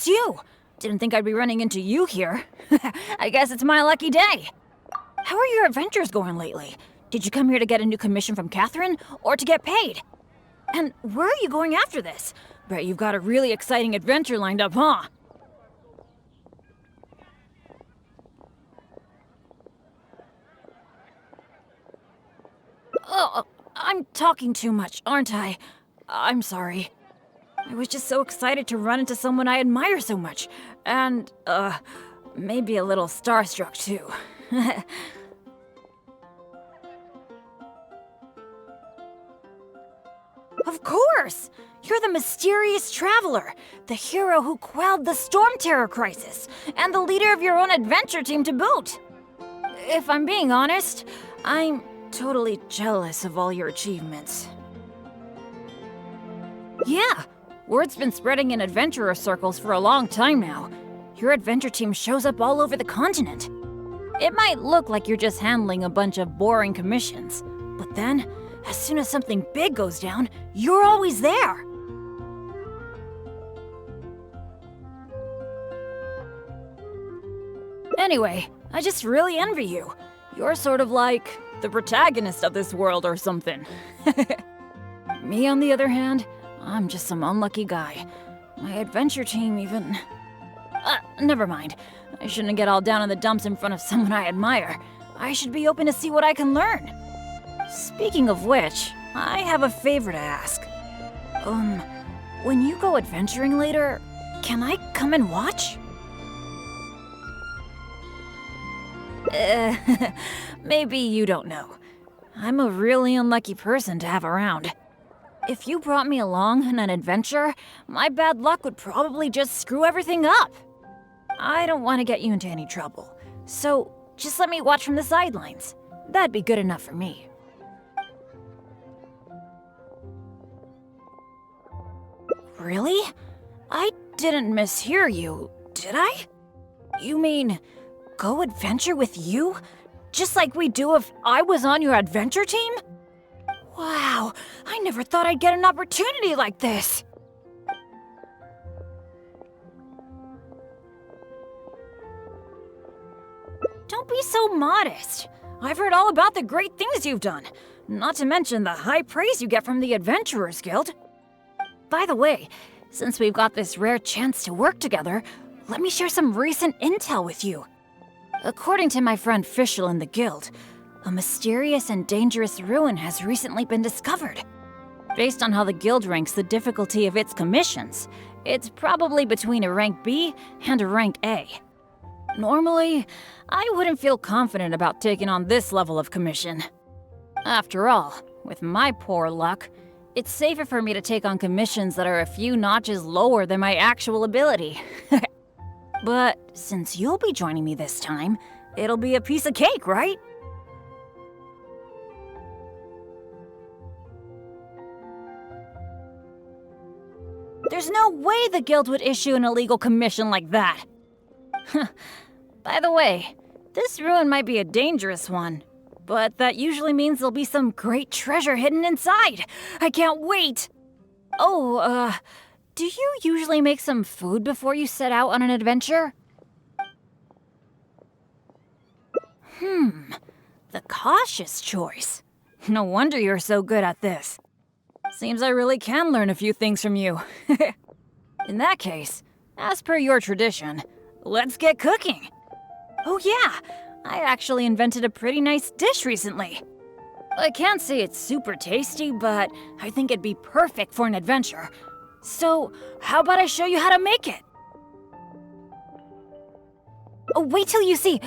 it's you! Didn't think I'd be running into you here. I guess it's my lucky day. How are your adventures going lately? Did you come here to get a new commission from Catherine, or to get paid? And where are you going after this? Bet you've got a really exciting adventure lined up, huh? Oh, I'm talking too much, aren't I? I'm sorry. I was just so excited to run into someone I admire so much. And, maybe a little starstruck, too. Of course! You're the mysterious traveler, the hero who quelled the Storm Terror crisis, and the leader of your own adventure team to boot. If I'm being honest, I'm totally jealous of all your achievements. Yeah, word's been spreading in adventurer circles for a long time now. Your adventure team shows up all over the continent. It might look like you're just handling a bunch of boring commissions, but then, as soon as something big goes down, you're always there. Anyway, I just really envy you. You're sort of like the protagonist of this world or something. Me, on the other hand, I'm just some unlucky guy. My adventure team even... never mind. I shouldn't get all down in the dumps in front of someone I admire. I should be open to see what I can learn. Speaking of which, I have a favor to ask. When you go adventuring later, can I come and watch? Maybe you don't know. I'm a really unlucky person to have around. If you brought me along on an adventure, my bad luck would probably just screw everything up. I don't want to get you into any trouble, so just let me watch from the sidelines. That'd be good enough for me. Really? I didn't mishear you, did I? You mean, go adventure with you? Just like we do if I was on your adventure team? Wow, I never thought I'd get an opportunity like this. Don't be so modest. I've heard all about the great things you've done, not to mention the high praise you get from the Adventurers Guild. By the way, since we've got this rare chance to work together, let me share some recent intel with you. According to my friend Fischl in the Guild, a mysterious and dangerous ruin has recently been discovered. Based on how the Guild ranks the difficulty of its commissions, it's probably between a rank B and a rank A. Normally, I wouldn't feel confident about taking on this level of commission. After all, with my poor luck, it's safer for me to take on commissions that are a few notches lower than my actual ability. But since you'll be joining me this time, it'll be a piece of cake, right? There's no way the Guild would issue an illegal commission like that. By the way, this ruin might be a dangerous one, but that usually means there'll be some great treasure hidden inside. I can't wait! Oh, do you usually make some food before you set out on an adventure? The cautious choice. No wonder you're so good at this. Seems I really can learn a few things from you. In that case, as per your tradition, let's get cooking. Oh yeah, I actually invented a pretty nice dish recently. I can't say it's super tasty, but I think it'd be perfect for an adventure. So, how about I show you how to make it? Oh, wait till you see.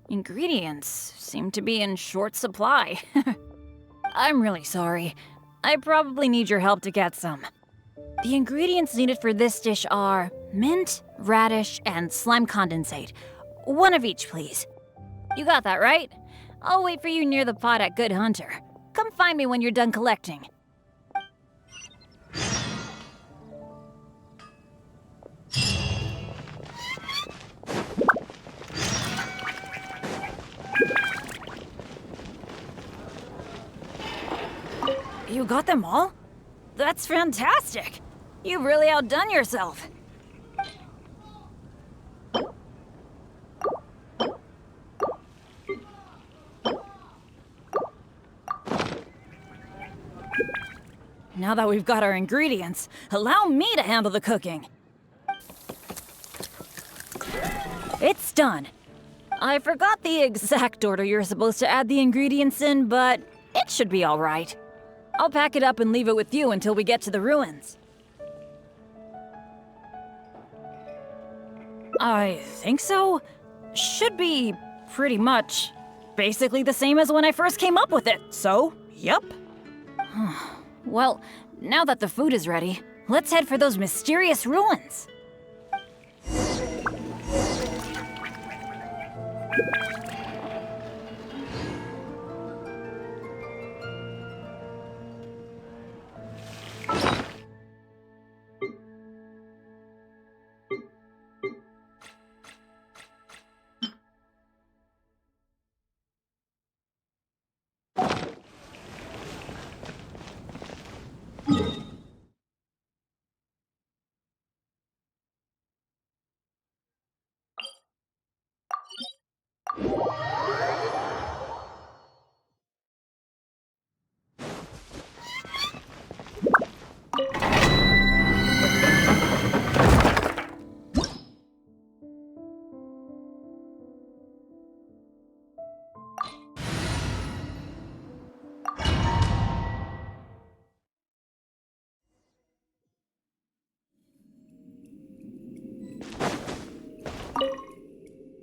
Ingredients seem to be in short supply. I'm really sorry. I probably need your help to get some. The ingredients needed for this dish are mint, radish, and slime condensate. One of each, please. You got that, right? I'll wait for you near the pot at Good Hunter. Come find me when you're done collecting. You got them all? That's fantastic! You've really outdone yourself. Now that we've got our ingredients, allow me to handle the cooking. It's done. I forgot the exact order you're supposed to add the ingredients in, but it should be all right. I'll pack it up and leave it with you until we get to the ruins. I think so. Should be pretty much basically the same as when I first came up with it, so, yep. Well, now that the food is ready, let's head for those mysterious ruins.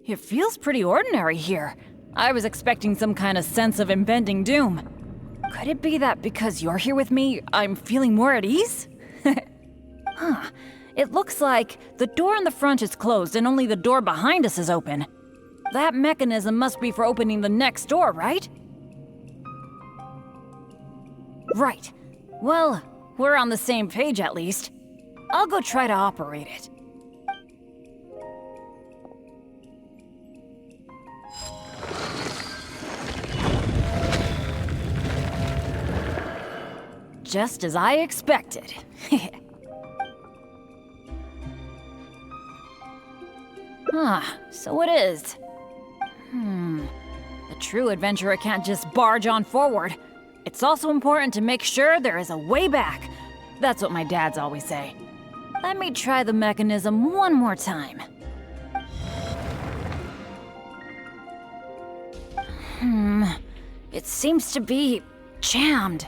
It feels pretty ordinary here. I was expecting some kind of sense of impending doom. Could it be that because you're here with me, I'm feeling more at ease? Huh. It looks like the door in the front is closed and only the door behind us is open. That mechanism must be for opening the next door, right? Right. Well, we're on the same page at least. I'll go try to operate it. Just as I expected. So it is. A true adventurer can't just barge on forward. It's also important to make sure there is a way back. That's what my dads always say. Let me try the mechanism one more time. It seems to be jammed.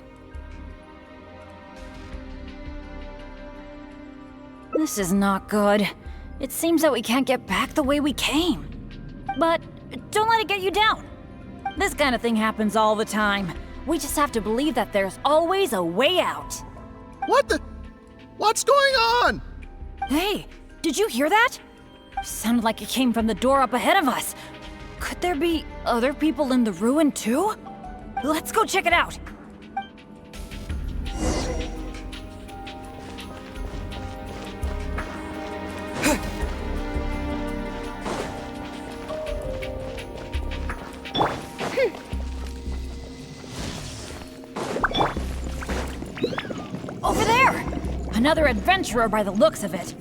This is not good. It seems that we can't get back the way we came. But don't let it get you down. This kind of thing happens all the time. We just have to believe that there's always a way out. What's going on? Hey, did you hear that? Sounded like it came from the door up ahead of us. Could there be other people in the ruin too? Let's go check it out. Over there! Another adventurer by the looks of it.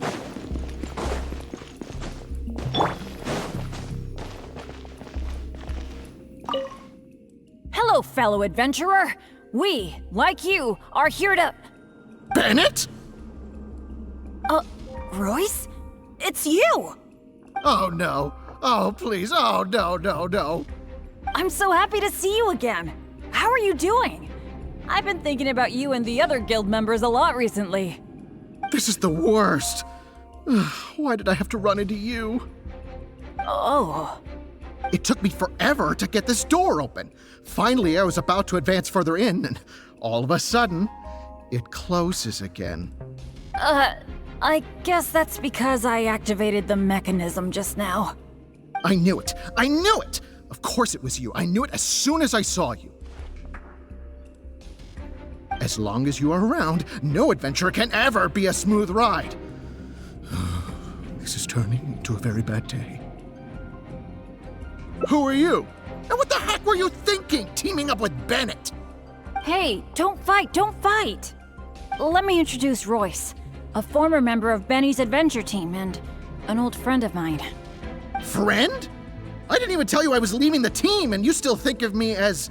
Hello, fellow adventurer. We, like you, are here to... Bennett? Royce? It's you! Oh no. Oh please. Oh no. I'm so happy to see you again. How are you doing? I've been thinking about you and the other guild members a lot recently. This is the worst. Why did I have to run into you? Oh. It took me forever to get this door open. Finally, I was about to advance further in, and all of a sudden, it closes again. I guess that's because I activated the mechanism just now. I knew it. I knew it! Of course it was you. I knew it as soon as I saw you. As long as you are around, no adventure can ever be a smooth ride. This is turning into a very bad day. Who are you? And what the heck were you thinking, teaming up with Bennett? Hey, don't fight, don't fight! Let me introduce Royce. a former member of Benny's adventure team and an old friend of mine. Friend? I didn't even tell you I was leaving the team, and you still think of me as...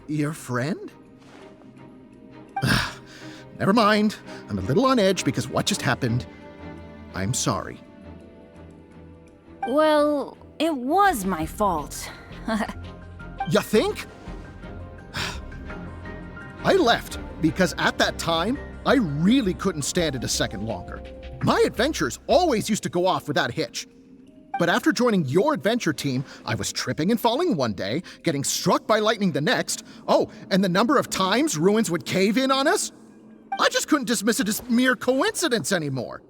your friend? Never mind. I'm a little on edge because what just happened. I'm sorry. Well, it was my fault. You think? I left because at that time, I really couldn't stand it a second longer. My adventures always used to go off without a hitch. But after joining your adventure team, I was tripping and falling one day, getting struck by lightning the next. Oh, and the number of times ruins would cave in on us? I just couldn't dismiss it as mere coincidence anymore.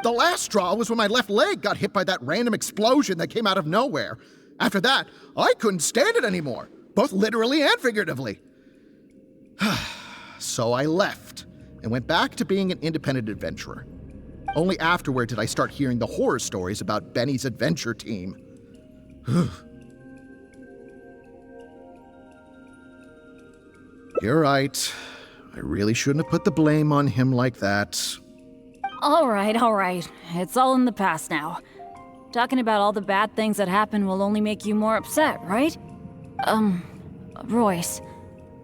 The last straw was when my left leg got hit by that random explosion that came out of nowhere. After that, I couldn't stand it anymore, both literally and figuratively. So I left and went back to being an independent adventurer. Only afterward did I start hearing the horror stories about Benny's adventure team. You're right. I really shouldn't have put the blame on him like that. All right. It's all in the past now. Talking about all the bad things that happened will only make you more upset, right? Royce,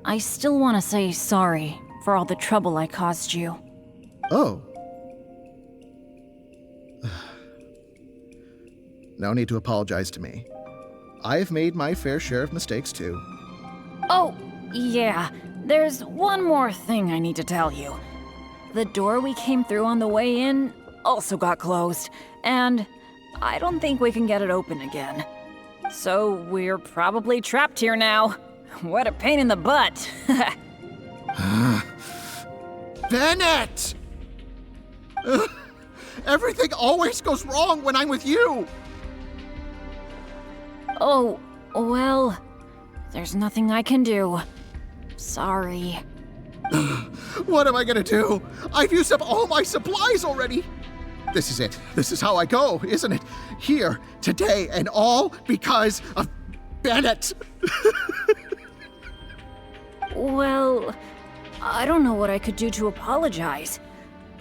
I still want to say sorry for all the trouble I caused you. Oh. No need to apologize to me. I've made my fair share of mistakes too. Oh, yeah. There's one more thing I need to tell you. The door we came through on the way in also got closed, and I don't think we can get it open again. So we're probably trapped here now. What a pain in the butt. Bennett! Everything always goes wrong when I'm with you! Oh, well, there's nothing I can do. Sorry. What am I gonna do? I've used up all my supplies already! This is it. This is how I go, isn't it? Here, today, and all because of Bennett! Well, I don't know what I could do to apologize.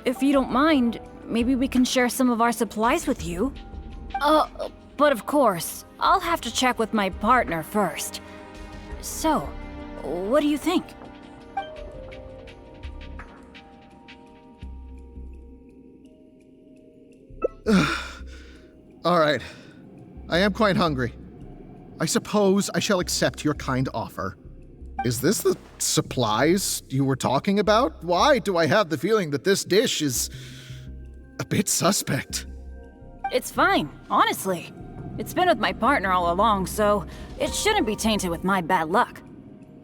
If you don't mind, maybe we can share some of our supplies with you. But of course, I'll have to check with my partner first. So, what do you think? All right. I am quite hungry. I suppose I shall accept your kind offer. Is this the supplies you were talking about? Why do I have the feeling that this dish is a bit suspect? It's fine, honestly. It's been with my partner all along, so it shouldn't be tainted with my bad luck.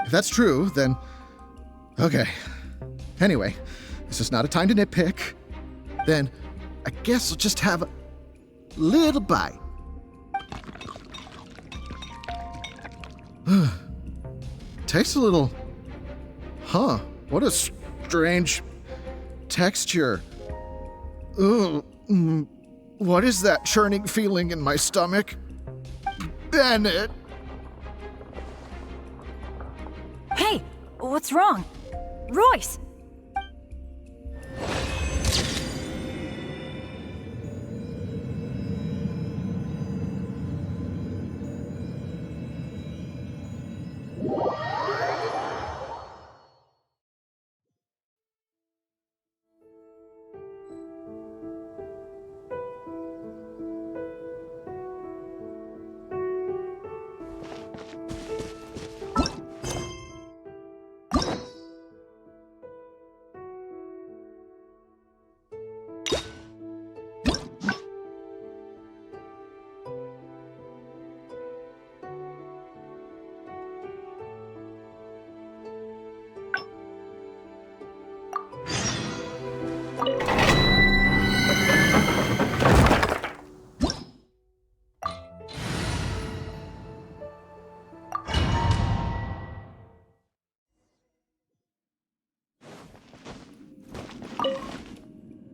If that's true, then... okay. Anyway, this is not a time to nitpick. Then, I guess I'll just have a little bite. Tastes a little... huh, what a strange texture. Ugh. What is that churning feeling in my stomach? Bennett! Hey, what's wrong? Royce!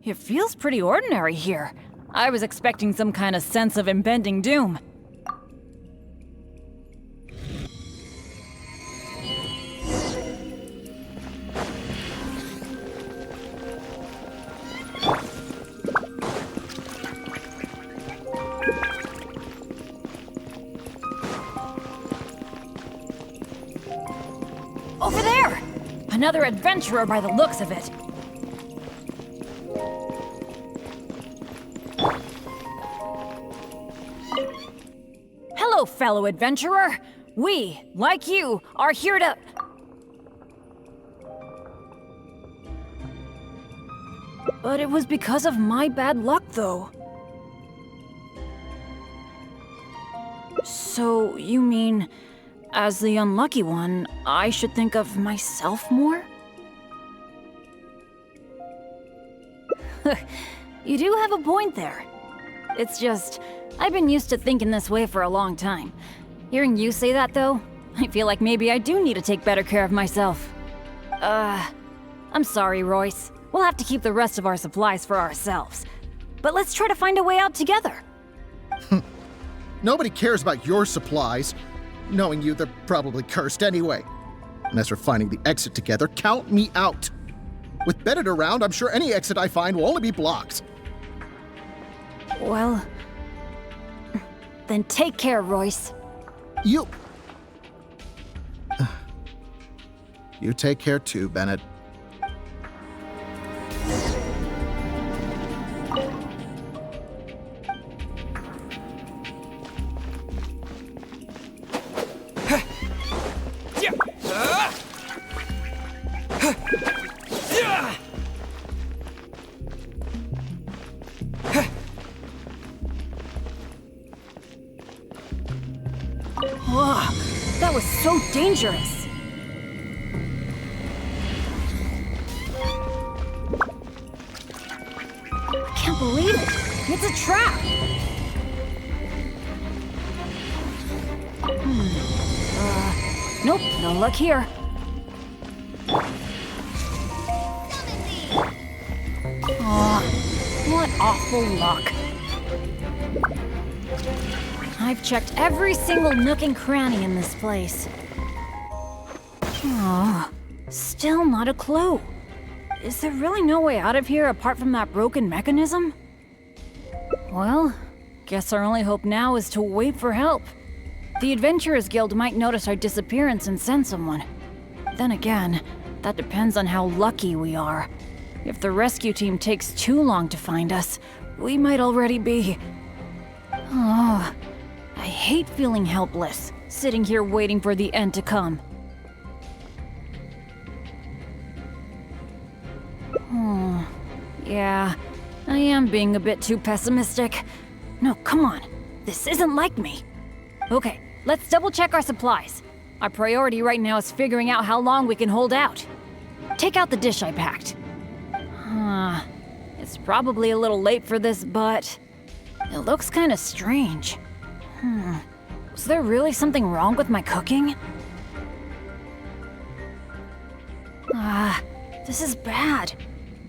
It feels pretty ordinary here. I was expecting some kind of sense of impending doom. Another adventurer by the looks of it. Hello, fellow adventurer. We, like you, are here to... But it was because of my bad luck, though. So, you mean, as the unlucky one, I should think of myself more? You do have a point there. It's just, I've been used to thinking this way for a long time. Hearing you say that, though, I feel like maybe I do need to take better care of myself. I'm sorry, Royce. We'll have to keep the rest of our supplies for ourselves. But let's try to find a way out together. Nobody cares about your supplies. Knowing you, they're probably cursed anyway. And as for finding the exit together, count me out. With Bennett around, I'm sure any exit I find will only be blocked. Well, then take care, Royce. You take care too, Bennett. That was so dangerous. I can't believe it. It's a trap. Nope, no luck here. What awful luck. I've checked every single nook and cranny in this place. Still not a clue. Is there really no way out of here apart from that broken mechanism? Well, guess our only hope now is to wait for help. The Adventurers Guild might notice our disappearance and send someone. Then again, that depends on how lucky we are. If the rescue team takes too long to find us, we might already be... I hate feeling helpless, sitting here waiting for the end to come. Yeah, I am being a bit too pessimistic. No, come on. This isn't like me. Okay, let's double check our supplies. Our priority right now is figuring out how long we can hold out. Take out the dish I packed. It's probably a little late for this, but it looks kind of strange. Was there really something wrong with my cooking? This is bad.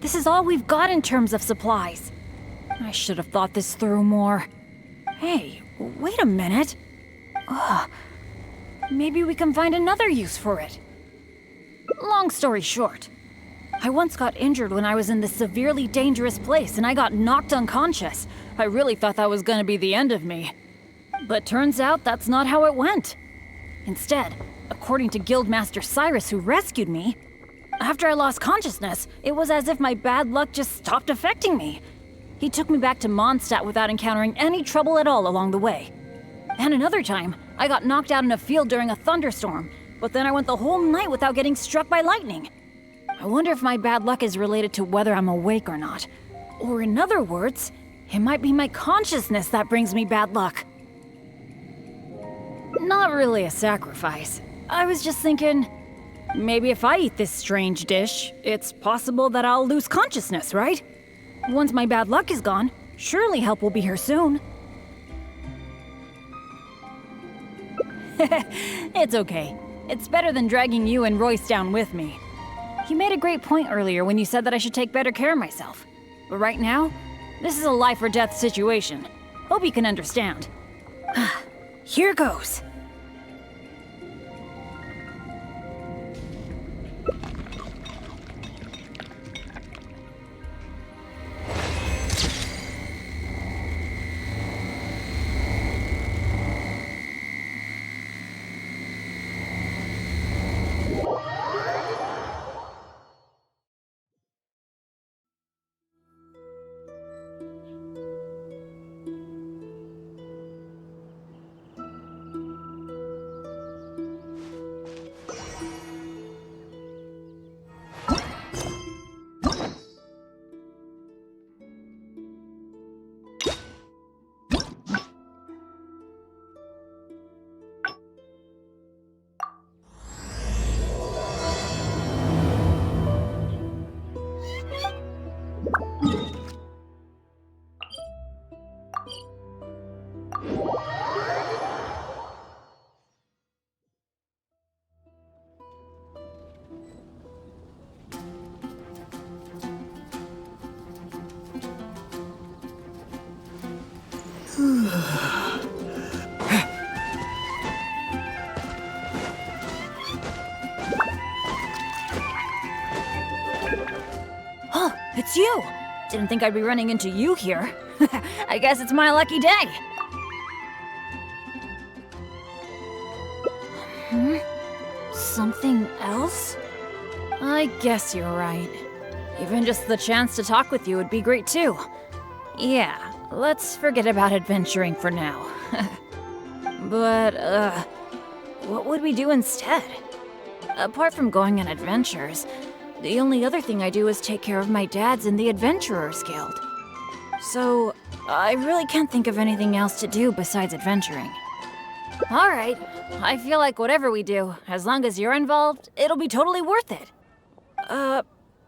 This is all we've got in terms of supplies. I should have thought this through more. Hey, wait a minute. Maybe we can find another use for it. Long story short, I once got injured when I was in this severely dangerous place and I got knocked unconscious. I really thought that was gonna be the end of me. But turns out that's not how it went. Instead, according to Guildmaster Cyrus who rescued me, after I lost consciousness, it was as if my bad luck just stopped affecting me. He took me back to Mondstadt without encountering any trouble at all along the way. And another time, I got knocked out in a field during a thunderstorm, but then I went the whole night without getting struck by lightning. I wonder if my bad luck is related to whether I'm awake or not. Or in other words, it might be my consciousness that brings me bad luck. Not really a sacrifice. I was just thinking, maybe if I eat this strange dish, it's possible that I'll lose consciousness, right? Once my bad luck is gone, surely help will be here soon. It's okay. It's better than dragging you and Royce down with me. You made a great point earlier when you said that I should take better care of myself. But right now, this is a life or death situation. Hope you can understand. Here goes. Oh, it's you! Didn't think I'd be running into you here. I guess it's my lucky day. Something else? I guess you're right. Even just the chance to talk with you would be great too. Yeah, let's forget about adventuring for now. But, what would we do instead? Apart from going on adventures, the only other thing I do is take care of my dad's in the Adventurers Guild. So, I really can't think of anything else to do besides adventuring. Alright, I feel like whatever we do, as long as you're involved, it'll be totally worth it.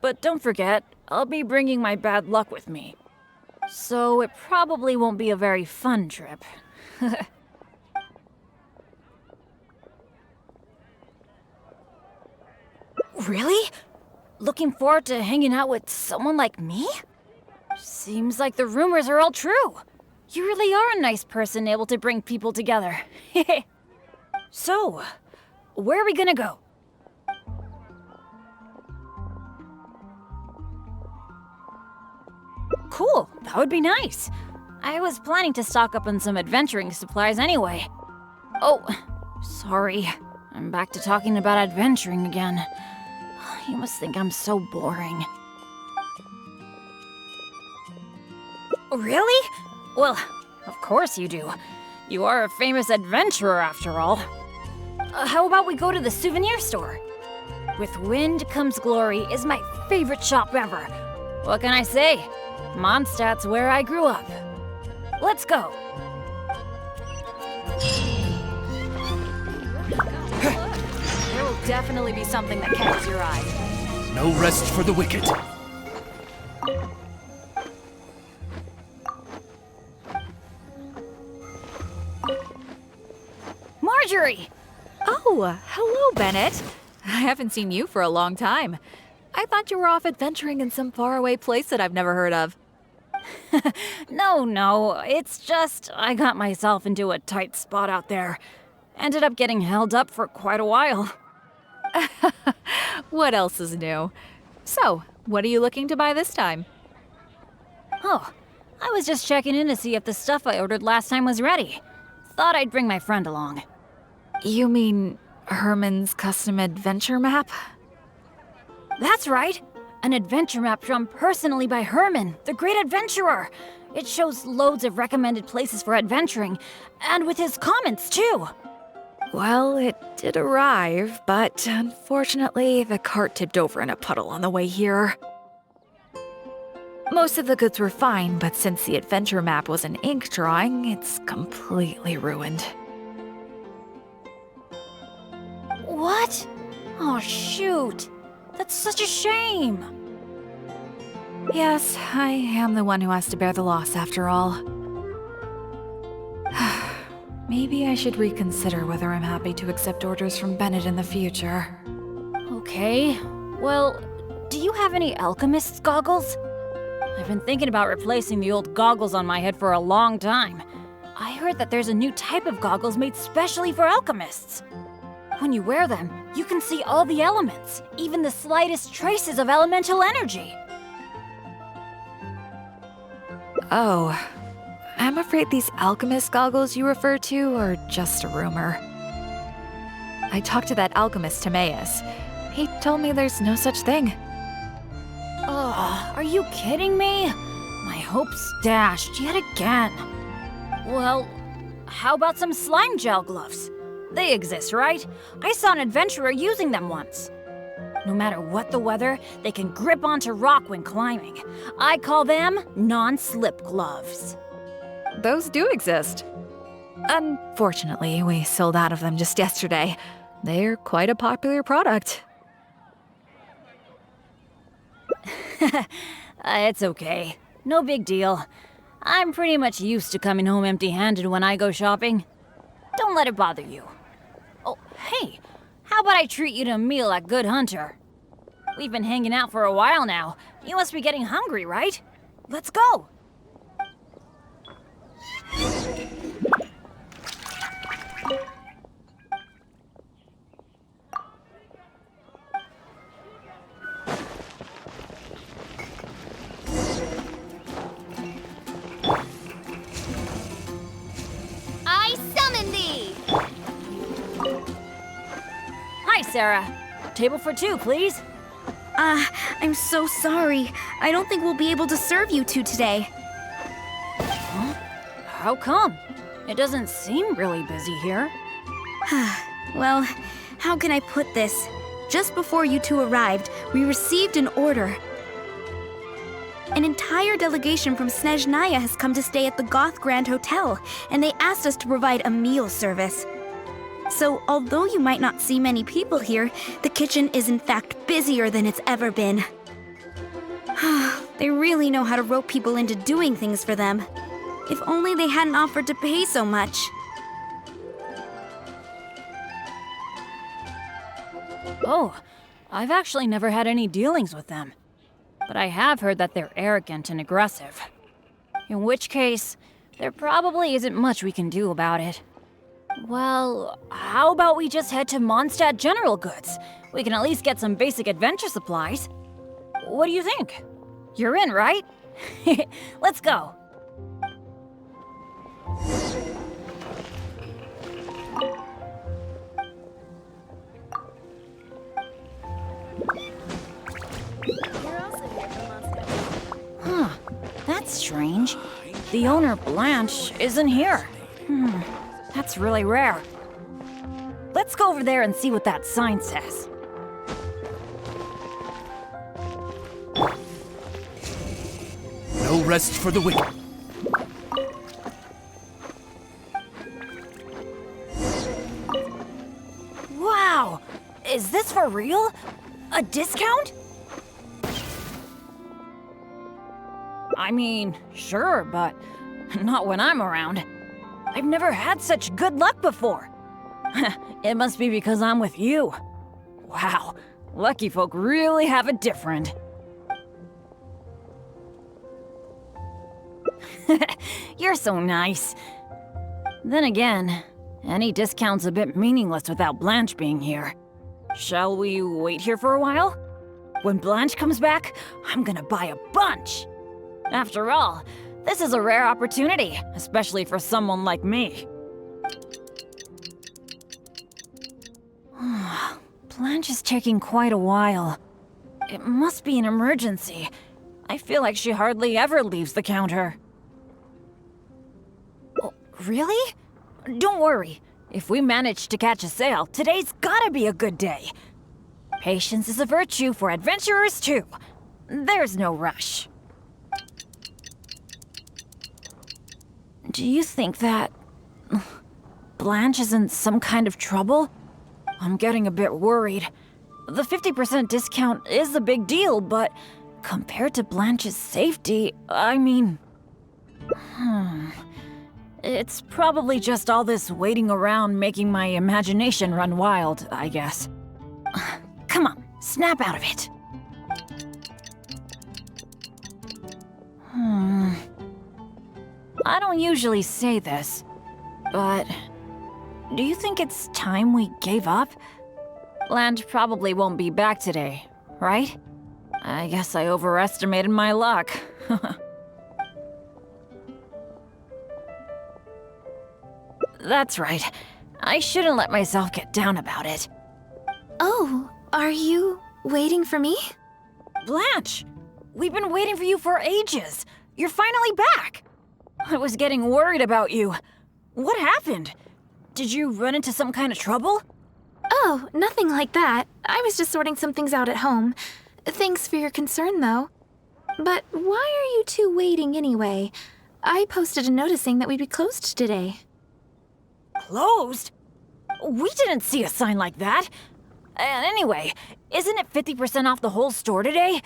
But don't forget, I'll be bringing my bad luck with me. So it probably won't be a very fun trip. Really? Looking forward to hanging out with someone like me? Seems like the rumors are all true. You really are a nice person able to bring people together. So, where are we gonna go? Cool, that would be nice. I was planning to stock up on some adventuring supplies anyway. Oh, sorry. I'm back to talking about adventuring again. You must think I'm so boring. Really? Well, of course you do. You are a famous adventurer after all. How about we go to the souvenir store? With Wind Comes Glory is my favorite shop ever. What can I say? Mondstadt's where I grew up. Let's go. There will definitely be something that catches your eye. No rest for the wicked. Marjorie! Oh, hello, Bennett. I haven't seen you for a long time. I thought you were off adventuring in some faraway place that I've never heard of. No, it's just I got myself into a tight spot out there. Ended up getting held up for quite a while. What else is new? So, what are you looking to buy this time? Oh, I was just checking in to see if the stuff I ordered last time was ready. Thought I'd bring my friend along. You mean Herman's custom adventure map? That's right! An adventure map drawn personally by Herman, the great adventurer. It shows loads of recommended places for adventuring, and with his comments too. Well, it did arrive, but unfortunately, the cart tipped over in a puddle on the way here. Most of the goods were fine, but since the adventure map was an ink drawing, it's completely ruined. What? Oh, shoot. That's such a shame. Yes, I am the one who has to bear the loss after all. Maybe I should reconsider whether I'm happy to accept orders from Bennett in the future. Okay. Well, do you have any alchemist's goggles? I've been thinking about replacing the old goggles on my head for a long time. I heard that there's a new type of goggles made specially for alchemists. When you wear them, you can see all the elements, even the slightest traces of elemental energy. Oh, I'm afraid these alchemist goggles you refer to are just a rumor. I talked to that alchemist, Timaeus. He told me there's no such thing. Ugh, are you kidding me? My hopes dashed yet again. Well, how about some slime gel gloves? They exist, right? I saw an adventurer using them once. No matter what the weather, they can grip onto rock when climbing. I call them non-slip gloves. Those do exist. Unfortunately, we sold out of them just yesterday. They're quite a popular product. It's okay. No big deal. I'm pretty much used to coming home empty-handed when I go shopping. Don't let it bother you. Oh, hey, how about I treat you to a meal at Good Hunter? We've been hanging out for a while now. You must be getting hungry, right? Let's go! I summon thee! Hi, Sarah. Table for two, please. I'm so sorry. I don't think we'll be able to serve you two today. How come? It doesn't seem really busy here. Well, how can I put this? Just before you two arrived, we received an order. An entire delegation from Snezhnaya has come to stay at the Goth Grand Hotel, and they asked us to provide a meal service. So, although you might not see many people here, the kitchen is in fact busier than it's ever been. They really know how to rope people into doing things for them. If only they hadn't offered to pay so much. Oh, I've actually never had any dealings with them. But I have heard that they're arrogant and aggressive. In which case, there probably isn't much we can do about it. Well, how about we just head to Mondstadt General Goods? We can at least get some basic adventure supplies. What do you think? You're in, right? Let's go. Huh, that's strange. The owner, Blanche, isn't here. That's really rare. Let's go over there and see what that sign says. No rest for the wicked. Wow! Is this for real? A discount? I mean, sure, but not when I'm around. I've never had such good luck before. It must be because I'm with you. Wow, lucky folk really have it different. You're so nice. Then again, any discount's a bit meaningless without Blanche being here. Shall we wait here for a while? When Blanche comes back, I'm gonna buy a bunch. After all, this is a rare opportunity, especially for someone like me. Blanche is taking quite a while. It must be an emergency. I feel like she hardly ever leaves the counter. Oh, really? Don't worry. If we manage to catch a sale, today's gotta be a good day. Patience is a virtue for adventurers too. There's no rush. Do you think that Blanche is in some kind of trouble? I'm getting a bit worried. The 50% discount is a big deal, but compared to Blanche's safety, I mean... It's probably just all this waiting around making my imagination run wild, I guess. Come on, snap out of it. I don't usually say this, but do you think it's time we gave up? Blanche probably won't be back today, right? I guess I overestimated my luck. That's right. I shouldn't let myself get down about it. Oh, are you waiting for me? Blanche! We've been waiting for you for ages. You're finally back. I was getting worried about you. What happened? Did you run into some kind of trouble? Oh, nothing like that. I was just sorting some things out at home. Thanks for your concern, though. But why are you two waiting anyway? I posted a notice saying that we'd be closed today. Closed? We didn't see a sign like that. And anyway, isn't it 50% off the whole store today?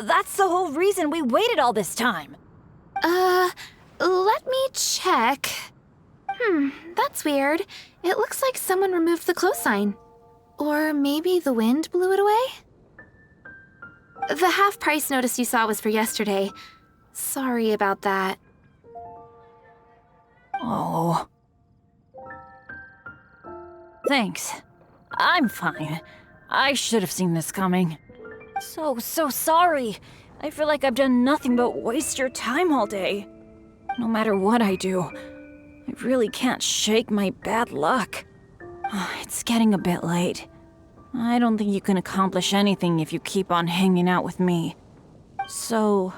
That's the whole reason we waited all this time. Let me check. That's weird. It looks like someone removed the close sign. Or maybe the wind blew it away? The half-price notice you saw was for yesterday. Sorry about that. Oh. Thanks. I'm fine. I should have seen this coming. So sorry. I feel like I've done nothing but waste your time all day. No matter what I do, I really can't shake my bad luck. It's getting a bit late. I don't think you can accomplish anything if you keep on hanging out with me. So,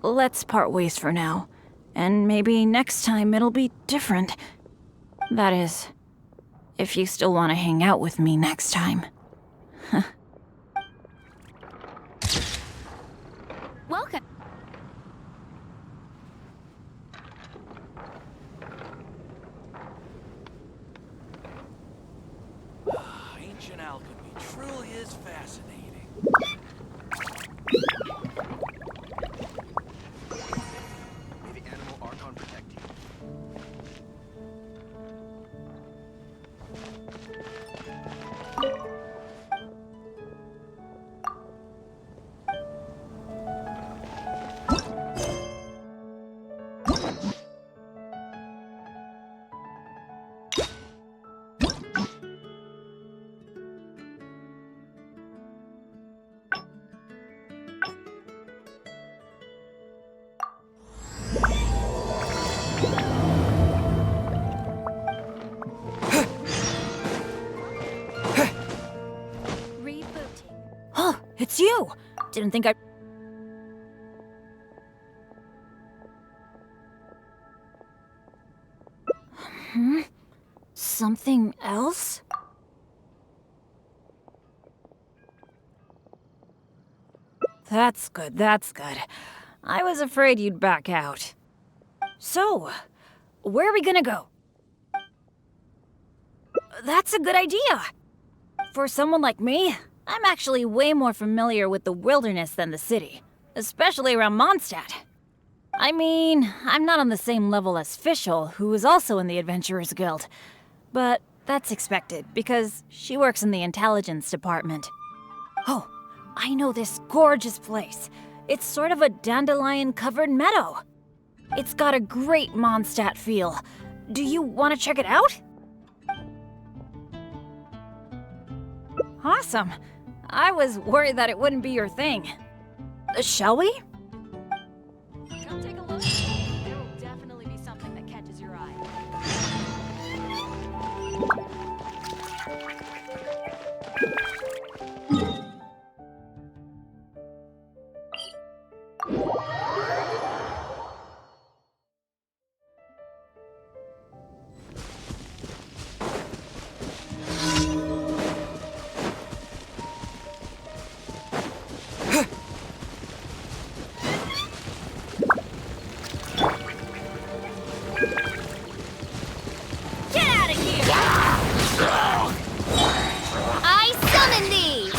let's part ways for now. And maybe next time it'll be different. That is, if you still want to hang out with me next time. Welcome. Ancient alchemy truly is fascinating. May the animal Archon protect you. Oh, it's you! Didn't think I... Something else? That's good, that's good. I was afraid you'd back out. So, where are we gonna go? That's a good idea! For someone like me, I'm actually way more familiar with the wilderness than the city, especially around Mondstadt. I mean, I'm not on the same level as Fischl, who is also in the Adventurers Guild. But that's expected, because she works in the intelligence department. Oh, I know this gorgeous place. It's sort of a dandelion-covered meadow. It's got a great Mondstadt feel. Do you want to check it out? Awesome. I was worried that it wouldn't be your thing. Shall we? Come take a look. There will definitely be something that catches your eye. I summon thee!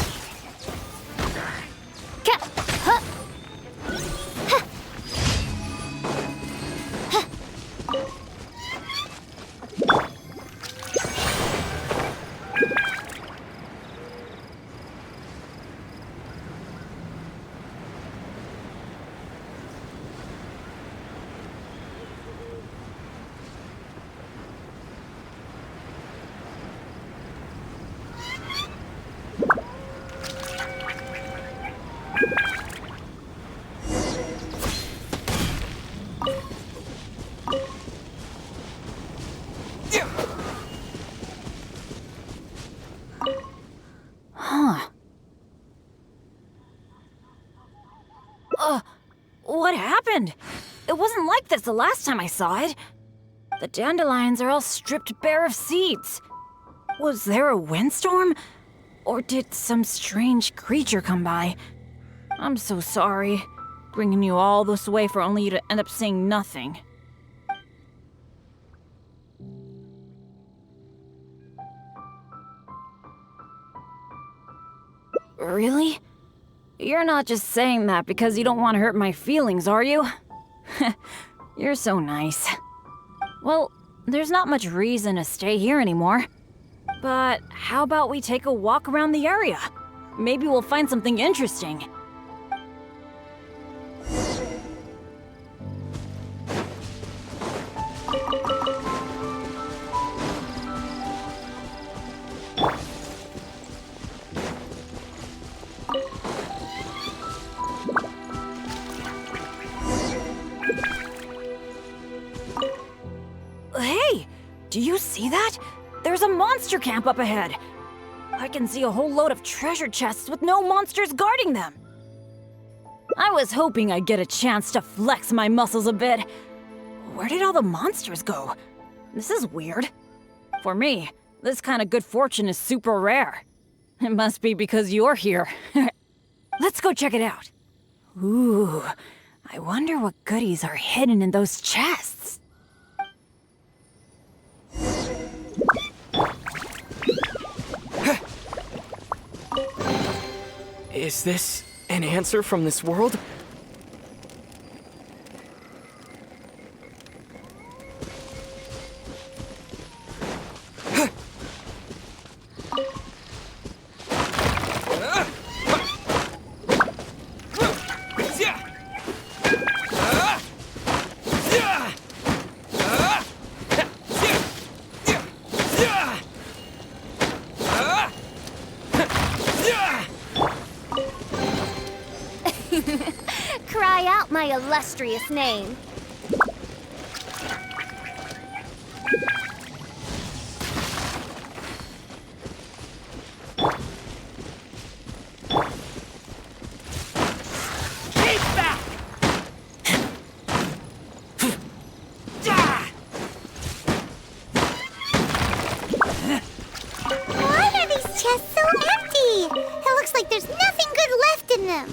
What happened? It wasn't like this the last time I saw it. The dandelions are all stripped bare of seeds. Was there a windstorm? Or did some strange creature come by? I'm so sorry, bringing you all this way for only you to end up saying nothing. Really? You're not just saying that because you don't want to hurt my feelings, are you? You're so nice. Well, there's not much reason to stay here anymore. But how about we take a walk around the area? Maybe we'll find something interesting. Hey! Do you see that? There's a monster camp up ahead! I can see a whole load of treasure chests with no monsters guarding them! I was hoping I'd get a chance to flex my muscles a bit. Where did all the monsters go? This is weird. For me, this kind of good fortune is super rare. It must be because you're here. Let's go check it out. Ooh, I wonder what goodies are hidden in those chests. Is this an answer from this world? Cry out my illustrious name. Why are these chests so empty? It looks like there's nothing good left in them.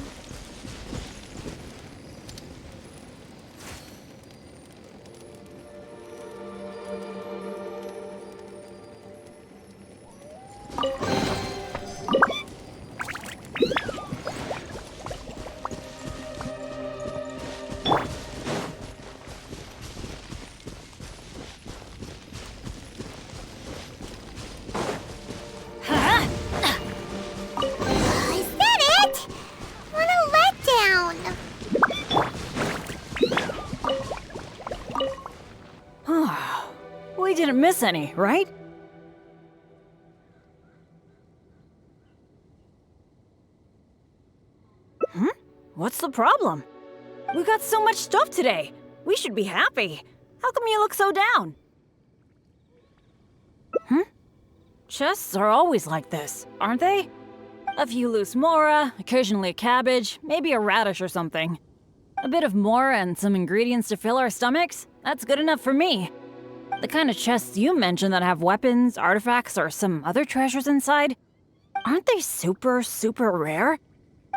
I said it! What a letdown! We didn't miss any, right? What's the problem? We got so much stuff today. We should be happy. How come you look so down? Chests are always like this, aren't they? A few loose mora, occasionally a cabbage, maybe a radish or something. A bit of mora and some ingredients to fill our stomachs? That's good enough for me. The kind of chests you mentioned that have weapons, artifacts, or some other treasures inside, aren't they super, super rare?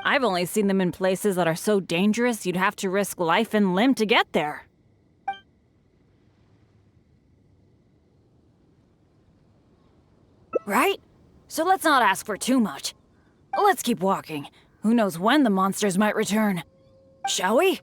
I've only seen them in places that are so dangerous you'd have to risk life and limb to get there. Right? So let's not ask for too much. Let's keep walking. Who knows when the monsters might return? Shall we?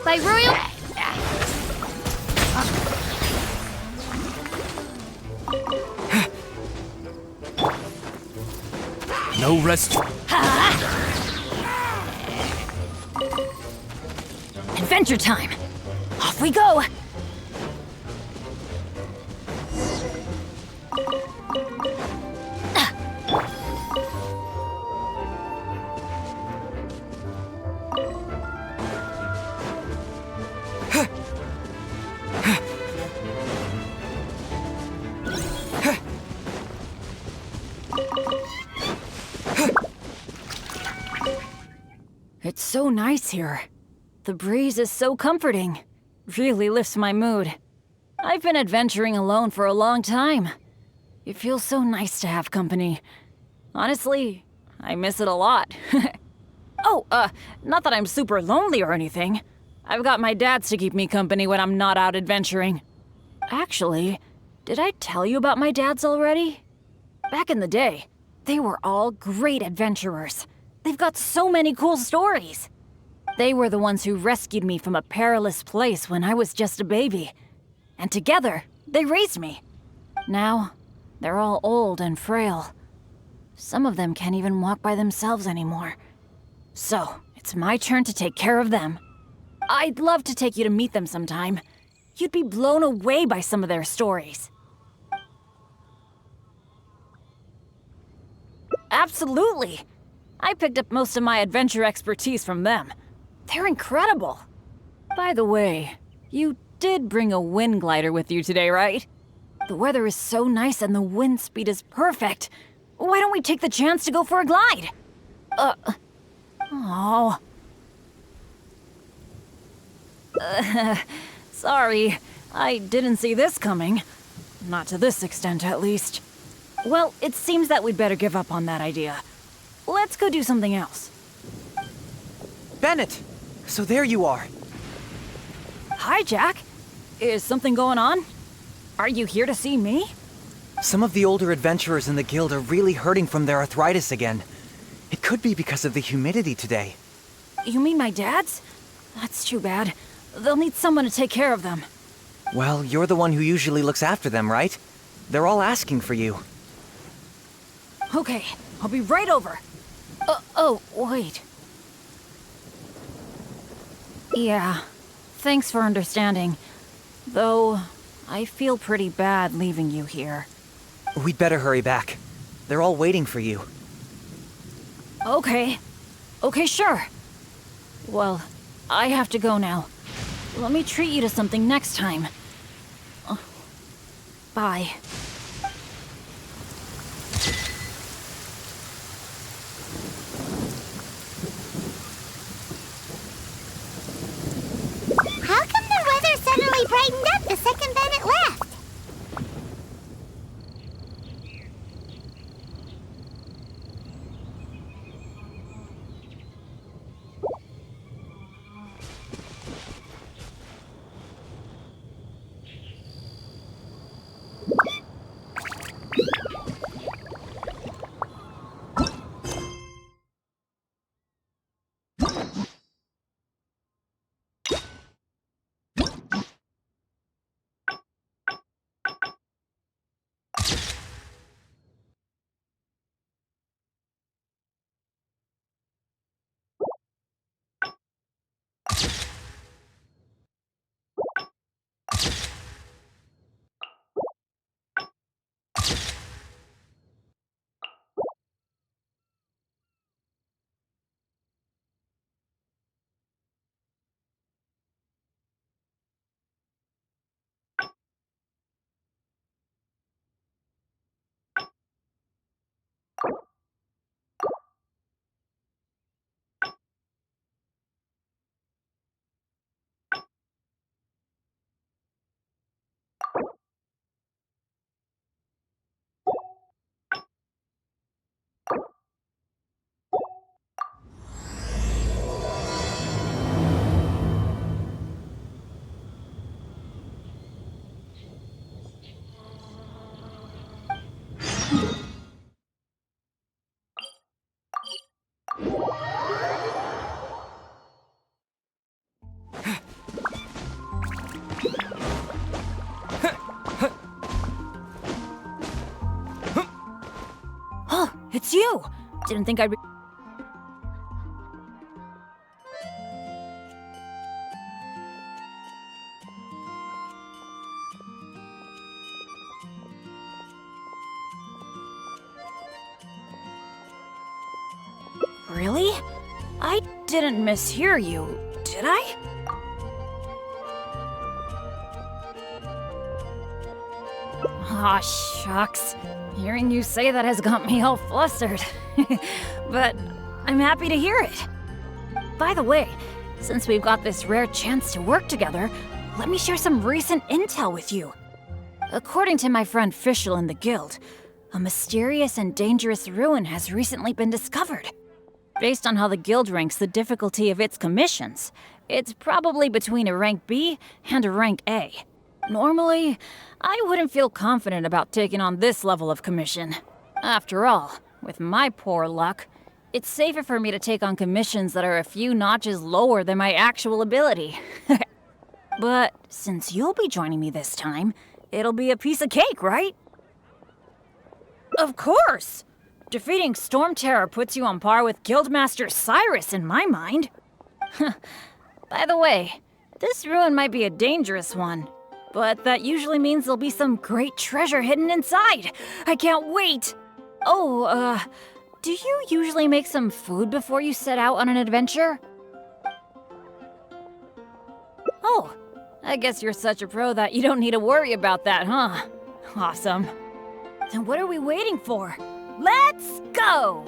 By royal... No rest. Adventure time! Off we go! It's so nice here. The breeze is so comforting. Really lifts my mood. I've been adventuring alone for a long time. It feels so nice to have company. Honestly, I miss it a lot. Oh, not that I'm super lonely or anything. I've got my dads to keep me company when I'm not out adventuring. Actually, did I tell you about my dads already? Back in the day, they were all great adventurers. They've got so many cool stories. They were the ones who rescued me from a perilous place when I was just a baby. And together, they raised me. Now, they're all old and frail. Some of them can't even walk by themselves anymore. So, it's my turn to take care of them. I'd love to take you to meet them sometime. You'd be blown away by some of their stories. Absolutely! I picked up most of my adventure expertise from them. They're incredible. By the way, you did bring a wind glider with you today, right? The weather is so nice and the wind speed is perfect. Why don't we take the chance to go for a glide? Oh. Sorry, I didn't see this coming. Not to this extent, at least. Well, it seems that we'd better give up on that idea. Let's go do something else. Bennett! So there you are. Hi, Jack. Is something going on? Are you here to see me? Some of the older adventurers in the guild are really hurting from their arthritis again. It could be because of the humidity today. You mean my dad's? That's too bad. They'll need someone to take care of them. Well, you're the one who usually looks after them, right? They're all asking for you. Okay, I'll be right over. Oh, wait. Yeah, thanks for understanding. Though, I feel pretty bad leaving you here. We'd better hurry back. They're all waiting for you. Okay, sure. Well, I have to go now. Let me treat you to something next time. Bye. How come the weather suddenly brightened up the second Bennett left? Oh, it's you! Didn't think I'd be... Really? I didn't mishear you, did I? Aw, shucks. Hearing you say that has got me all flustered. But I'm happy to hear it. By the way, since we've got this rare chance to work together, let me share some recent intel with you. According to my friend Fischl in the Guild, a mysterious and dangerous ruin has recently been discovered. Based on how the Guild ranks the difficulty of its commissions, it's probably between a rank B and a rank A. Normally, I wouldn't feel confident about taking on this level of commission. After all, with my poor luck, it's safer for me to take on commissions that are a few notches lower than my actual ability. But since you'll be joining me this time, it'll be a piece of cake, right? Of course! Defeating Storm Terror puts you on par with Guildmaster Cyrus in my mind. By the way, this ruin might be a dangerous one, but that usually means there'll be some great treasure hidden inside. I can't wait! Oh, do you usually make some food before you set out on an adventure? Oh, I guess you're such a pro that you don't need to worry about that, huh? Awesome. Then what are we waiting for? Let's go!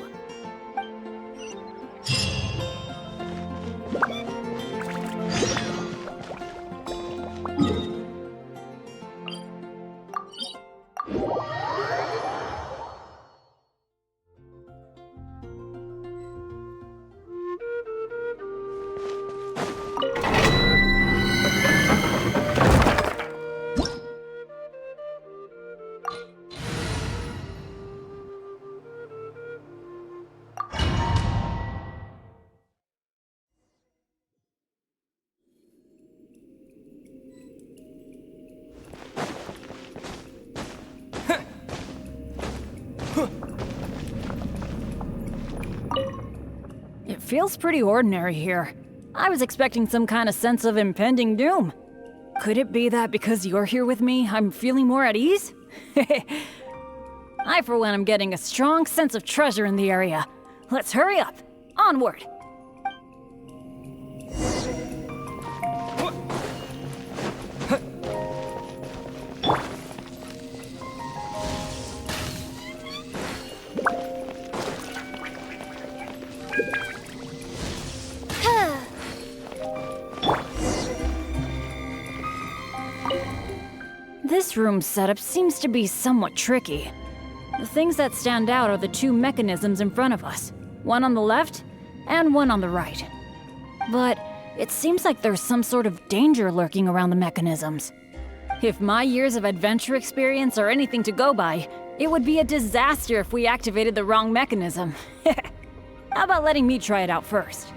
It feels pretty ordinary here. I was expecting some kind of sense of impending doom. Could it be that because you're here with me, I'm feeling more at ease? I, for one, am getting a strong sense of treasure in the area. Let's hurry up. Onward. This room's setup seems to be somewhat tricky. The things that stand out are the two mechanisms in front of us, one on the left and one on the right. But it seems like there's some sort of danger lurking around the mechanisms. If my years of adventure experience are anything to go by, it would be a disaster if we activated the wrong mechanism. How about letting me try it out first?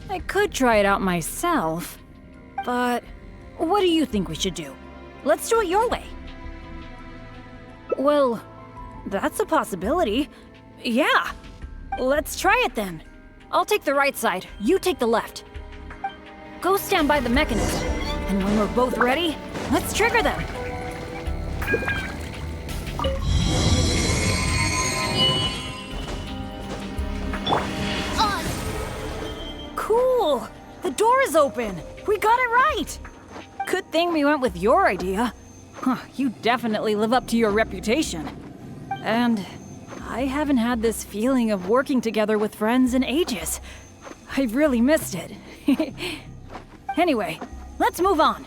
I could try it out myself, but what do you think we should do? Let's do it your way. Well, that's a possibility. Yeah, let's try it then. I'll take the right side, you take the left. Go stand by the mechanism, and when we're both ready, let's trigger them. Cool! The door is open! We got it right! Good thing we went with your idea. You definitely live up to your reputation. And I haven't had this feeling of working together with friends in ages. I've really missed it. Anyway, let's move on.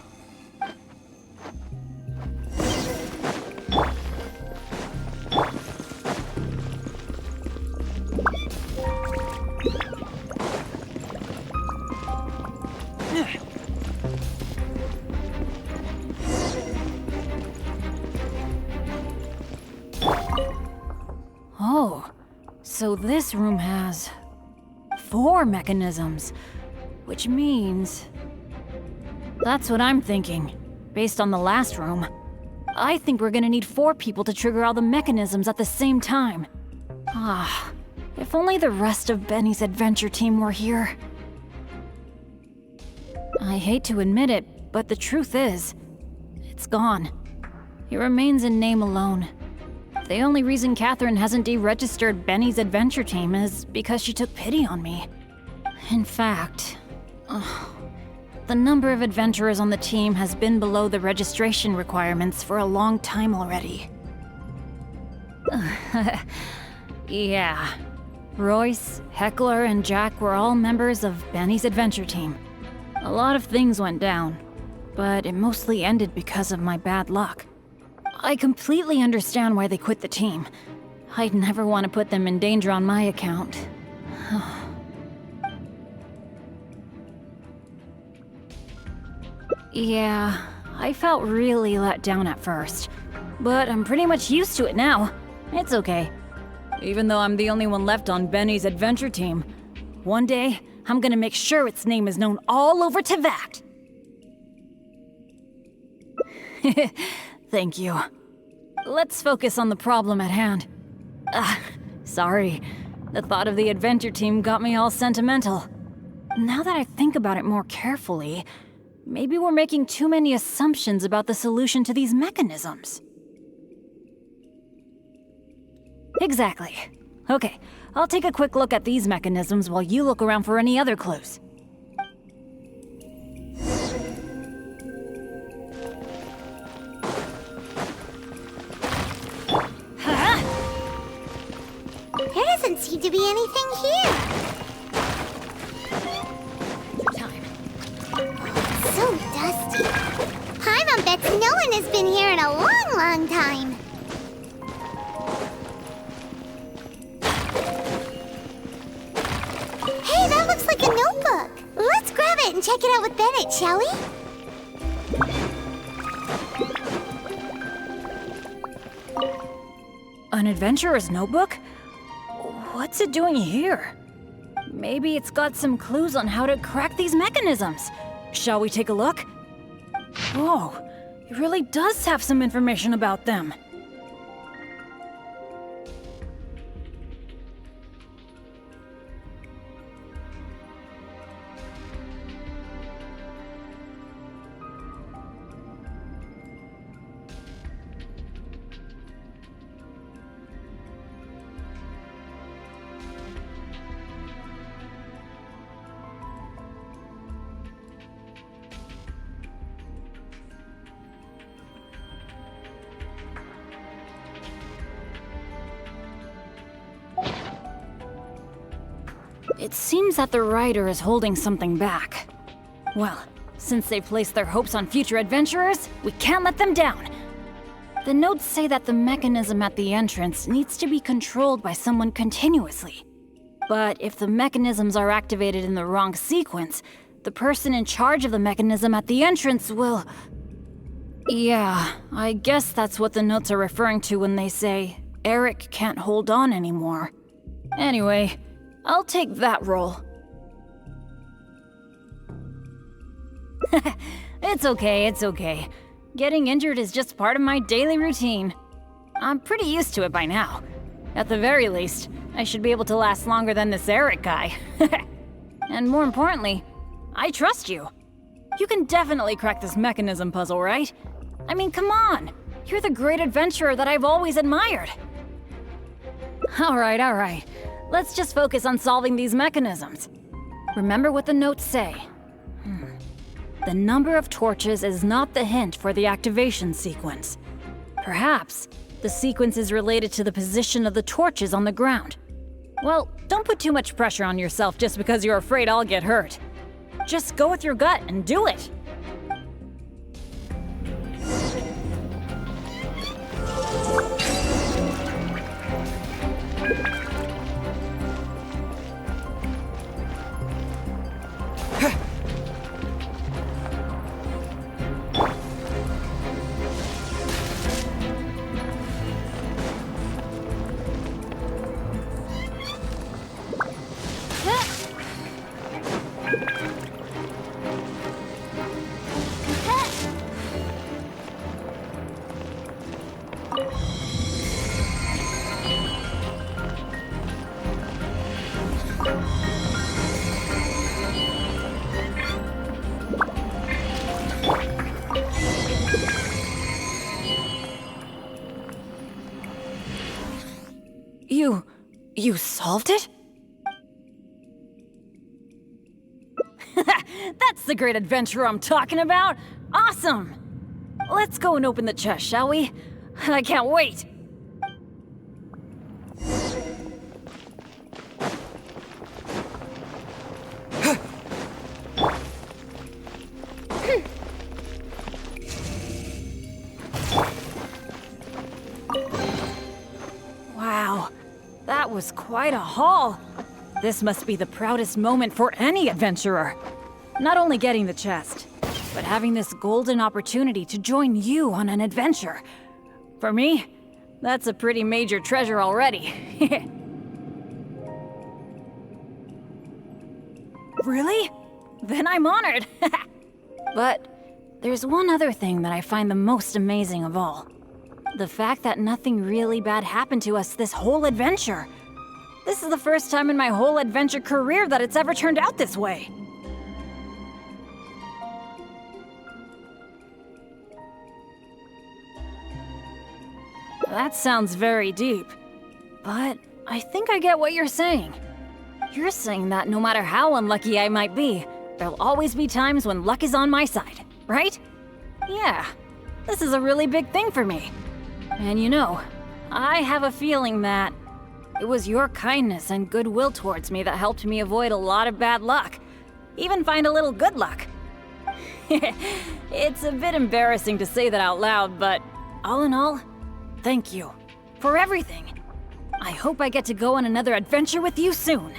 Oh, so this room has 4 mechanisms, which means... That's what I'm thinking, based on the last room. I think we're gonna need 4 people to trigger all the mechanisms at the same time. If only the rest of Benny's adventure team were here. I hate to admit it, but the truth is, it's gone. It remains in name alone. The only reason Catherine hasn't deregistered Benny's adventure team is because she took pity on me. In fact, the number of adventurers on the team has been below the registration requirements for a long time already. Yeah. Royce, Heckler, and Jack were all members of Benny's adventure team. A lot of things went down, but it mostly ended because of my bad luck. I completely understand why they quit the team. I'd never want to put them in danger on my account. Yeah, I felt really let down at first, but I'm pretty much used to it now. It's okay. Even though I'm the only one left on Benny's adventure team, one day I'm gonna make sure its name is known all over Teyvat. Thank you. Let's focus on the problem at hand. Sorry. The thought of the adventure team got me all sentimental. Now that I think about it more carefully, maybe we're making too many assumptions about the solution to these mechanisms. Exactly. Okay, I'll take a quick look at these mechanisms while you look around for any other clues. There doesn't seem to be anything here. Time. So dusty. Paimon bets no one has been here in a long, long time. Hey, that looks like a notebook. Let's grab it and check it out with Bennett, shall we? An adventurer's notebook? What's it doing here? Maybe it's got some clues on how to crack these mechanisms. Shall we take a look? Whoa, it really does have some information about them. It seems that the writer is holding something back. Well, since they placed their hopes on future adventurers, we can't let them down. The notes say that the mechanism at the entrance needs to be controlled by someone continuously. But if the mechanisms are activated in the wrong sequence, the person in charge of the mechanism at the entrance will... Yeah, I guess that's what the notes are referring to when they say Eric can't hold on anymore. Anyway, I'll take that role. It's okay, it's okay. Getting injured is just part of my daily routine. I'm pretty used to it by now. At the very least, I should be able to last longer than this Eric guy. And more importantly, I trust you. You can definitely crack this mechanism puzzle, right? I mean, come on! You're the great adventurer that I've always admired. Alright. Let's just focus on solving these mechanisms. Remember what the notes say. The number of torches is not the hint for the activation sequence. Perhaps the sequence is related to the position of the torches on the ground. Well, don't put too much pressure on yourself just because you're afraid I'll get hurt. Just go with your gut and do it. You solved it? That's the great adventurer I'm talking about! Awesome! Let's go and open the chest, shall we? I can't wait! That was quite a haul. This must be the proudest moment for any adventurer. Not only getting the chest, but having this golden opportunity to join you on an adventure. For me, that's a pretty major treasure already. Really? Then I'm honored. But there's one other thing that I find the most amazing of all. The fact that nothing really bad happened to us this whole adventure. This is the first time in my whole adventure career that it's ever turned out this way. That sounds very deep, but I think I get what you're saying. You're saying that no matter how unlucky I might be, there'll always be times when luck is on my side, right? Yeah, this is a really big thing for me. And you know, I have a feeling that it was your kindness and goodwill towards me that helped me avoid a lot of bad luck, even find a little good luck. It's a bit embarrassing to say that out loud, but all in all, thank you for everything. I hope I get to go on another adventure with you soon.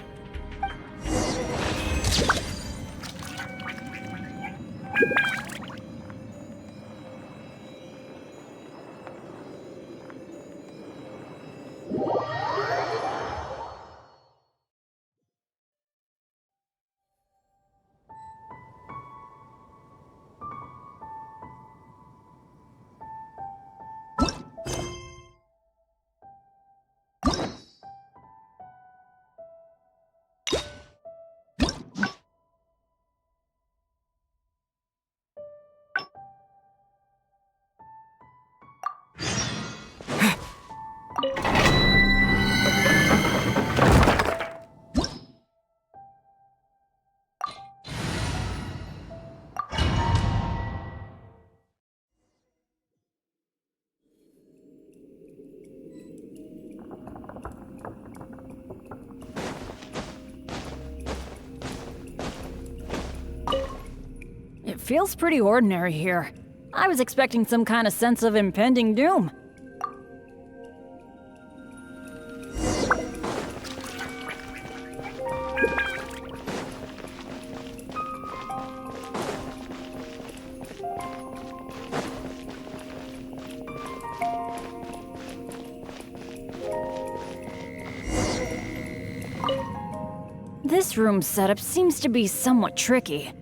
It feels pretty ordinary here. I was expecting some kind of sense of impending doom. This room's setup seems to be somewhat tricky.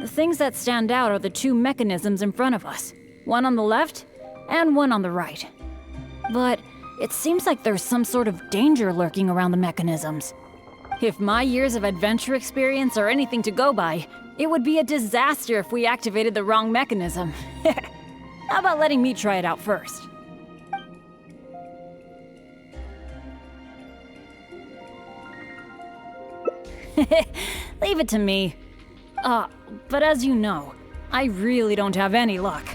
The things that stand out are the two mechanisms in front of us, one on the left and one on the right. But it seems like there's some sort of danger lurking around the mechanisms. If my years of adventure experience are anything to go by, it would be a disaster if we activated the wrong mechanism. How about letting me try it out first? Leave it to me. But as you know, I really don't have any luck.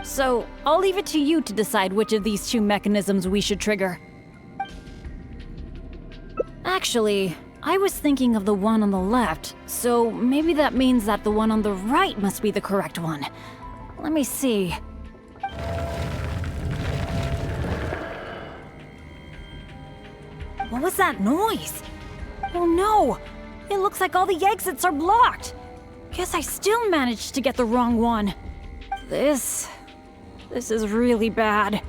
So, I'll leave it to you to decide which of these two mechanisms we should trigger. Actually, I was thinking of the one on the left, so maybe that means that the one on the right must be the correct one. Let me see. What was that noise? Oh no! It looks like all the exits are blocked! Guess I still managed to get the wrong one. This is really bad.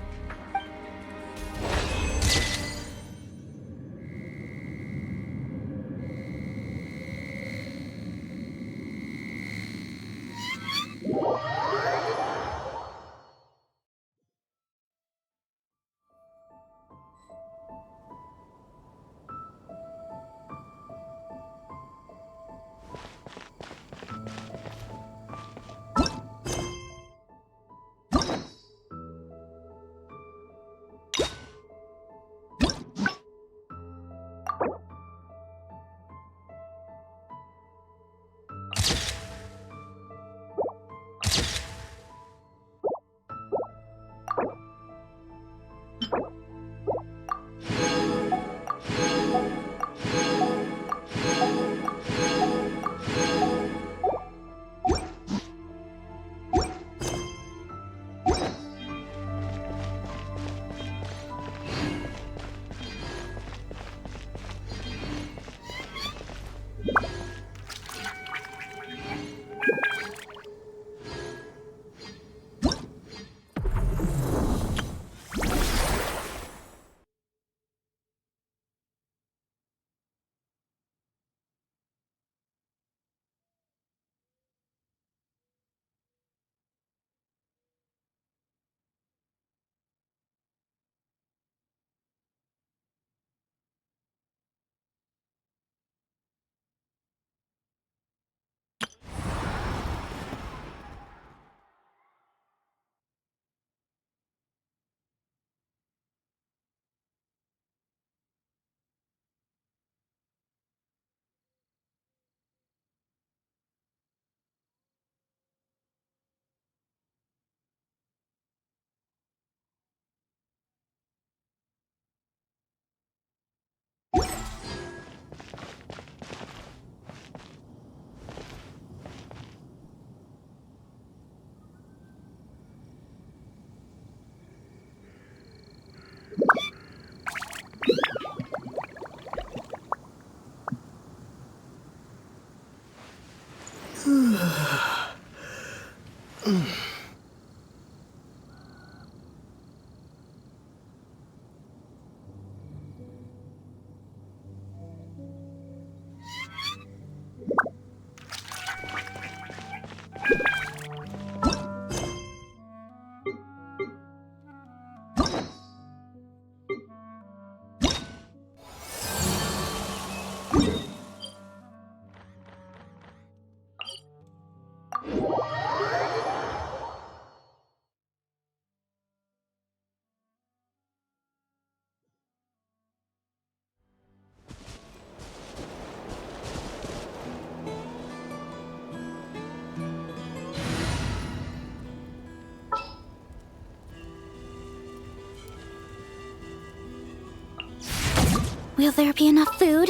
Will there be enough food?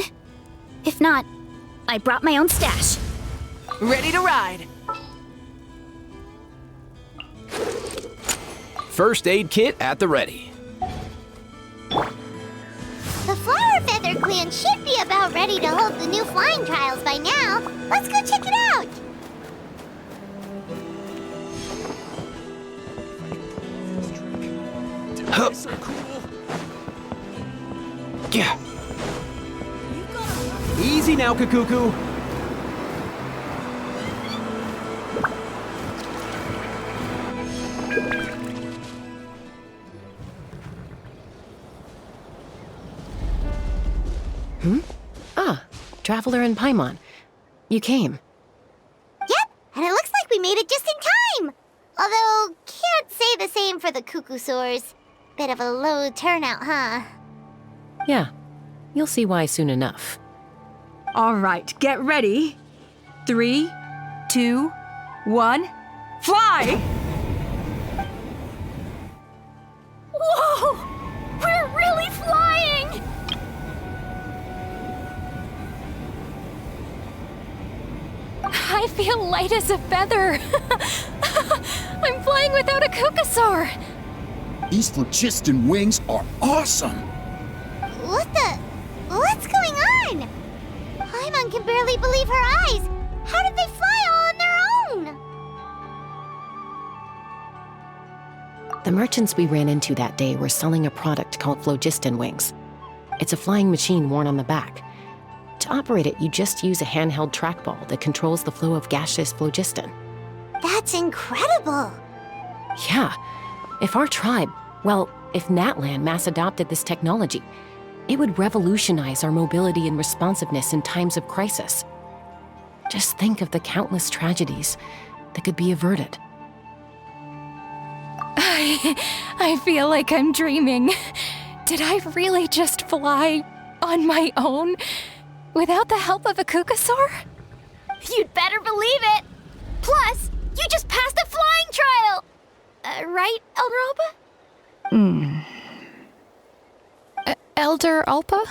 If not, I brought my own stash. Ready to ride. First aid kit at the ready. The Flower Feather Clan should be about ready to hold the new flying trials by now. Let's go check it out. So cool. Yeah. Easy now, Kakuku. Traveler and Paimon. You came. Yep, and it looks like we made it just in time. Although, can't say the same for the Cuckoosaurs. Bit of a low turnout, huh? Yeah, you'll see why soon enough. All right, get ready. 3, 2, 1, fly! Whoa! We're really flying! I feel light as a feather. I'm flying without a Cuckoosaur. These phlogiston wings are awesome! What's going on? Paimon can barely believe her eyes. How did they fly all on their own? The merchants we ran into that day were selling a product called phlogiston wings. It's a flying machine worn on the back. To operate it, you just use a handheld trackball that controls the flow of gaseous phlogiston. That's incredible. Yeah. If Natlan mass adopted this technology, it would revolutionize our mobility and responsiveness in times of crisis. Just think of the countless tragedies that could be averted. I feel like I'm dreaming. Did I really just fly on my own without the help of a Cuckoosaur? You'd better believe it. Plus, you just passed a flying trial. Right, Elder Alpa? Elder Alpa?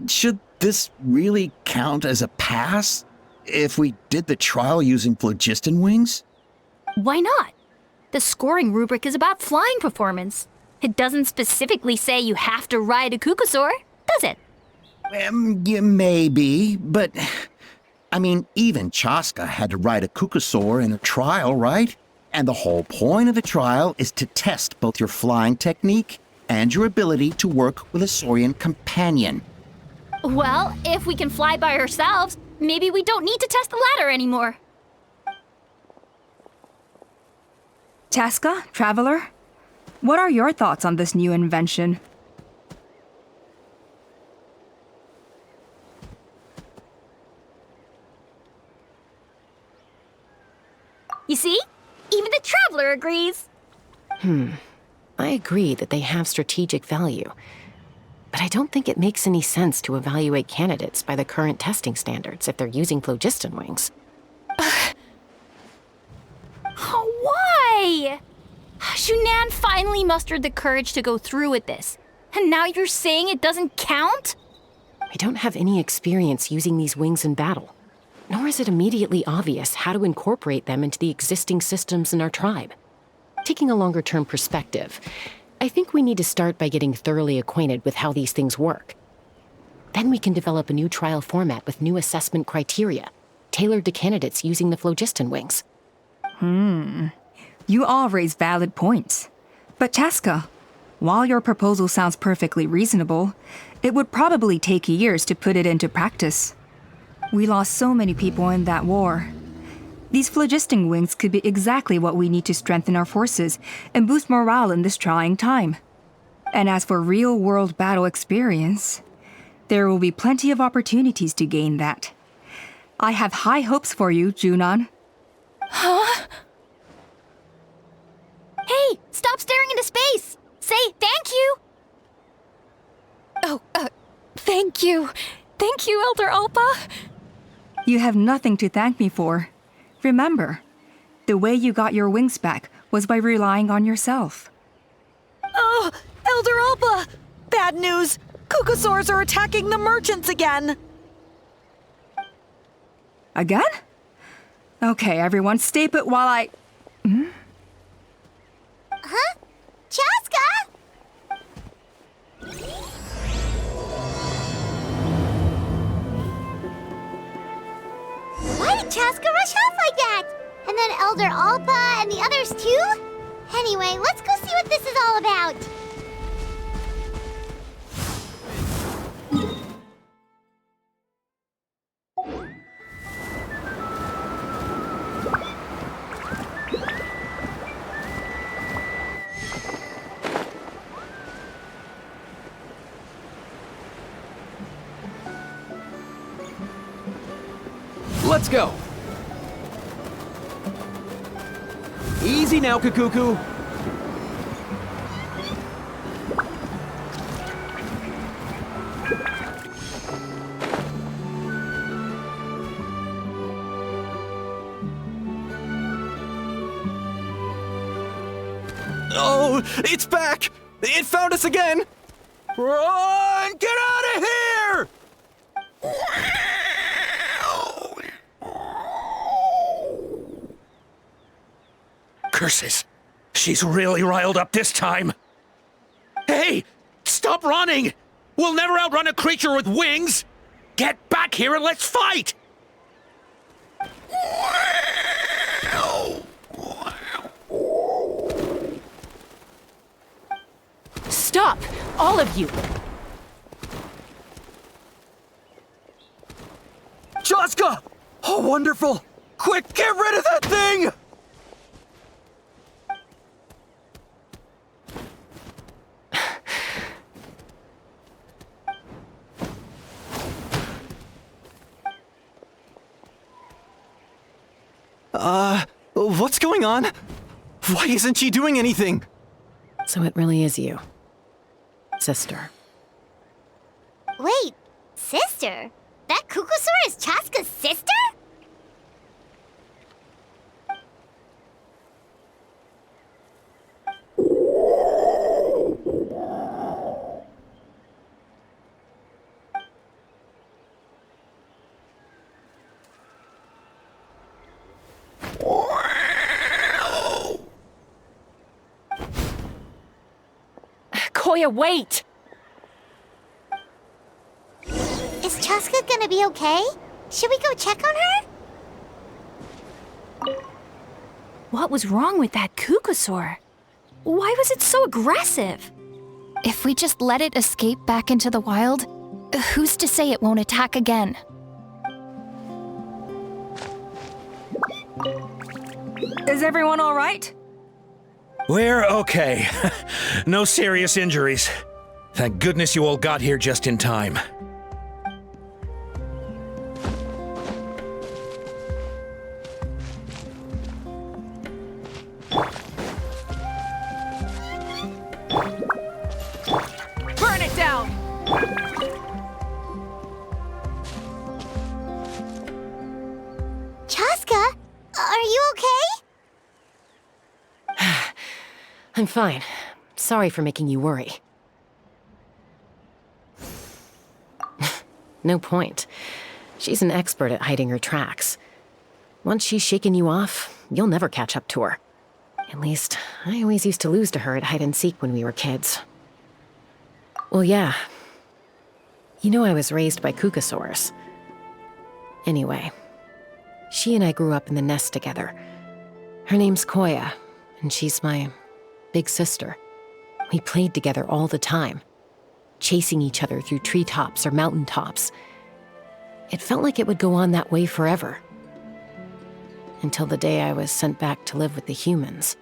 Should this really count as a pass? If we did the trial using phlogiston wings? Why not? The scoring rubric is about flying performance. It doesn't specifically say you have to ride a Cuckoosaur, does it? Yeah, maybe, but... I mean, even Chaska had to ride a Cuckoosaur in a trial, right? And the whole point of the trial is to test both your flying technique and your ability to work with a Saurian companion. Well, if we can fly by ourselves, maybe we don't need to test the ladder anymore. Chaska, Traveler, what are your thoughts on this new invention? You see? Even the Traveler agrees. I agree that they have strategic value, but I don't think it makes any sense to evaluate candidates by the current testing standards if they're using phlogiston wings. Why? Shunan finally mustered the courage to go through with this, and now you're saying it doesn't count? I don't have any experience using these wings in battle, nor is it immediately obvious how to incorporate them into the existing systems in our tribe. Taking a longer-term perspective, I think we need to start by getting thoroughly acquainted with how these things work. Then we can develop a new trial format with new assessment criteria, tailored to candidates using the phlogiston wings. You all raise valid points. But Chaska, while your proposal sounds perfectly reasonable, it would probably take years to put it into practice. We lost so many people in that war. These phlogiston wings could be exactly what we need to strengthen our forces and boost morale in this trying time. And as for real-world battle experience, there will be plenty of opportunities to gain that. I have high hopes for you, Junon. Huh? Hey, stop staring into space! Say thank you! Oh, thank you. Thank you, Elder Alpa. You have nothing to thank me for. Remember, the way you got your wings back was by relying on yourself. Oh, Elder Alpa! Bad news! Cucosaurs are attacking the merchants again! Again? Okay, everyone, stay put while I... Huh? Chaska? Why did Chaska rush off like that? And then Elder Alpa and the others too? Anyway, let's go see what this is all about. Let's go. Easy now, Kakuku. Oh, it's back! It found us again! Run! Get out of here! Curses! She's really riled up this time. Hey! Stop running! We'll never outrun a creature with wings! Get back here and let's fight! Stop! All of you! Chaska! Oh, wonderful! Quick, get rid of that thing! What's going on? Why isn't she doing anything? So it really is you, sister. Wait, sister? That Cucosaur is Chaska's sister? Koya, wait! Is Chaska gonna be okay? Should we go check on her? What was wrong with that Cucosaur? Why was it so aggressive? If we just let it escape back into the wild, who's to say it won't attack again? Is everyone all right? We're okay. No serious injuries. Thank goodness you all got here just in time. Burn it down! Chaska, are you okay? I'm fine. Sorry for making you worry. No point. She's an expert at hiding her tracks. Once she's shaken you off, you'll never catch up to her. At least, I always used to lose to her at hide-and-seek when we were kids. Well, yeah. You know I was raised by Cucosaurs. Anyway, she and I grew up in the nest together. Her name's Koya, and she's my big sister. We played together all the time, chasing each other through treetops or mountaintops. It felt like it would go on that way forever. Until the day I was sent back to live with the humans.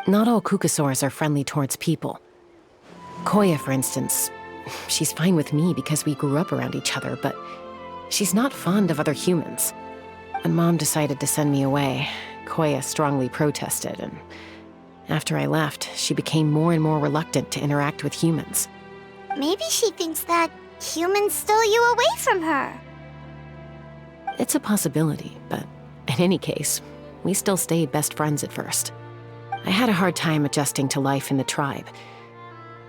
Not all Cucosaurs are friendly towards people. Koya, for instance, she's fine with me because we grew up around each other, but she's not fond of other humans. When Mom decided to send me away, Koya strongly protested, and after I left, she became more and more reluctant to interact with humans. Maybe she thinks that humans stole you away from her. It's a possibility, but in any case, we still stayed best friends at first. I had a hard time adjusting to life in the tribe.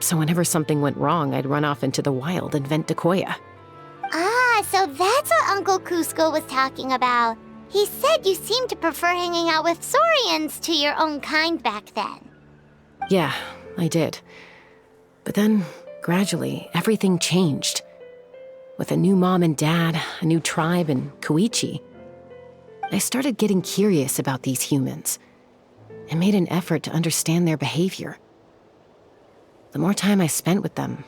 So whenever something went wrong, I'd run off into the wild and vent to Koya. Ah, so that's what Uncle Cusco was talking about. He said you seemed to prefer hanging out with Saurians to your own kind back then. Yeah, I did. But then, gradually, everything changed. With a new mom and dad, a new tribe, and Koichi, I started getting curious about these humans and made an effort to understand their behavior. The more time I spent with them,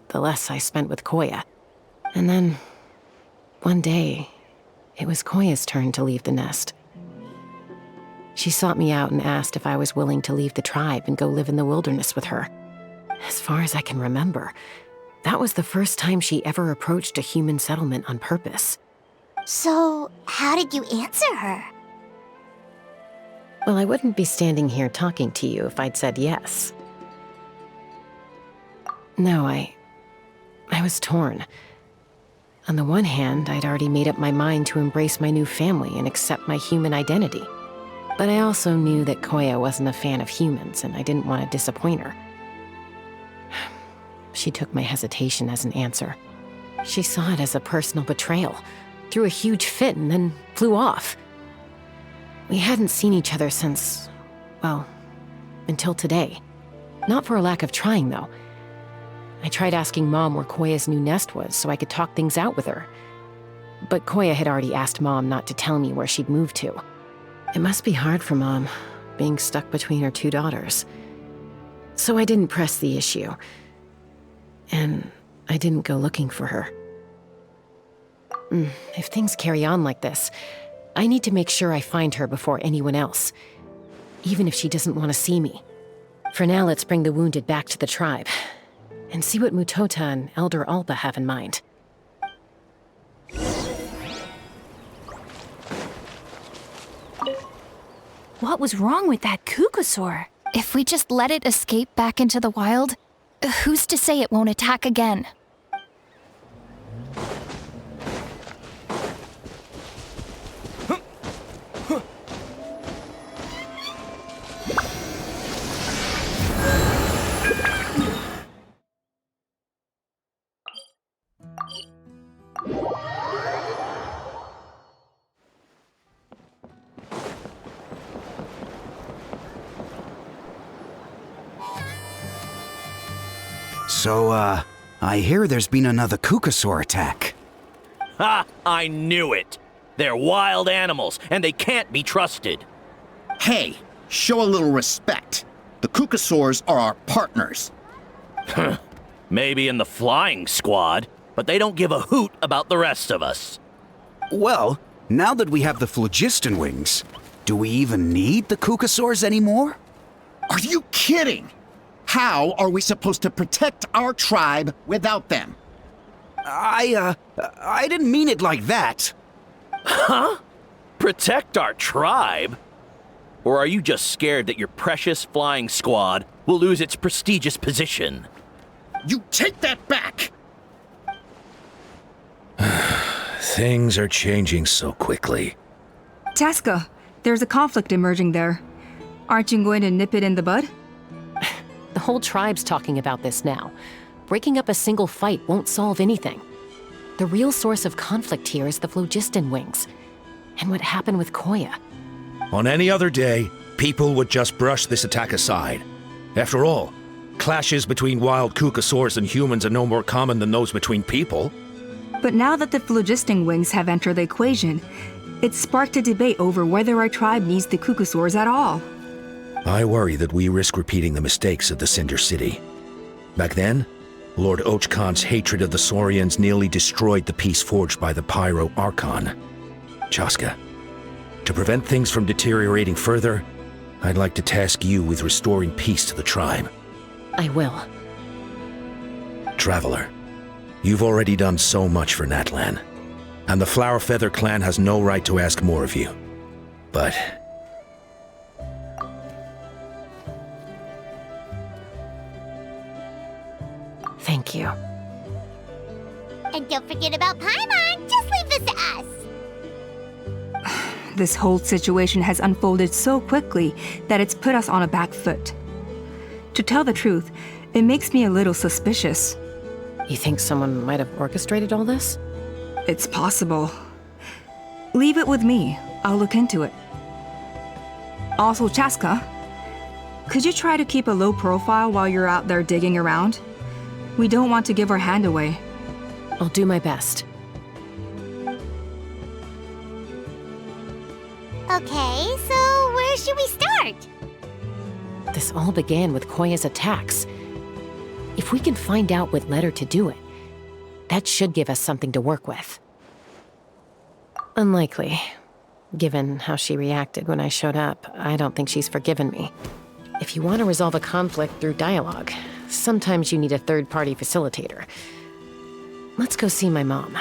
the less I spent with Koya. And then, one day, it was Koya's turn to leave the nest. She sought me out and asked if I was willing to leave the tribe and go live in the wilderness with her. As far as I can remember, that was the first time she ever approached a human settlement on purpose. So, how did you answer her? Well, I wouldn't be standing here talking to you if I'd said yes. No, I was torn. On the one hand, I'd already made up my mind to embrace my new family and accept my human identity. But I also knew that Koya wasn't a fan of humans, and I didn't want to disappoint her. She took my hesitation as an answer. She saw it as a personal betrayal, threw a huge fit, and then flew off. We hadn't seen each other since, well, until today. Not for a lack of trying, though. I tried asking Mom where Koya's new nest was so I could talk things out with her. But Koya had already asked Mom not to tell me where she'd moved to. It must be hard for Mom, being stuck between her two daughters. So I didn't press the issue. And I didn't go looking for her. If things carry on like this, I need to make sure I find her before anyone else, even if she doesn't want to see me. For now, let's bring the wounded back to the tribe, and see what Mutota and Elder Alba have in mind. What was wrong with that Kukusaur? If we just let it escape back into the wild, who's to say it won't attack again? So, I hear there's been another Kukusaur attack. Ha! I knew it! They're wild animals, and they can't be trusted. Hey, show a little respect. The Kukusaurs are our partners. Maybe in the flying squad, but they don't give a hoot about the rest of us. Well, now that we have the phlogiston wings, do we even need the Kukusaurs anymore? Are you kidding? How are we supposed to protect our tribe without them? I didn't mean it like that. Huh? Protect our tribe? Or are you just scared that your precious flying squad will lose its prestigious position? You take that back! Things are changing so quickly. Chaska, there's a conflict emerging there. Aren't you going to nip it in the bud? The whole tribe's talking about this now. Breaking up a single fight won't solve anything. The real source of conflict here is the phlogiston wings, and what happened with Koya. On any other day, people would just brush this attack aside. After all, clashes between wild Kukusaurs and humans are no more common than those between people. But now that the phlogiston wings have entered the equation, it's sparked a debate over whether our tribe needs the Kukusaurs at all. I worry that we risk repeating the mistakes of the Cinder City. Back then, Lord Ochkan's hatred of the Saurians nearly destroyed the peace forged by the Pyro Archon. Chaska, to prevent things from deteriorating further, I'd like to task you with restoring peace to the tribe. I will. Traveler, you've already done so much for Natlan, and the Flower Feather clan has no right to ask more of you. But thank you. And don't forget about Paimon. Just leave this to us. This whole situation has unfolded so quickly that it's put us on a back foot. To tell the truth, It makes me a little suspicious. You think someone might have orchestrated all this? It's possible. Leave it with me. I'll look into it. Also, Chaska, could you try to keep a low profile while you're out there digging around? We don't want to give our hand away. I'll do my best. Okay, so where should we start? This all began with Koya's attacks. If we can find out what led her to do it, that should give us something to work with. Unlikely. Given how she reacted when I showed up, I don't think she's forgiven me. If you want to resolve a conflict through dialogue, sometimes you need a third-party facilitator. Let's go see my mom.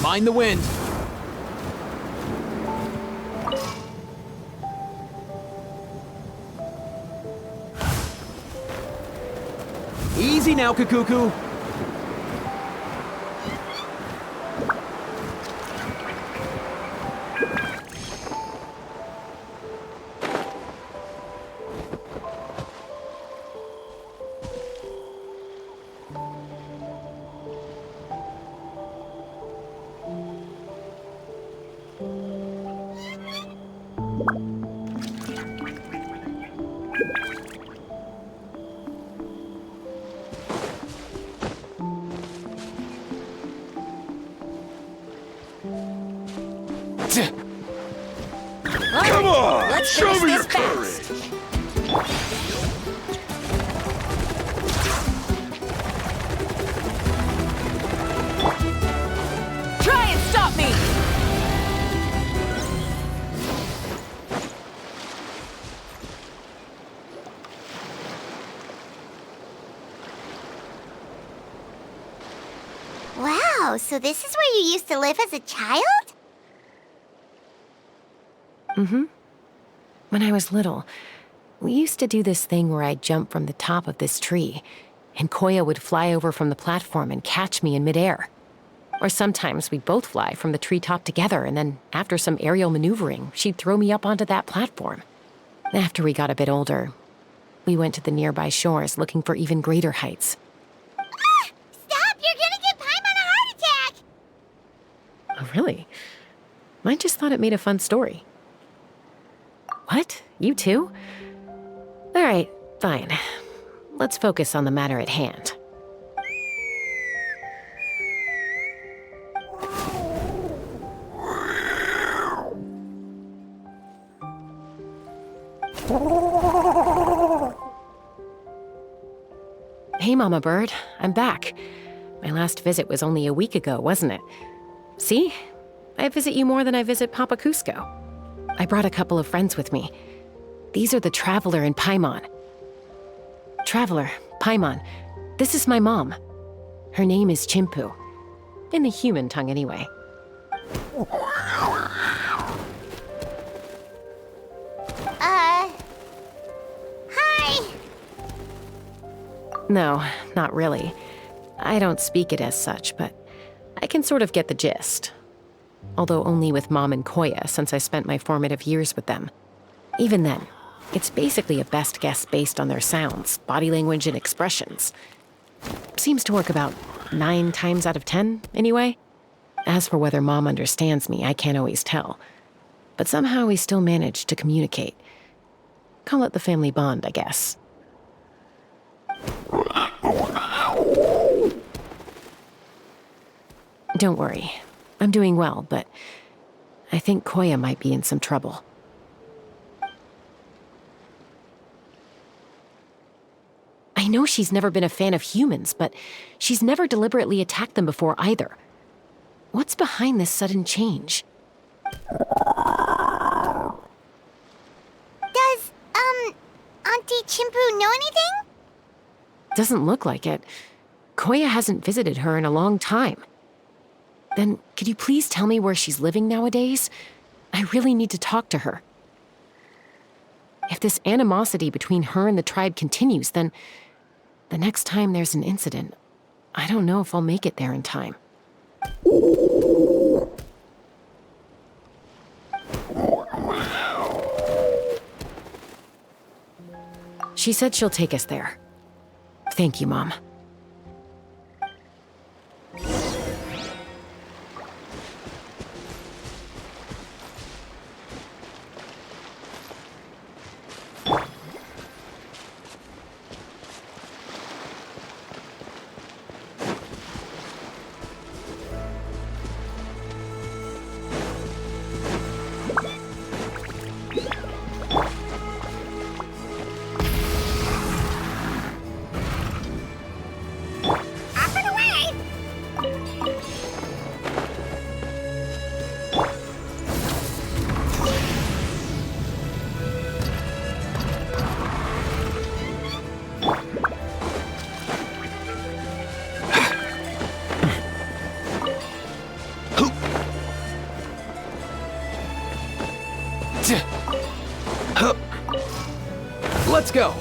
Mind the wind. Easy now, Kakuku. Come on! Let's Show finish me this your fast. courage! Try and stop me! Wow, so this is where you used to live as a child? Mm-hmm. When I was little, we used to do this thing where I'd jump from the top of this tree, and Koya would fly over from the platform and catch me in midair. Or sometimes we'd both fly from the treetop together, and then after some aerial maneuvering, she'd throw me up onto that platform. After we got a bit older, we went to the nearby shores looking for even greater heights. Stop! You're gonna give Paimon a heart attack! Oh, really? I just thought it made a fun story. What? You too? All right, fine. Let's focus on the matter at hand. Hey, Mama Bird. I'm back. My last visit was only a week ago, wasn't it? See? I visit you more than I visit Papa Cusco. I brought a couple of friends with me. These are the Traveler and Paimon. Traveler, Paimon, this is my mom. Her name is Chimpu. In the human tongue, anyway. Hi! No, not really. I don't speak it as such, but I can sort of get the gist. Although only with Mom and Koya, since I spent my formative years with them. Even then, it's basically a best guess based on their sounds, body language, and expressions. Seems to work about 9 times out of 10, anyway. As for whether Mom understands me, I can't always tell. But somehow we still manage to communicate. Call it the family bond, I guess. Don't worry. I'm doing well, but I think Koya might be in some trouble. I know she's never been a fan of humans, but she's never deliberately attacked them before either. What's behind this sudden change? Does, Auntie Chimpu know anything? Doesn't look like it. Koya hasn't visited her in a long time. Then, could you please tell me where she's living nowadays? I really need to talk to her. If this animosity between her and the tribe continues, then the next time there's an incident, I don't know if I'll make it there in time. She said she'll take us there. Thank you, Mom. Let's go.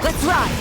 Let's ride.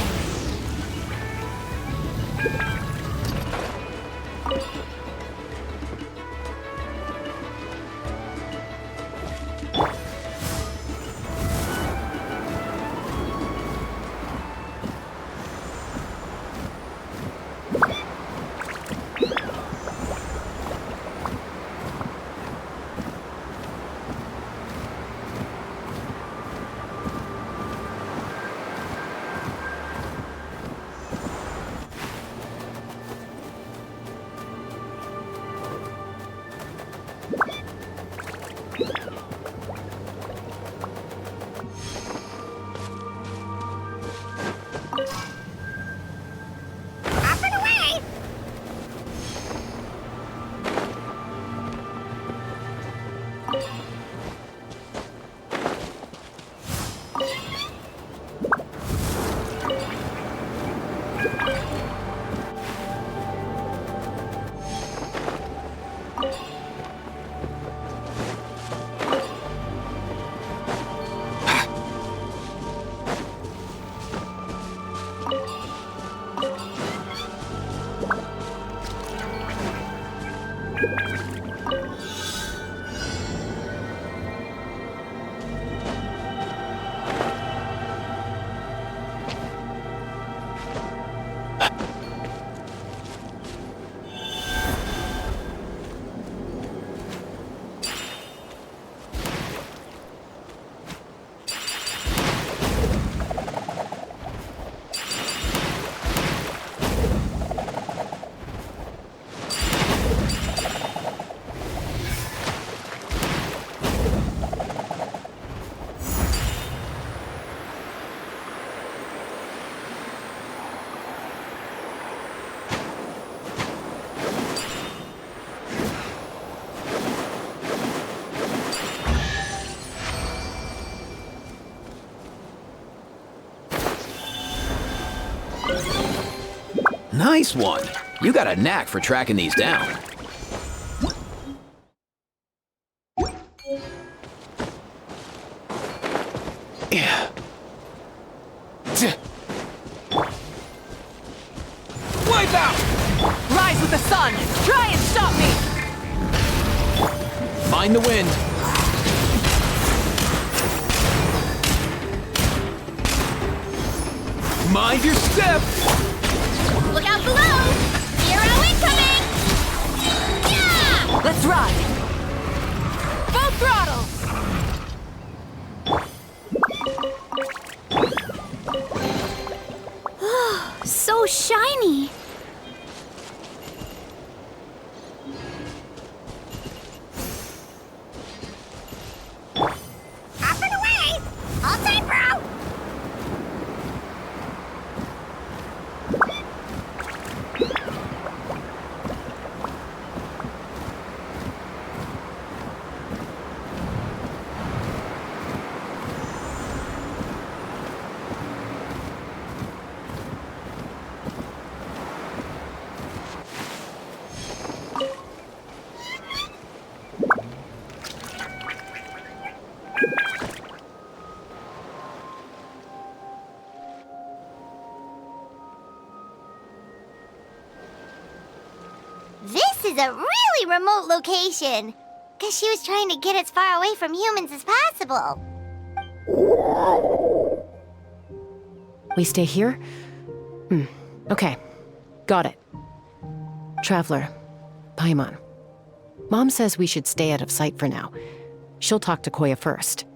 Nice one. You got a knack for tracking these down. Yeah. Wipe out! Rise with the sun! Try and stop me! Mind the wind. Mind your step! Look out below! Zero incoming! Yeah! Let's ride! Full throttle! So shiny! Up and away! All time, bro! This is a really remote location. Guess she was trying to get as far away from humans as possible. We stay here? Okay. Got it. Traveler, Paimon. Mom says we should stay out of sight for now. She'll talk to Koya first.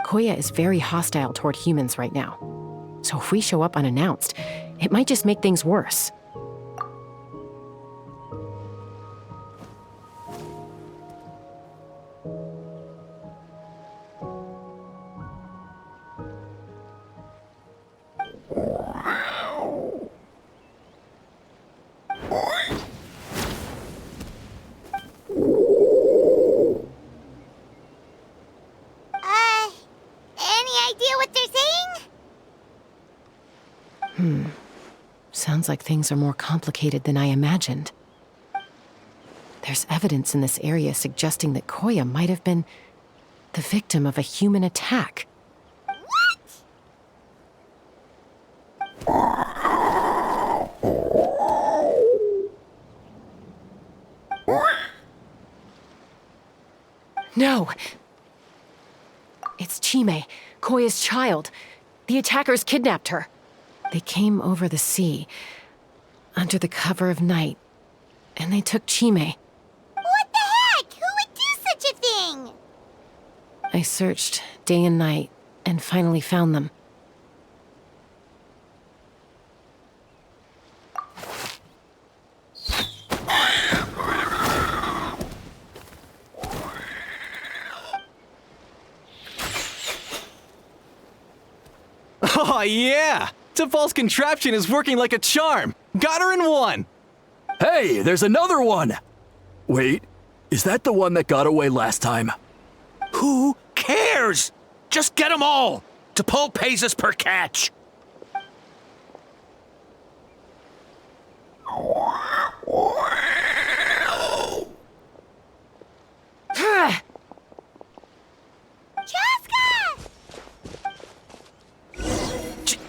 Koya is very hostile toward humans right now. So if we show up unannounced, it might just make things worse. Any idea what they're saying? Sounds like things are more complicated than I imagined. There's evidence in this area suggesting that Koya might have been the victim of a human attack. No! It's Chime, Koya's child. The attackers kidnapped her. They came over the sea, under the cover of night, and they took Chime. What the heck? Who would do such a thing? I searched day and night, and finally found them. Oh yeah! T'Pol's contraption is working like a charm! Got her in one! Hey, there's another one! Wait, is that the one that got away last time? Who cares? Just get them all! T'Pol pays us per catch!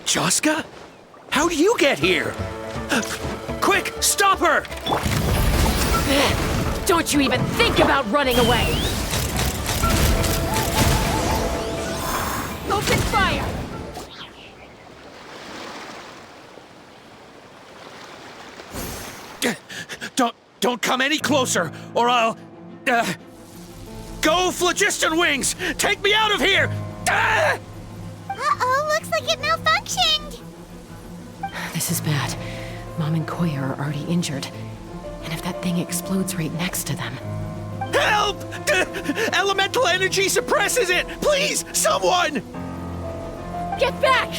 Joska? How'd you get here? Quick, stop her! Don't you even think about running away! Open fire! Don't come any closer, or I'll... Go, Phlogiston Wings! Take me out of here! Uh-oh, looks like it malfunctioned! This is bad. Mom and Koya are already injured. And if that thing explodes right next to them... Help! Elemental energy suppresses it! Please, someone! Get back!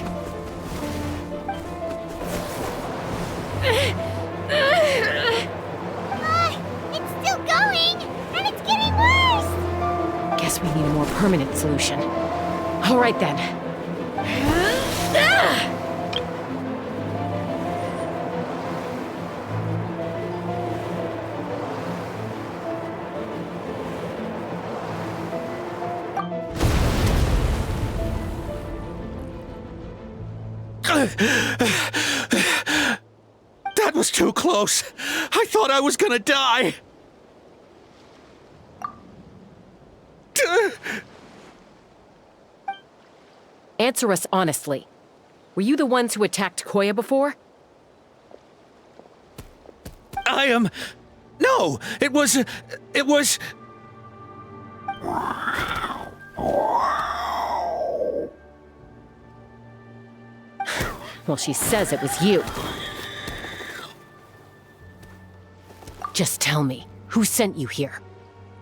It's still going, and it's getting worse! Guess we need a more permanent solution. All right then. That was too close. I thought I was gonna die. Answer us honestly. Were you the ones who attacked Koya before? I am... No, it was... Well, she says it was you. Just tell me, who sent you here?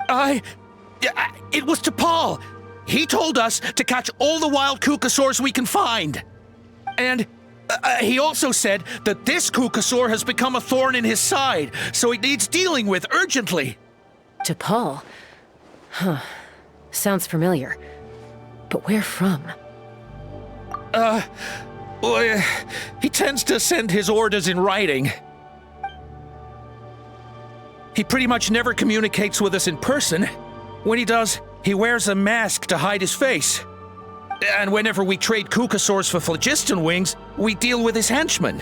It was T'Pol. He told us to catch all the wild Kukasaurs we can find. And he also said that this Kukasaur has become a thorn in his side, so he needs dealing with urgently. T'Pol? Huh. Sounds familiar. But where from? Well, he tends to send his orders in writing. He pretty much never communicates with us in person. When he does, he wears a mask to hide his face. And whenever we trade Kukasaurs for Phlogiston Wings, we deal with his henchmen.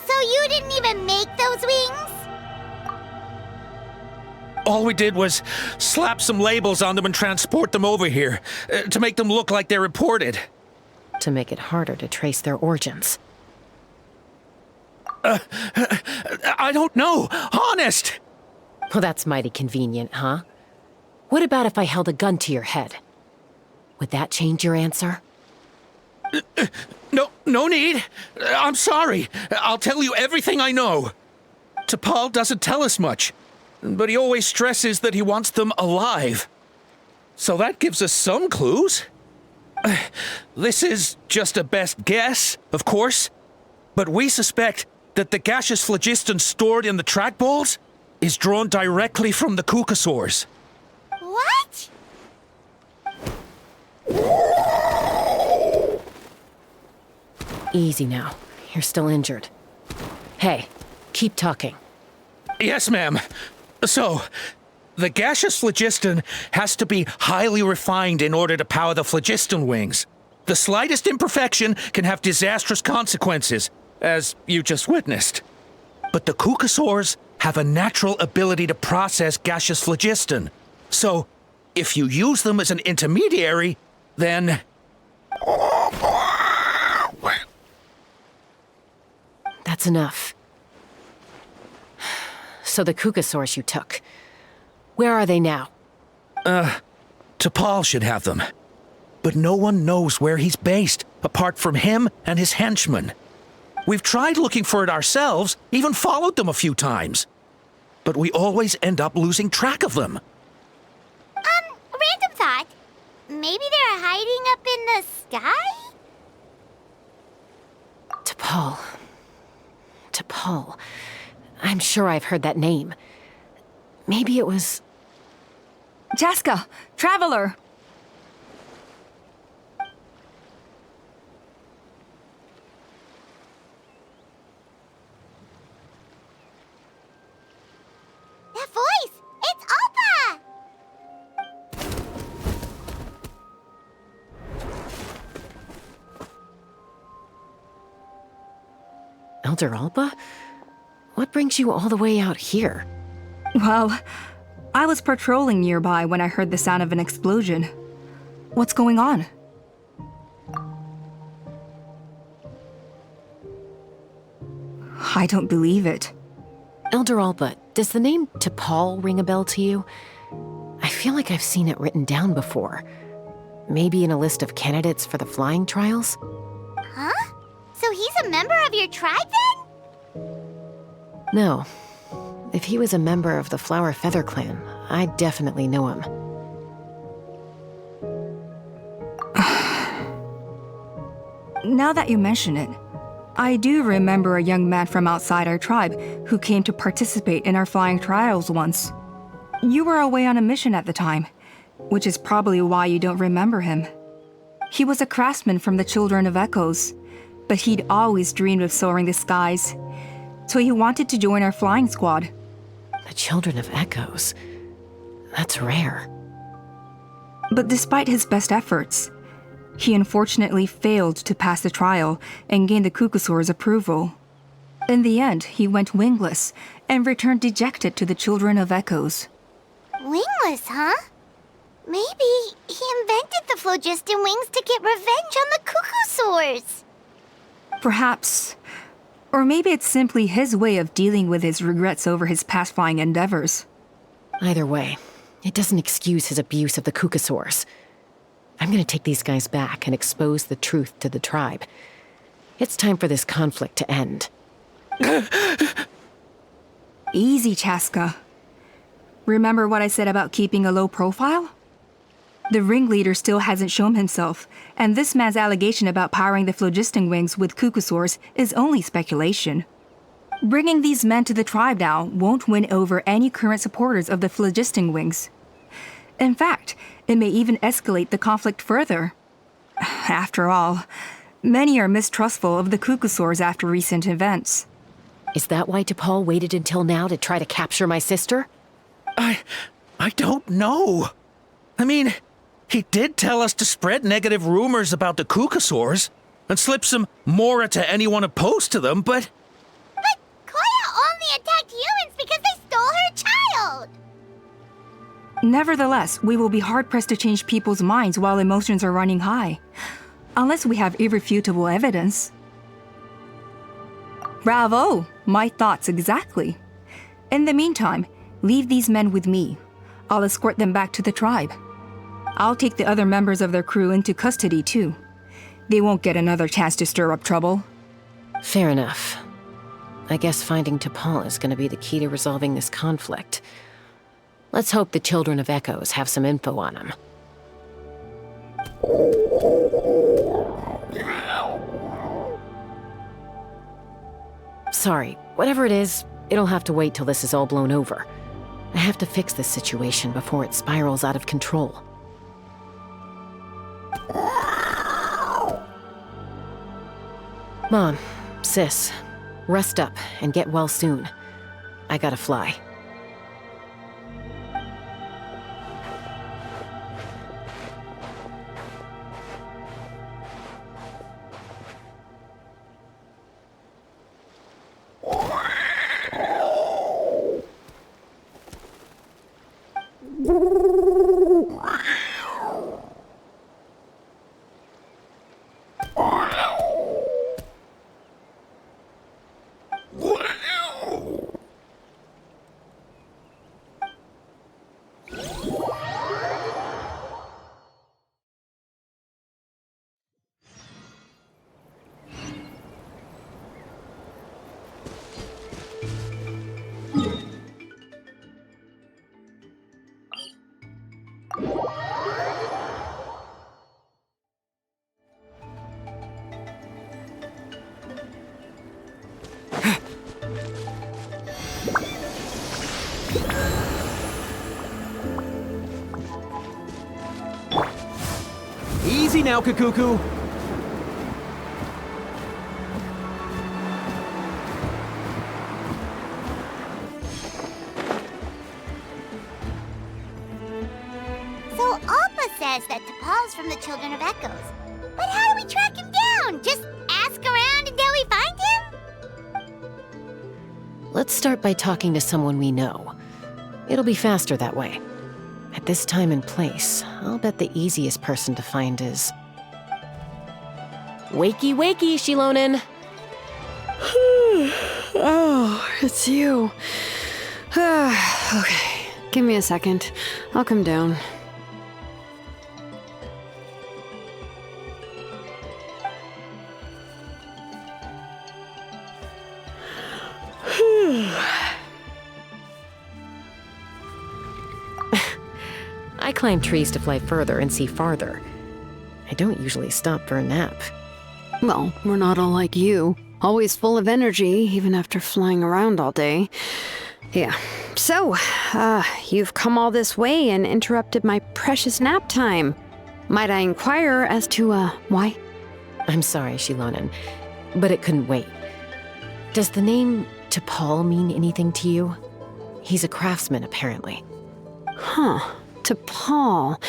So you didn't even make those wings? All we did was slap some labels on them and transport them over here, to make them look like they're imported. To make it harder to trace their origins. I don't know, honest! Well, that's mighty convenient, huh? What about if I held a gun to your head? Would that change your answer? No need. I'm sorry. I'll tell you everything I know. T'Pol doesn't tell us much, but he always stresses that he wants them alive. So that gives us some clues. This is just a best guess, of course, but we suspect that the gaseous phlogiston stored in the trackballs is drawn directly from the Kukasaurs. What? Easy now. You're still injured. Hey, keep talking. Yes, ma'am. So, the gaseous phlogiston has to be highly refined in order to power the phlogiston wings. The slightest imperfection can have disastrous consequences, as you just witnessed. But the Kukasaurs have a natural ability to process gaseous phlogiston. So, if you use them as an intermediary, then... That's enough. So the Kukasaurs you took, where are they now? T'Pol should have them. But no one knows where he's based, apart from him and his henchmen. We've tried looking for it ourselves, even followed them a few times. But we always end up losing track of them. Random thought. Maybe they're hiding up in the sky? T'Pol. I'm sure I've heard that name. Maybe it was... Chaska! Traveler! That voice! It's Alpa! Elder Alpa? What brings you all the way out here? Well, I was patrolling nearby when I heard the sound of an explosion. What's going on? I don't believe it. Elder Alpa, does the name T'Pol ring a bell to you? I feel like I've seen it written down before. Maybe in a list of candidates for the flying trials? Huh? So he's a member of your tribe then? No. If he was a member of the Flower Feather Clan, I'd definitely know him. Now that you mention it, I do remember a young man from outside our tribe who came to participate in our flying trials once. You were away on a mission at the time, which is probably why you don't remember him. He was a craftsman from the Children of Echoes, but he'd always dreamed of soaring the skies, so he wanted to join our flying squad. The Children of Echoes? That's rare. But despite his best efforts, he unfortunately failed to pass the trial and gain the Kukasaur's approval. In the end, he went wingless and returned dejected to the Children of Echoes. Wingless, huh? Maybe he invented the phlogiston wings to get revenge on the Kukasaurs. Perhaps. Or maybe it's simply his way of dealing with his regrets over his past flying endeavors. Either way, it doesn't excuse his abuse of the Kukasaurs. I'm gonna take these guys back and expose the truth to the tribe. It's time for this conflict to end. Easy, Chaska. Remember what I said about keeping a low profile? The ringleader still hasn't shown himself, and this man's allegation about powering the phlogiston wings with Kukasaurs is only speculation. Bringing these men to the tribe now won't win over any current supporters of the phlogiston wings. In fact, it may even escalate the conflict further. After all, many are mistrustful of the Kukasaurs after recent events. Is that why T'Pol waited until now to try to capture my sister? I don't know. I mean, he did tell us to spread negative rumors about the Kukasaurs and slip some Mora to anyone opposed to them, but... Nevertheless, we will be hard-pressed to change people's minds while emotions are running high. Unless we have irrefutable evidence. Bravo! My thoughts exactly. In the meantime, leave these men with me. I'll escort them back to the tribe. I'll take the other members of their crew into custody too. They won't get another chance to stir up trouble. Fair enough. I guess finding T'Pol is going to be the key to resolving this conflict. Let's hope the Children of Echoes have some info on him. Sorry, whatever it is, it'll have to wait till this is all blown over. I have to fix this situation before it spirals out of control. Mom, Sis, rest up and get well soon. I gotta fly. Easy now, Kakuku. So Appa says that T'Pol's from the Children of Echoes. But how do we track him down? Just ask around until we find him? Let's start by talking to someone we know. It'll be faster that way. At this time and place, I'll bet the easiest person to find is... Wakey, wakey, Shilonen! Oh, it's you. Okay, give me a second. I'll come down. I climb trees to fly further and see farther. I don't usually stop for a nap. Well, we're not all like you. Always full of energy, even after flying around all day. Yeah. So, you've come all this way and interrupted my precious nap time. Might I inquire as to, why? I'm sorry, Shilonen, but it couldn't wait. Does the name T'Pol mean anything to you? He's a craftsman, apparently. Huh. T'Pol.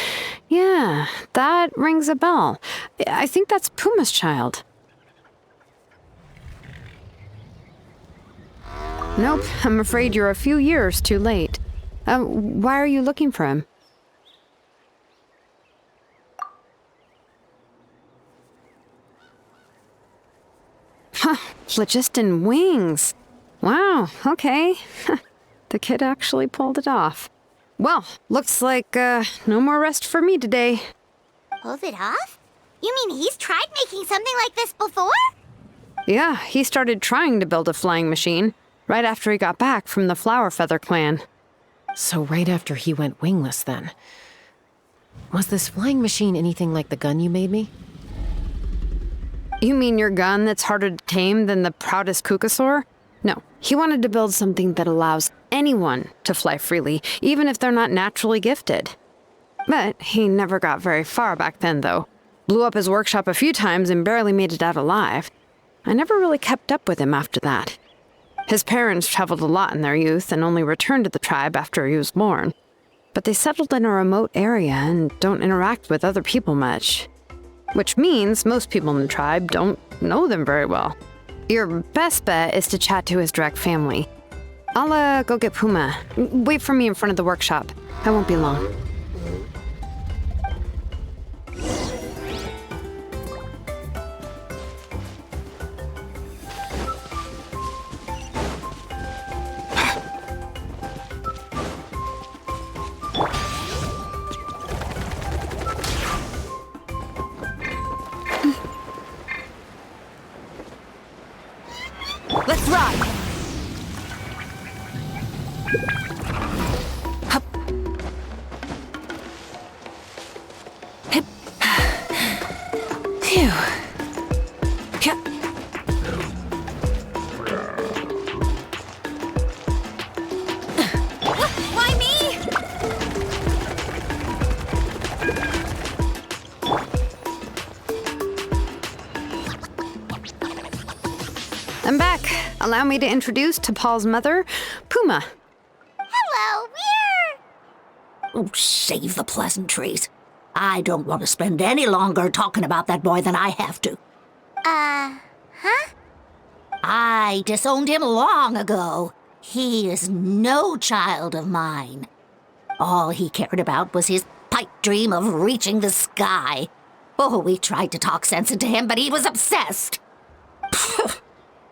Yeah, that rings a bell. I think that's Puma's child. Nope, I'm afraid you're a few years too late. Why are you looking for him? Huh, phlogiston wings. Wow, okay. The kid actually pulled it off. Well, looks like, no more rest for me today. Pulled it off? You mean he's tried making something like this before? Yeah, he started trying to build a flying machine right after he got back from the Flower Feather clan. So right after he went wingless, then. Was this flying machine anything like the gun you made me? You mean your gun that's harder to tame than the proudest Kukasaur? No, he wanted to build something that allows anyone to fly freely, even if they're not naturally gifted. But he never got very far back then, though. Blew up his workshop a few times and barely made it out alive. I never really kept up with him after that. His parents traveled a lot in their youth and only returned to the tribe after he was born. But they settled in a remote area and don't interact with other people much. Which means most people in the tribe don't know them very well. Your best bet is to chat to his direct family. I'll, go get Puma. Wait for me in front of the workshop. I won't be long. Let's ride! Hup. Hip. Phew. Hup. Why me? I'm back. Allow me to introduce T'Pol's mother, Puma. Hello, Oh, save the pleasantries. I don't want to spend any longer talking about that boy than I have to. Huh? I disowned him long ago. He is no child of mine. All he cared about was his pipe dream of reaching the sky. Oh, we tried to talk sense into him, but he was obsessed.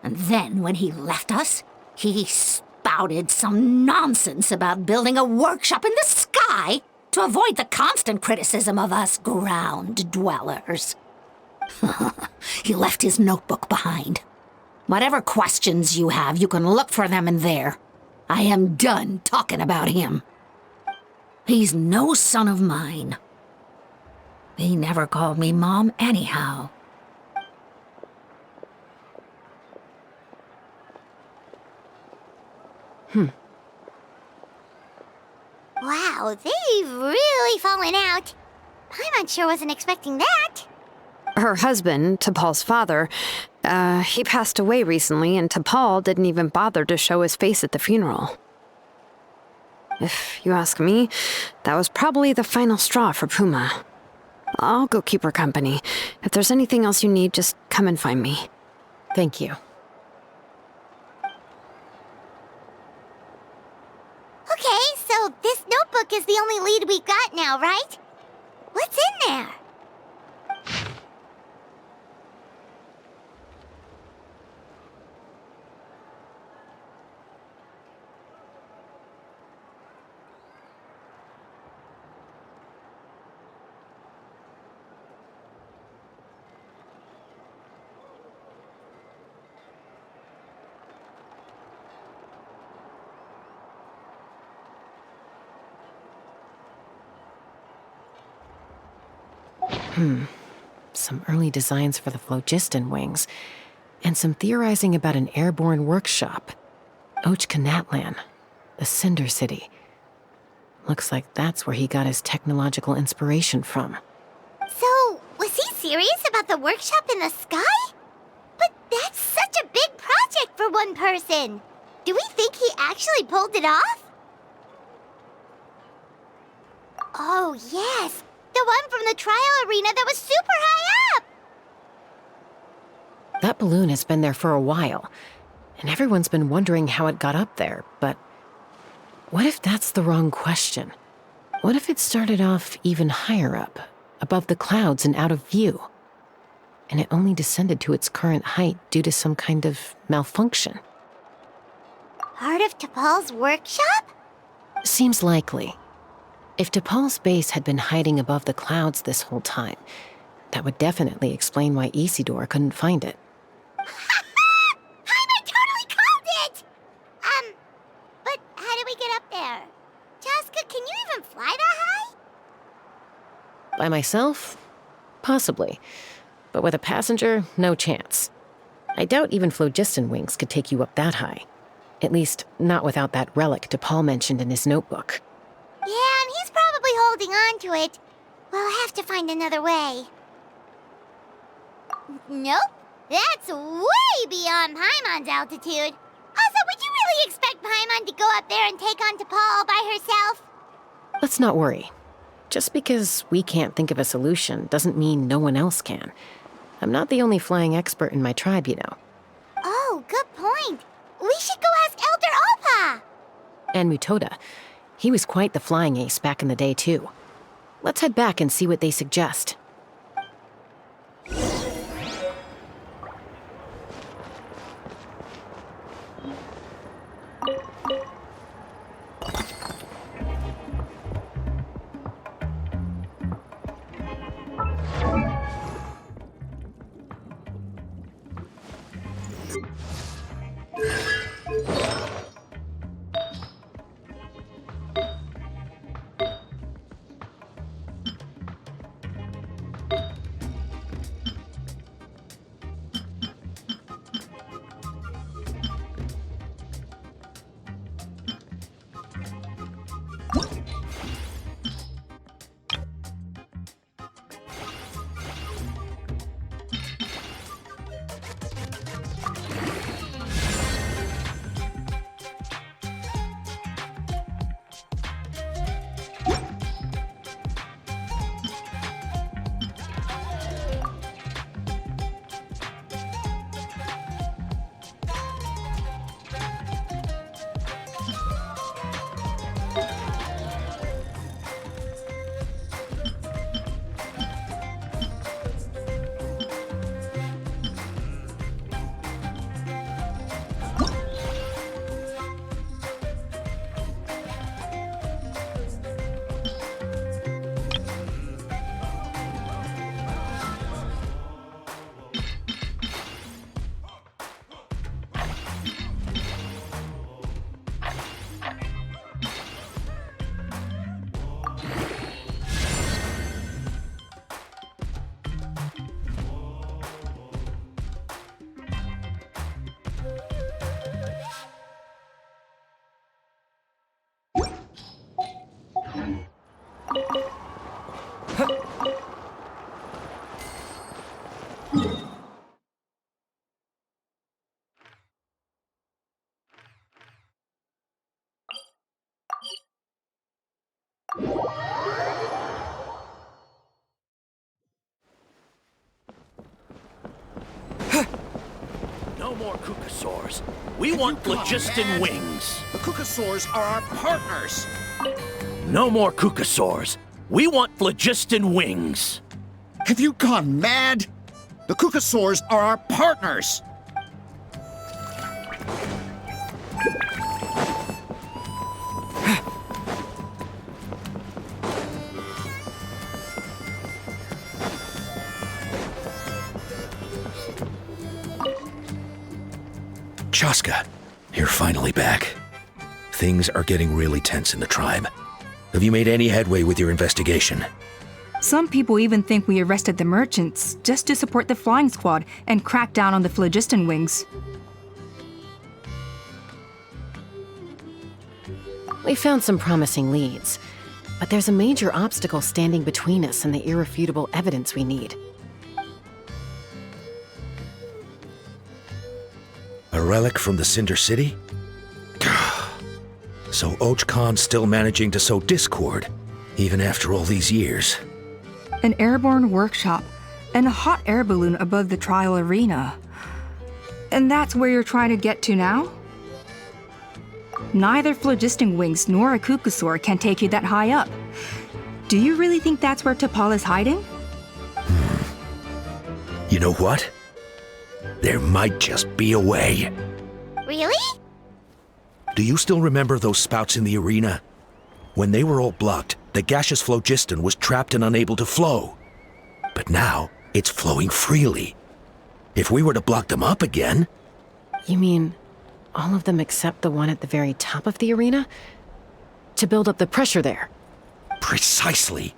And then when he left us, he spouted some nonsense about building a workshop in the sky to avoid the constant criticism of us ground dwellers. He left his notebook behind. Whatever questions you have, you can look for them in there. I am done talking about him. He's no son of mine. He never called me Mom anyhow. Wow, they've really fallen out. Paimon sure wasn't expecting that. Her husband, T'Pol's father, he passed away recently, and T'Pol didn't even bother to show his face at the funeral. If you ask me, that was probably the final straw for Puma. I'll go keep her company. If there's anything else you need, just come and find me. Thank you. Okay, so this notebook is the only lead we got now, right? What's in there? Some early designs for the phlogiston wings, and some theorizing about an airborne workshop. Ochkanatlan, the Cinder City. Looks like that's where he got his technological inspiration from. So, was he serious about the workshop in the sky? But that's such a big project for one person. Do we think he actually pulled it off? Oh, yes. The one from the trial arena that was super high up! That balloon has been there for a while, and everyone's been wondering how it got up there, but what if that's the wrong question? What if it started off even higher up, above the clouds and out of view, and it only descended to its current height due to some kind of malfunction? Part of T'Pol's workshop? Seems likely. If T'Pol's base had been hiding above the clouds this whole time, that would definitely explain why Isidore couldn't find it. Paimon totally called it! But how do we get up there? Chaska, can you even fly that high? By myself? Possibly. But with a passenger, no chance. I doubt even phlogiston wings could take you up that high. At least, not without that relic T'Pol mentioned in his notebook. Yeah, and he's probably holding on to it. We'll have to find another way. Nope. That's way beyond Paimon's altitude. Also, would you really expect Paimon to go up there and take on T'Pol all by herself? Let's not worry. Just because we can't think of a solution doesn't mean no one else can. I'm not the only flying expert in my tribe, you know. Oh, good point. We should go ask Elder Alpa. And Mutoda. He was quite the flying ace back in the day, too. Let's head back and see what they suggest. No more Kukasaurs. We want phlogiston wings. The Kukasaurs are our partners. No more Kukasaurs. We want phlogiston wings. Have you gone mad? The Kukasaurs are our partners. Chaska, you're finally back. Things are getting really tense in the tribe. Have you made any headway with your investigation? Some people even think we arrested the merchants just to support the flying squad and crack down on the phlogiston wings. We found some promising leads, but there's a major obstacle standing between us and the irrefutable evidence we need. A relic from the Cinder City? So Ochkon's still managing to sow discord, even after all these years. An airborne workshop and a hot air balloon above the trial arena. And that's where you're trying to get to now? Neither phlogiston wings nor a Kukasaur can take you that high up. Do you really think that's where T'Pol is hiding? You know what? There might just be a way. Really? Do you still remember those spouts in the arena? When they were all blocked, the gaseous phlogiston was trapped and unable to flow. But now, it's flowing freely. If we were to block them up again... You mean all of them except the one at the very top of the arena? To build up the pressure there? Precisely.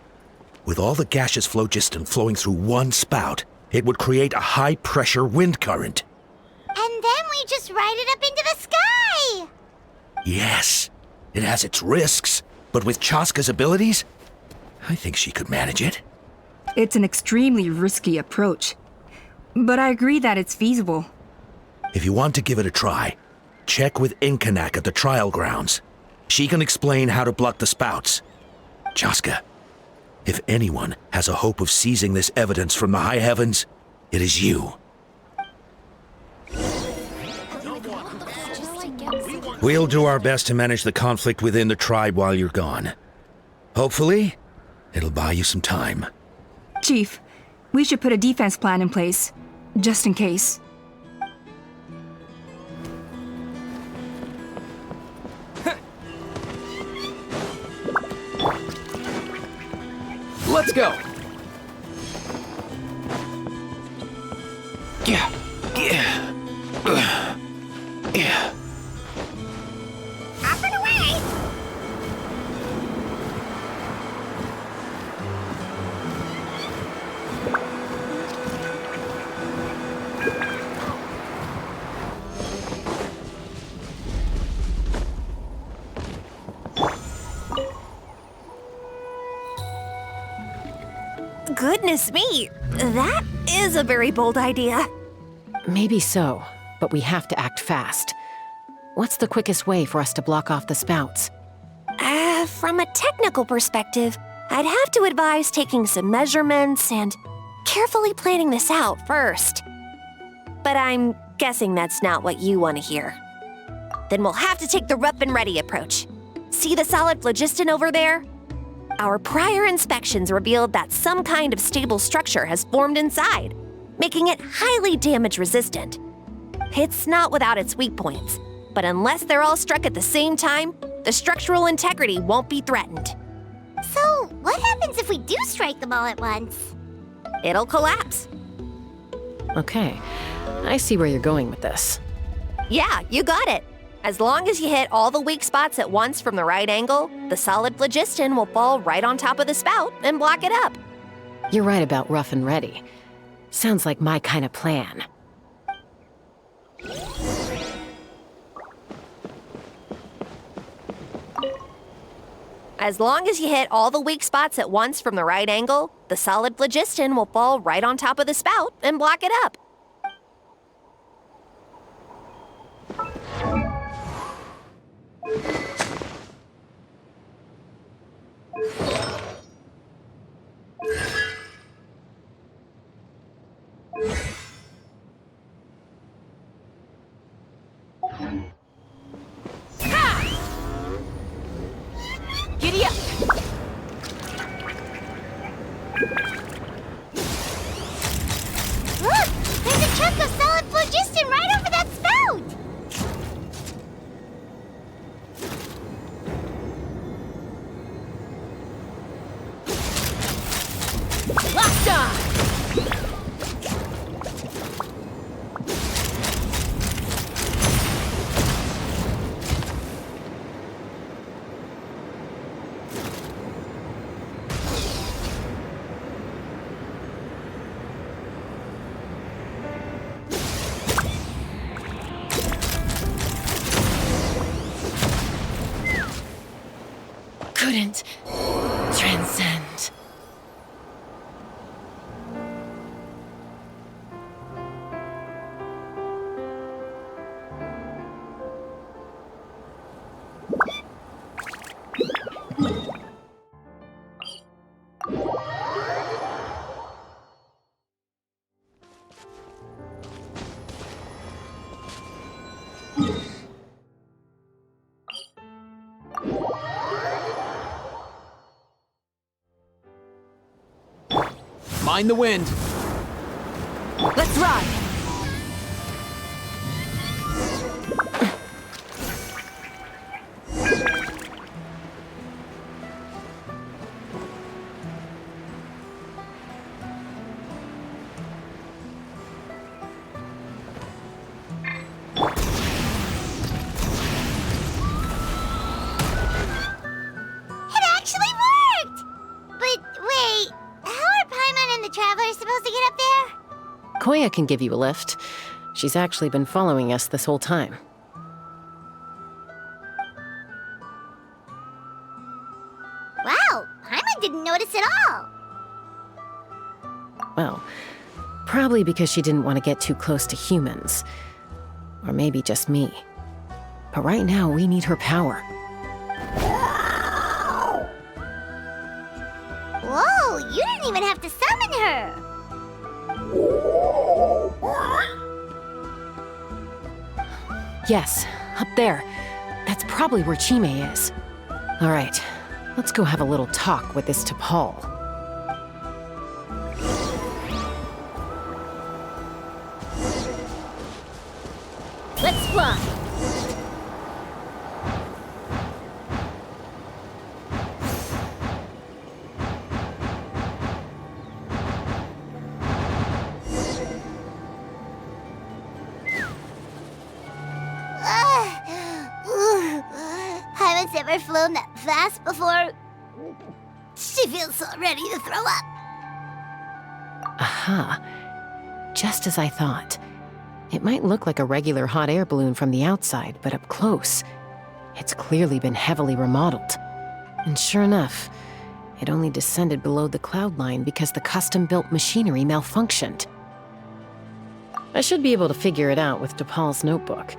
With all the gaseous phlogiston flowing through one spout, it would create a high-pressure wind current. And then we just ride it up into the sky! Yes, it has its risks, but with Chaska's abilities, I think she could manage it. It's an extremely risky approach, but I agree that it's feasible. If you want to give it a try, check with Inkanak at the trial grounds. She can explain how to block the spouts. Chaska, if anyone has a hope of seizing this evidence from the high heavens, it is you. We'll do our best to manage the conflict within the tribe while you're gone. Hopefully, it'll buy you some time. Chief, we should put a defense plan in place, just in case. Let's go. Yeah. Up and away! Goodness me, that is a very bold idea. Maybe so, but we have to act fast. What's the quickest way for us to block off the spouts? From a technical perspective, I'd have to advise taking some measurements and carefully planning this out first. But I'm guessing that's not what you want to hear. Then we'll have to take the rough and ready approach. See the solid phlogiston over there? Our prior inspections revealed that some kind of stable structure has formed inside, making it highly damage resistant. It's not without its weak points, but unless they're all struck at the same time, the structural integrity won't be threatened. So, what happens if we do strike them all at once? It'll collapse. Okay, I see where you're going with this. Yeah, you got it. As long as you hit all the weak spots at once from the right angle, the solid phlogiston will fall right on top of the spout and block it up. You're right about rough and ready. Sounds like my kind of plan. As long as you hit all the weak spots at once from the right angle, the solid phlogiston will fall right on top of the spout and block it up. Giddy up! Look! There's a chunk of solid phlogiston right over that spout! Locked on! Couldn't transcend. Mind the wind. Let's ride! It actually worked! But wait, how are Paimon and the Travelers supposed to get up there? Koya can give you a lift. She's actually been following us this whole time. Wow, Paimon didn't notice at all. Well, probably because she didn't want to get too close to humans. Or maybe just me. But right now, we need her power. Whoa, you didn't even have to summon her. Yes, Up there. That's probably where Chime is. All right, let's go have a little talk with this T'Pol. Let's fly. Haven't ever flown that fast before. She feels so ready to throw up. Aha. Just as I thought. It might look like a regular hot air balloon from the outside, but up close, it's clearly been heavily remodeled. And sure enough, it only descended below the cloud line because the custom-built machinery malfunctioned. I should be able to figure it out with T'Pol's notebook.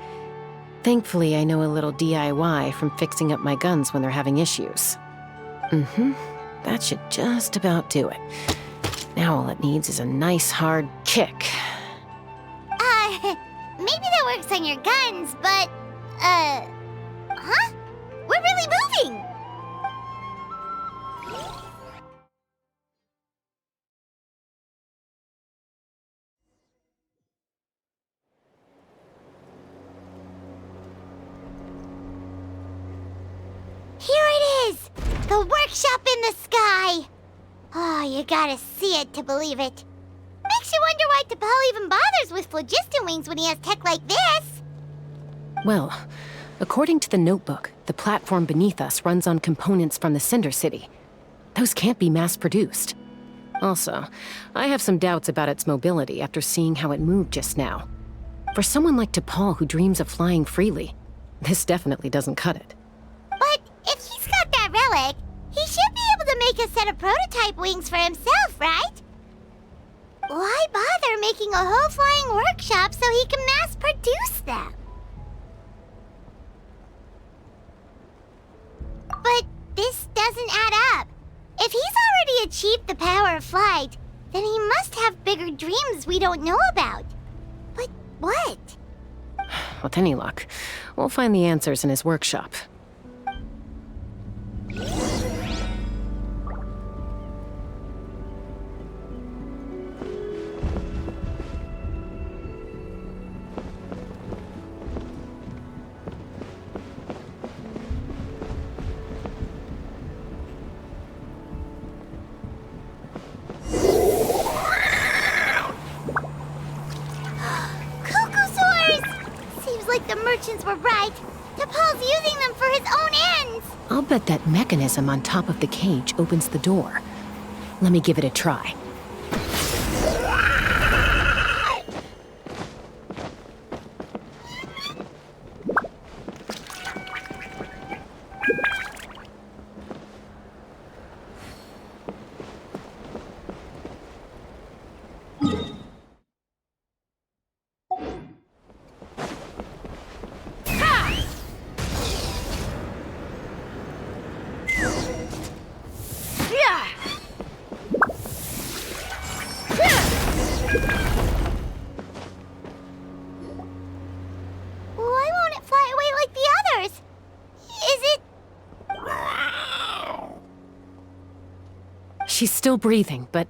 Thankfully, I know a little DIY from fixing up my guns when they're having issues. That should just about do it. Now all it needs is a nice hard kick. Maybe that works on your guns, but, huh? We're really moving! Here it is! The workshop in the sky! Oh, you gotta see it to believe it. Makes you wonder why T'Pol even bothers with phlogiston wings when he has tech like this. Well, according to the notebook, the platform beneath us runs on components from the Cinder City. Those can't be mass-produced. Also, I have some doubts about its mobility after seeing how it moved just now. For someone like T'Pol who dreams of flying freely, this definitely doesn't cut it. But if he's got that relic, he should be able to make a set of prototype wings for himself, right? Why bother making a whole flying workshop so he can mass-produce them? But this doesn't add up. If he's already achieved the power of flight, then he must have bigger dreams we don't know about. But what? With any luck, we'll find the answers in his workshop. The merchants were right. T'Pol's using them for his own ends. I'll bet that mechanism on top of the cage opens the door. Let me give it a try. She's still breathing, but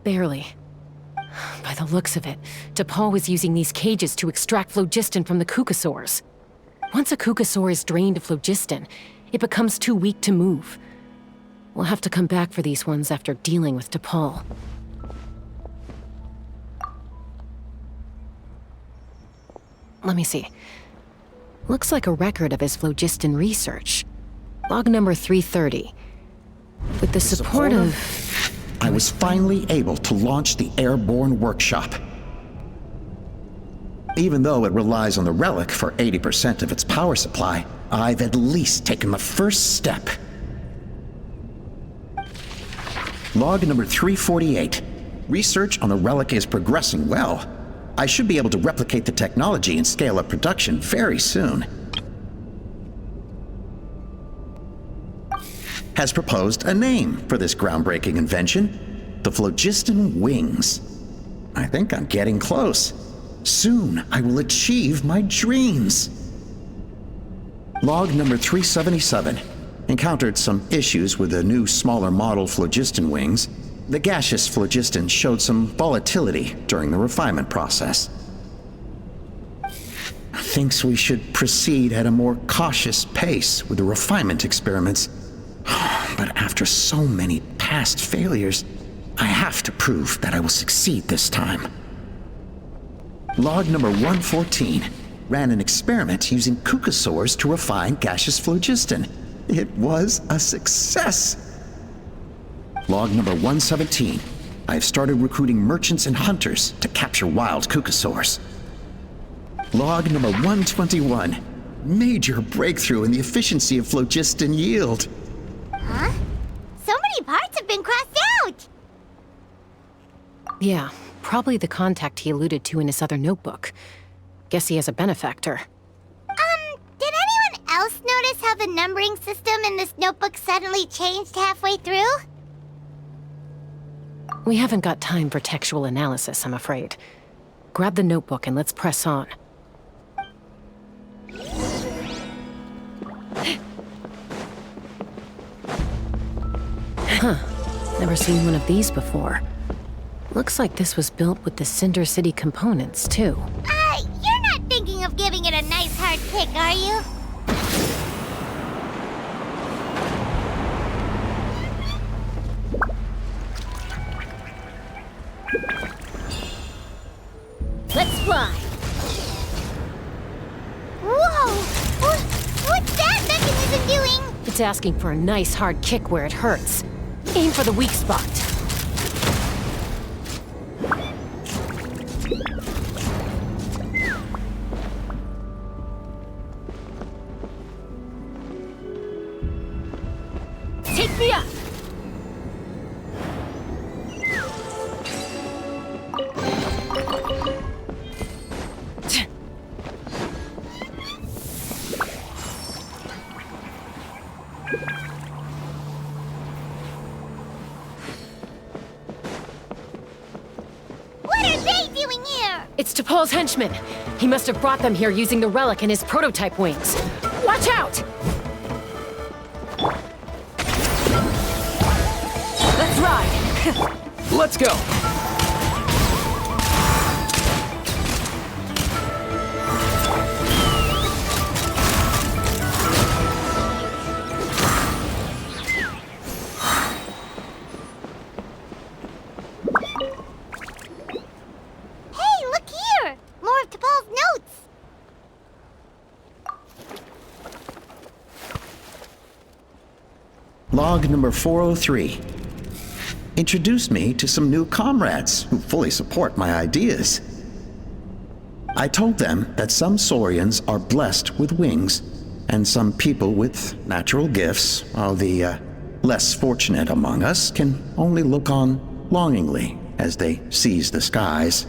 barely. By the looks of it, T'Pol was using these cages to extract phlogiston from the Kukasaurs. Once a Kukasaur is drained of phlogiston, it becomes too weak to move. We'll have to come back for these ones after dealing with T'Pol. Let me see. Looks like a record of his phlogiston research. Log number 330. With the support of... I was finally able to launch the airborne workshop. Even though it relies on the relic for 80% of its power supply, I've at least taken the first step. Log number 348. Research on the relic is progressing well. I should be able to replicate the technology and scale up production very soon. Has proposed a name for this groundbreaking invention, the Phlogiston Wings. I think I'm getting close. Soon I will achieve my dreams. Log number 377. Encountered some issues with the new, smaller model phlogiston wings. The gaseous phlogiston showed some volatility during the refinement process. Thinks we should proceed at a more cautious pace with the refinement experiments. But after so many past failures, I have to prove that I will succeed this time. Log number 114. Ran an experiment using cucosaurs to refine gaseous phlogiston. It was a success. Log number 117. I have started recruiting merchants and hunters to capture wild cucosaurs. Log number 121. Major breakthrough in the efficiency of phlogiston yield. Huh? So many parts have been crossed out! Yeah, probably the contact he alluded to in his other notebook. Guess he has a benefactor. Did anyone else notice how the numbering system in this notebook suddenly changed halfway through? We haven't got time for textual analysis, I'm afraid. Grab the notebook and let's press on. Huh. Never seen one of these before. Looks like this was built with the Cinder City components, too. You're not thinking of giving it a nice hard kick, are you? Let's fly. Whoa! What's that mechanism doing? It's asking for a nice hard kick where it hurts. Aim for the weak spot. Take me up! What are they doing here? It's T'Pol's henchman. He must have brought them here using the relic in his prototype wings. Watch out! Let's ride! Let's go! Hey, look here! More of T'Pol's notes! Log number 403. Introduced me to some new comrades who fully support my ideas. I told them that some Saurians are blessed with wings, and some people with natural gifts, while the less fortunate among us can only look on longingly as they seize the skies.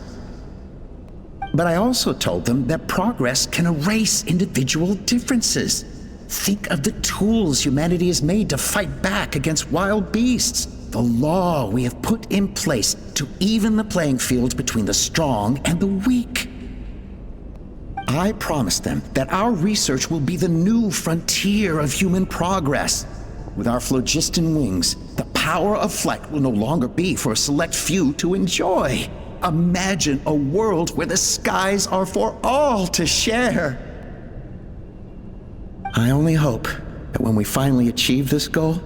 But I also told them that progress can erase individual differences. Think of the tools humanity has made to fight back against wild beasts. The law we have put in place to even the playing field between the strong and the weak. I promised them that our research will be the new frontier of human progress. With our phlogiston wings, the power of flight will no longer be for a select few to enjoy. Imagine a world where the skies are for all to share. I only hope that when we finally achieve this goal,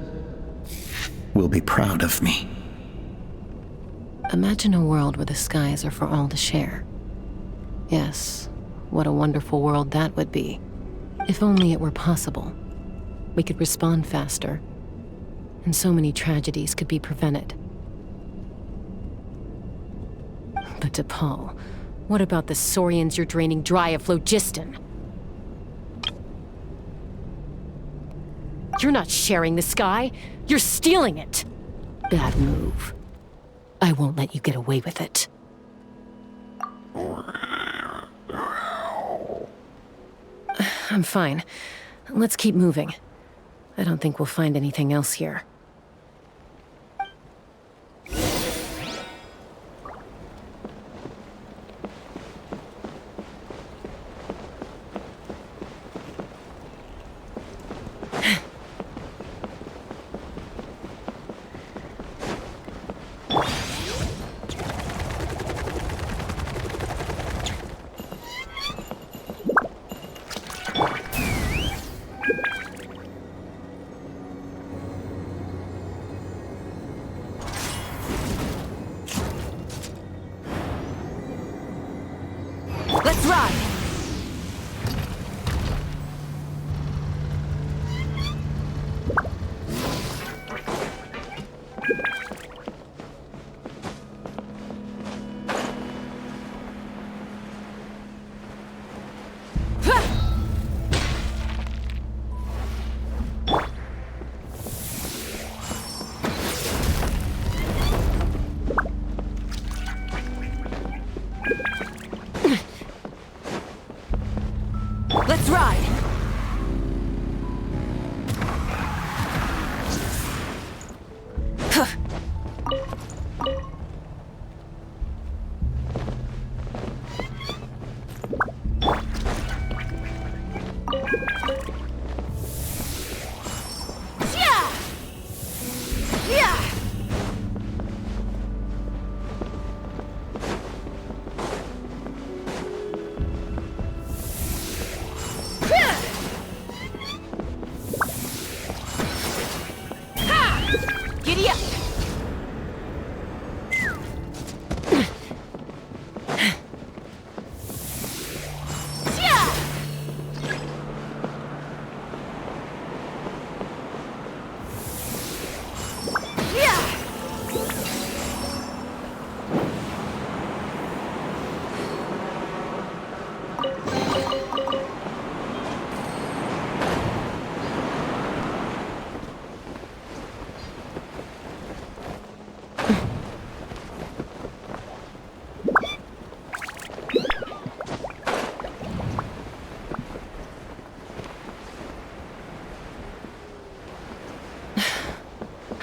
will be proud of me. Imagine a world where the skies are for all to share. Yes, what a wonderful world that would be. If only it were possible. We could respond faster, and so many tragedies could be prevented. But T'Pol, what about the Saurians you're draining dry of phlogiston? You're not sharing the sky. You're stealing it. Bad move. I won't let you get away with it. I'm fine. Let's keep moving. I don't think we'll find anything else here.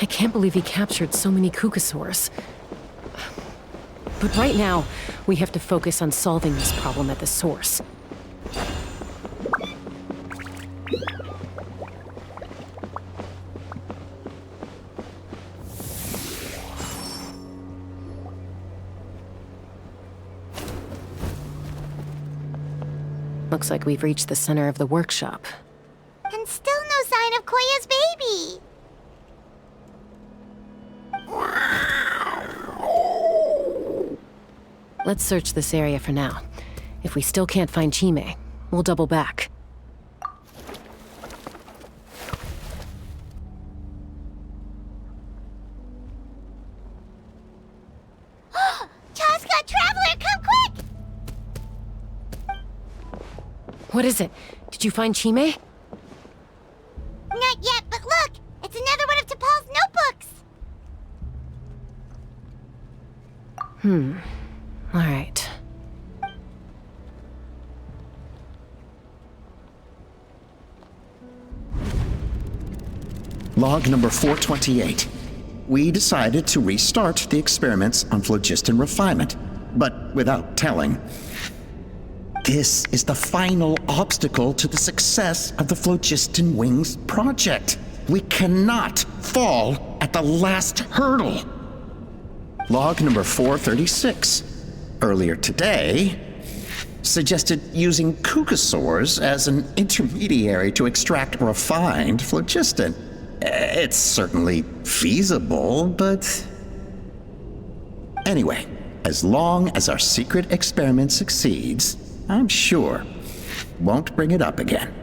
I can't believe he captured so many Kukasaurs. But right now, we have to focus on solving this problem at the source. Looks like we've reached the center of the workshop. And still no sign of Koya's baby. Let's search this area for now. If we still can't find Chime, we'll double back. Chaska, Traveler, come quick! What is it? Did you find Chime? Not yet, but look! It's another one of T'Pol's notebooks! All right. Log number 428. We decided to restart the experiments on phlogiston refinement, but without telling. This is the final obstacle to the success of the Phlogiston Wings project. We cannot fall at the last hurdle. Log number 436. Earlier today, suggested using Kukasaurs as an intermediary to extract refined phlogiston. It's certainly feasible, but... Anyway, as long as our secret experiment succeeds, I'm sure won't bring it up again.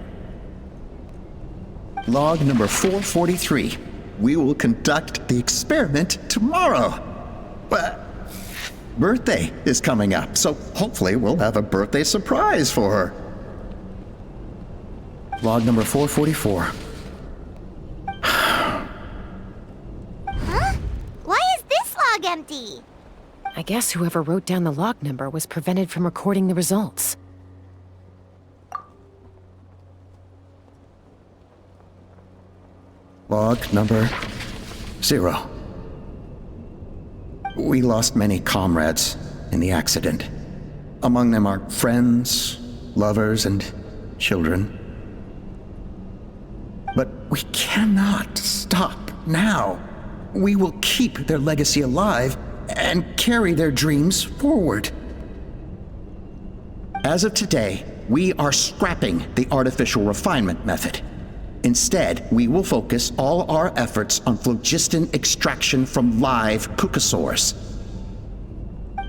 Log number 443. We will conduct the experiment tomorrow. But birthday is coming up, so hopefully we'll have a birthday surprise for her. Log number 444. Huh? Why is this log empty? I guess whoever wrote down the log number was prevented from recording the results. Log number 0. We lost many comrades in the accident. Among them are friends, lovers, and children. But we cannot stop now. We will keep their legacy alive and carry their dreams forward. As of today, we are scrapping the artificial refinement method. Instead, we will focus all our efforts on phlogiston extraction from live Kukasaurs.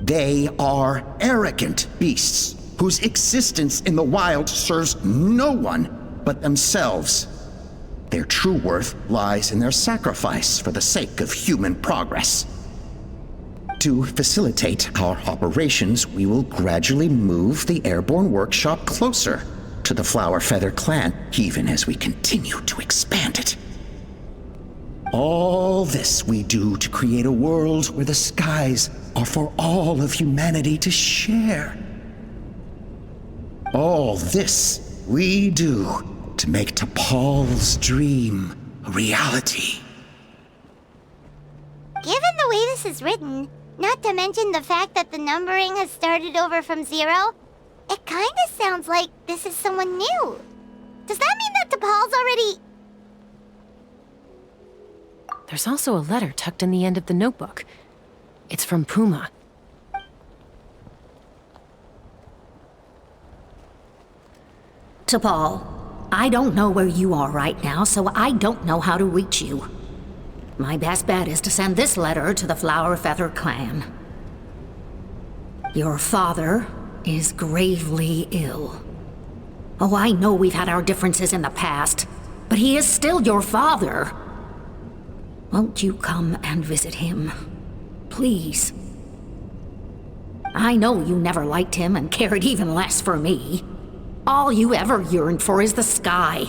They are arrogant beasts whose existence in the wild serves no one but themselves. Their true worth lies in their sacrifice for the sake of human progress. To facilitate our operations, we will gradually move the airborne workshop closer to the Flower Feather clan, even as we continue to expand it. All this we do to create a world where the skies are for all of humanity to share. All this we do to make T'Pol's dream a reality. Given the way this is written, not to mention the fact that the numbering has started over from 0, it kinda sounds like this is someone new. Does that mean that T'Pol's already... There's also a letter tucked in the end of the notebook. It's from Puma. T'Pol, I don't know where you are right now, so I don't know how to reach you. My best bet is to send this letter to the Flower Feather clan. Your father is gravely ill. Oh, I know we've had our differences in the past, but he is still your father. Won't you come and visit him? Please. I know you never liked him and cared even less for me. All you ever yearned for is the sky.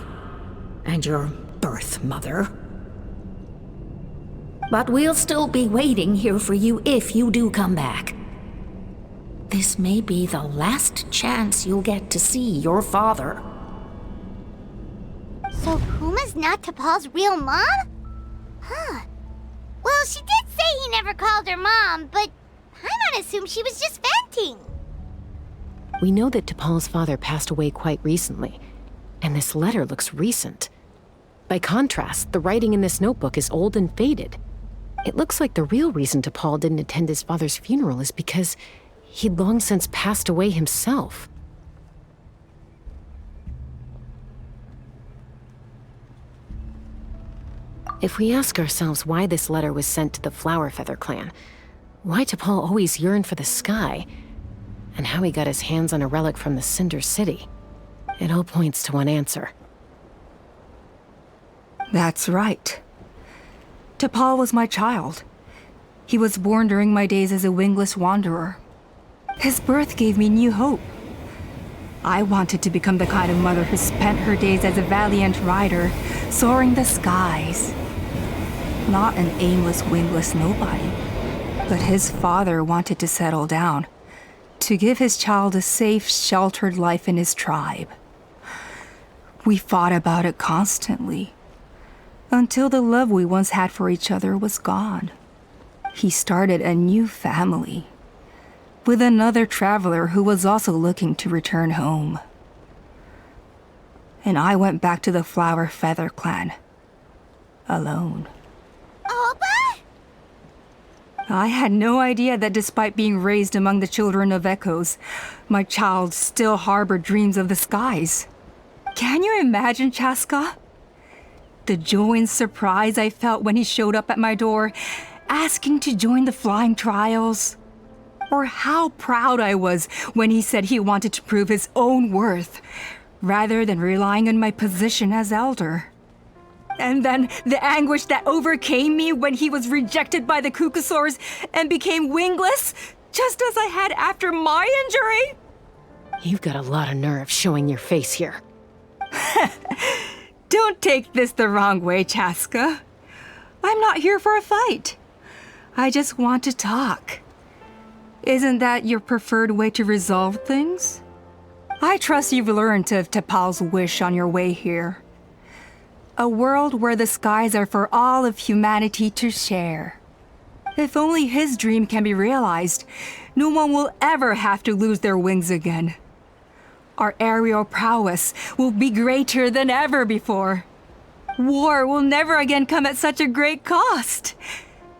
And your birth mother. But we'll still be waiting here for you if you do come back. This may be the last chance you'll get to see your father. So Puma's not T'Pol's real mom? Huh. Well, she did say he never called her mom, but I might assume she was just venting. We know that T'Pol's father passed away quite recently, and this letter looks recent. By contrast, the writing in this notebook is old and faded. It looks like the real reason T'Pol didn't attend his father's funeral is because he'd long since passed away himself. If we ask ourselves why this letter was sent to the Flowerfeather clan, why T'Pol always yearned for the sky, and how he got his hands on a relic from the Cinder City, it all points to one answer. That's right. T'Pol was my child. He was born during my days as a wingless wanderer. His birth gave me new hope. I wanted to become the kind of mother who spent her days as a valiant rider, soaring the skies. Not an aimless, wingless nobody. But his father wanted to settle down, to give his child a safe, sheltered life in his tribe. We fought about it constantly, until the love we once had for each other was gone. He started a new family, with another traveler who was also looking to return home. And I went back to the Flowerfeather clan, alone. Alba? I had no idea that despite being raised among the children of echoes, my child still harbored dreams of the skies. Can you imagine, Chaska? The joy and surprise I felt when he showed up at my door, asking to join the flying trials. Or how proud I was when he said he wanted to prove his own worth, rather than relying on my position as elder. And then the anguish that overcame me when he was rejected by the Kukusaurs and became wingless, just as I had after my injury. You've got a lot of nerve showing your face here. Don't take this the wrong way, Chaska. I'm not here for a fight. I just want to talk. Isn't that your preferred way to resolve things? I trust you've learned of T'Pol's wish on your way here. A world where the skies are for all of humanity to share. If only his dream can be realized, no one will ever have to lose their wings again. Our aerial prowess will be greater than ever before. War will never again come at such a great cost.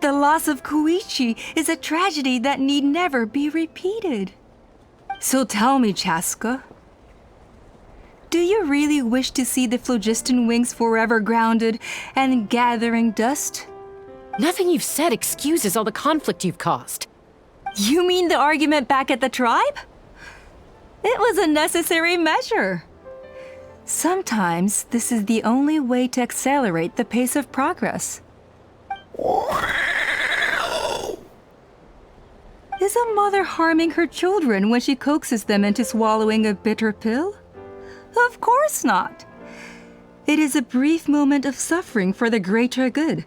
The loss of Koichi is a tragedy that need never be repeated. So tell me, Chaska, do you really wish to see the phlogiston wings forever grounded and gathering dust? Nothing you've said excuses all the conflict you've caused. You mean the argument back at the tribe? It was a necessary measure. Sometimes this is the only way to accelerate the pace of progress. Is a mother harming her children when she coaxes them into swallowing a bitter pill? Of course not. It is a brief moment of suffering for the greater good,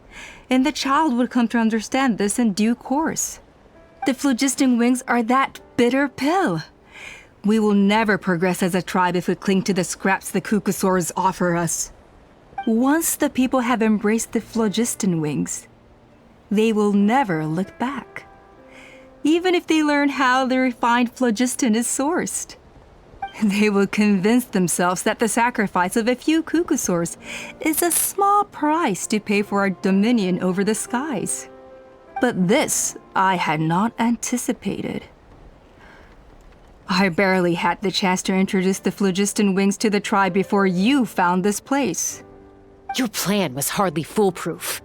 and the child would come to understand this in due course. The phlogiston wings are that bitter pill. We will never progress as a tribe if we cling to the scraps the Kukusaurs offer us. Once the people have embraced the phlogiston wings, they will never look back. Even if they learn how the refined phlogiston is sourced. They will convince themselves that the sacrifice of a few Kukusaurs is a small price to pay for our dominion over the skies. But this I had not anticipated. I barely had the chance to introduce the phlogiston wings to the tribe before you found this place. Your plan was hardly foolproof.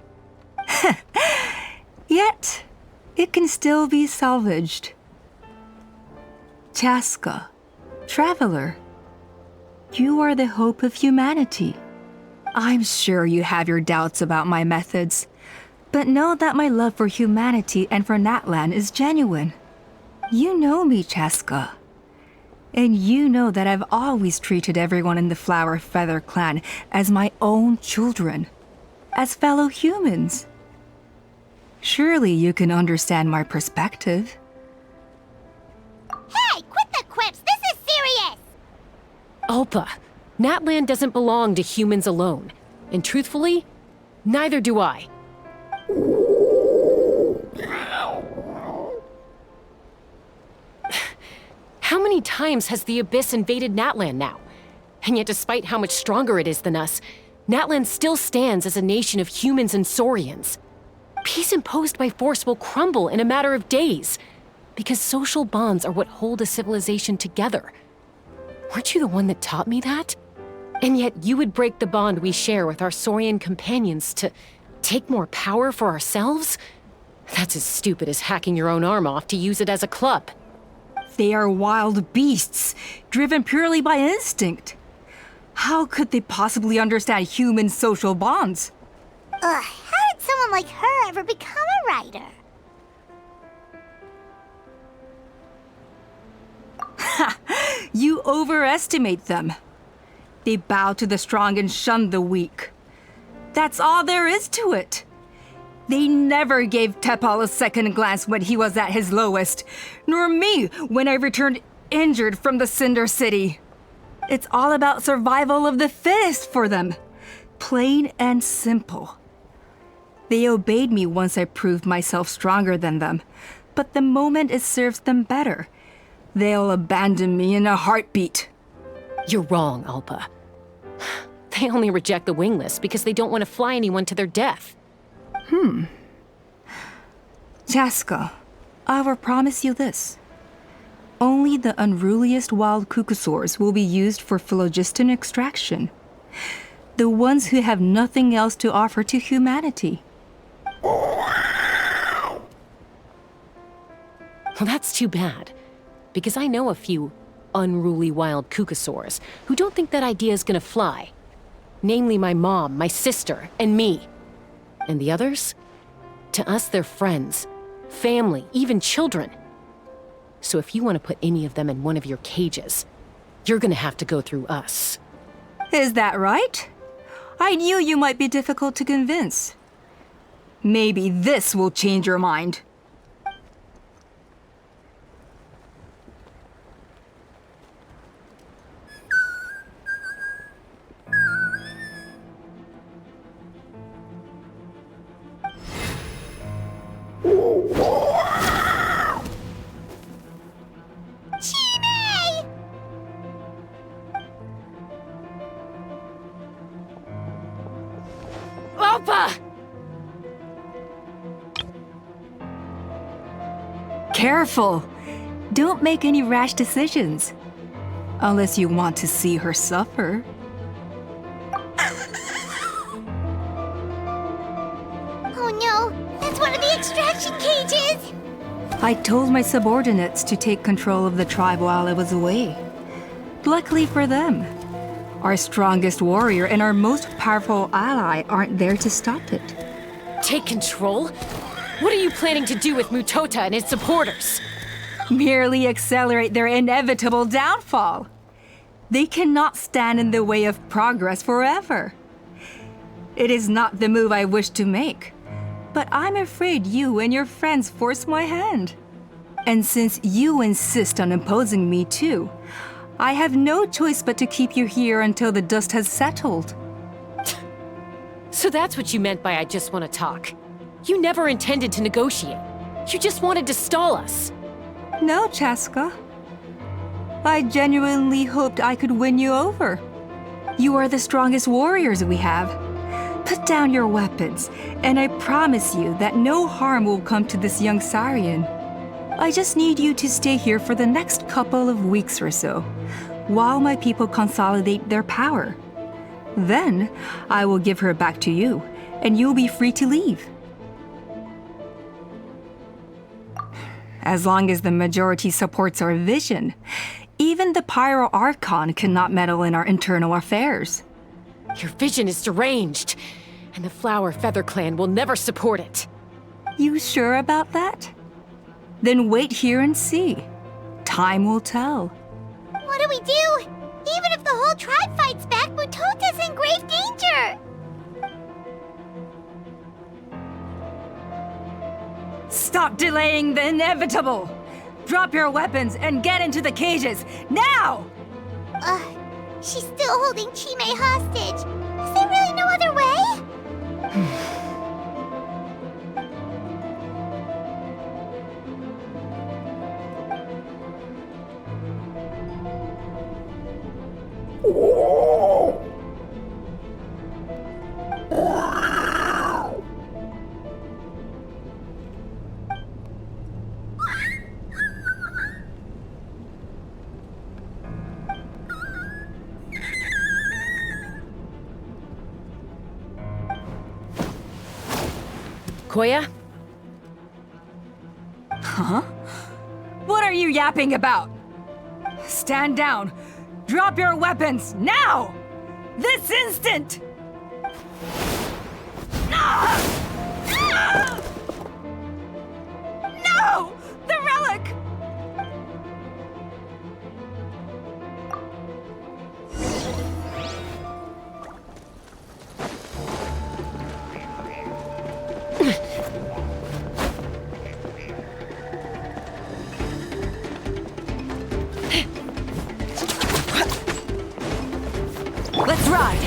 Yet, it can still be salvaged. Chaska, traveler, you are the hope of humanity. I'm sure you have your doubts about my methods, but know that my love for humanity and for Natlan is genuine. You know me, Chaska. And you know that I've always treated everyone in the Flowerfeather clan as my own children, as fellow humans. Surely you can understand my perspective. Hey, quit the quips! This is serious! Alpa, Natlan doesn't belong to humans alone. And truthfully, neither do I. How many times has the Abyss invaded Natlan now? And yet despite how much stronger it is than us, Natlan still stands as a nation of humans and Saurians. Peace imposed by force will crumble in a matter of days, because social bonds are what hold a civilization together. Weren't you the one that taught me that? And yet you would break the bond we share with our Saurian companions to take more power for ourselves? That's as stupid as hacking your own arm off to use it as a club. They are wild beasts, driven purely by instinct. How could they possibly understand human social bonds? Ugh, how did someone like her ever become a writer? You overestimate them. They bow to the strong and shun the weak. That's all there is to it. They never gave Tepal a second glance when he was at his lowest, nor me when I returned injured from the Cinder City. It's all about survival of the fittest for them. Plain and simple. They obeyed me once I proved myself stronger than them, but the moment it serves them better, they'll abandon me in a heartbeat. You're wrong, Alpa. They only reject the wingless because they don't want to fly anyone to their death. Chaska, I will promise you this. Only the unruliest wild Kukusaurs will be used for phlogiston extraction. The ones who have nothing else to offer to humanity. Well, that's too bad, because I know a few unruly wild Kukusaurs who don't think that idea is gonna fly. Namely my mom, my sister, and me. And the others? To us, they're friends, family, even children. So if you want to put any of them in one of your cages, you're gonna have to go through us. Is that right? I knew you might be difficult to convince. Maybe this will change your mind. Alpa! Careful! Don't make any rash decisions. Unless you want to see her suffer. Oh no, that's one of the extraction cages! I told my subordinates to take control of the tribe while I was away. Luckily for them, our strongest warrior and our most powerful ally aren't there to stop it. Take control? What are you planning to do with Mutota and his supporters? Merely accelerate their inevitable downfall. They cannot stand in the way of progress forever. It is not the move I wish to make, but I'm afraid you and your friends force my hand. And since you insist on imposing me too, I have no choice but to keep you here until the dust has settled. So that's what you meant by I just want to talk. You never intended to negotiate. You just wanted to stall us. No, Chaska. I genuinely hoped I could win you over. You are the strongest warriors we have. Put down your weapons, and I promise you that no harm will come to this young Saurian. I just need you to stay here for the next couple of weeks or so, while my people consolidate their power. Then, I will give her back to you, and you'll be free to leave. As long as the majority supports our vision, even the Pyro Archon cannot meddle in our internal affairs. Your vision is deranged, and the Flower Feather Clan will never support it. You sure about that? Then wait here and see. Time will tell. What do we do? Even if the whole tribe fights back, Mutota's in grave danger! Stop delaying the inevitable! Drop your weapons and get into the cages, now! She's still holding Chime hostage. Is there really no other way? Koya? Huh? What are you yapping about? Stand down. Drop your weapons, now! This instant! Ah! Ah! No! The relic! Let's ride!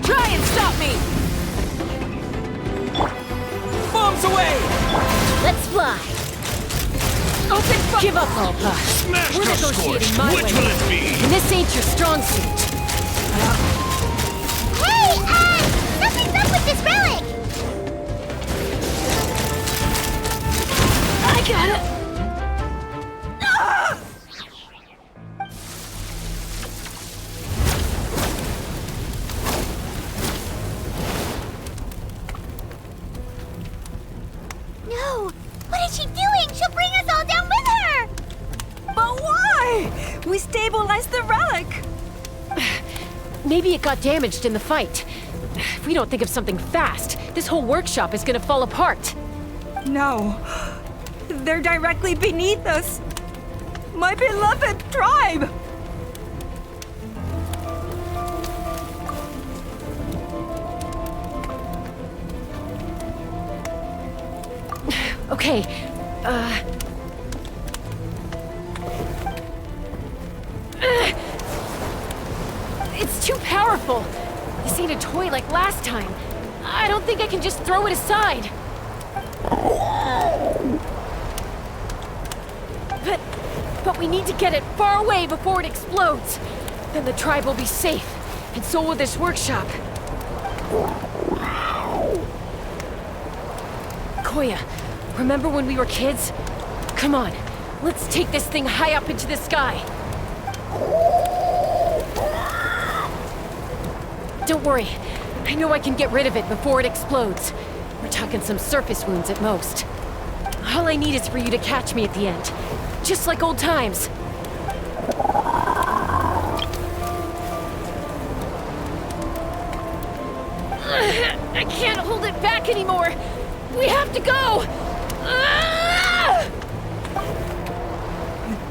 Try and stop me! Bombs away! Let's fly! Open fire! Give up, Alpa. Smash We're the negotiating scorch. my Which way. will it be? And this ain't your strong suit. Hey, something's up with this relic! I got it! Ah! No! What is she doing? She'll bring us all down with her! But why? We stabilized the relic! Maybe it got damaged in the fight. If we don't think of something fast, this whole workshop is gonna fall apart. No. They're directly beneath us. My beloved tribe! Okay, it's too powerful. This ain't a toy like last time. I don't think I can just throw it aside. But we need to get it far away before it explodes. Then the tribe will be safe, and so will this workshop. Koya, remember when we were kids? Come on, let's take this thing high up into the sky. Don't worry, I know I can get rid of it before it explodes. We're talking some surface wounds at most. All I need is for you to catch me at the end, just like old times. I can't hold it back anymore. We have to go! Ah!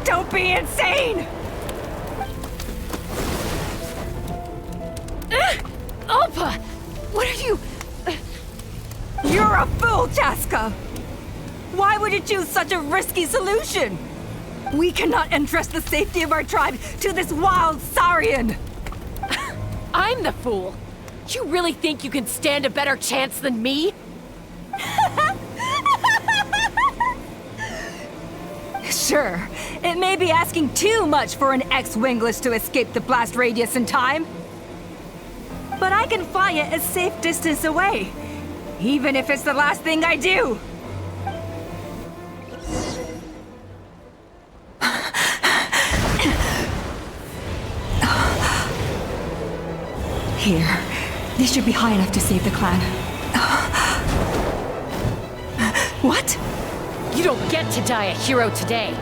Don't be insane! Alpa! What are you... You're a fool, Chaska! Why would you choose such a risky solution? We cannot entrust the safety of our tribe to this wild Saurian! I'm the fool! You really think you can stand a better chance than me? Sure, it may be asking too much for an ex-wingless to escape the blast radius in time. But I can fly it a safe distance away, even if it's the last thing I do. Here, this should be high enough to save the clan. What? You don't get to die a hero today.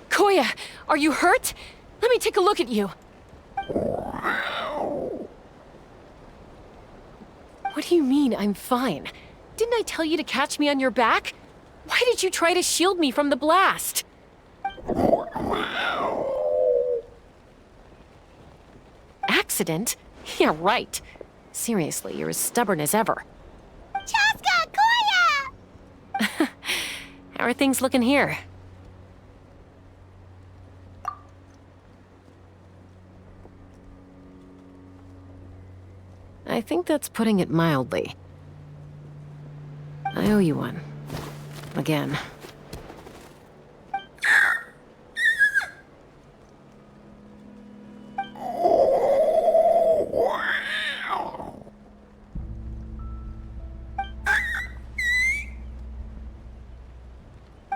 Koya, are you hurt? Let me take a look at you. What do you mean, I'm fine? Didn't I tell you to catch me on your back? Why did you try to shield me from the blast? Accident? Yeah, right. Seriously, you're as stubborn as ever. Chaska! Koya! How are things looking here? I think that's putting it mildly. I owe you one. Again.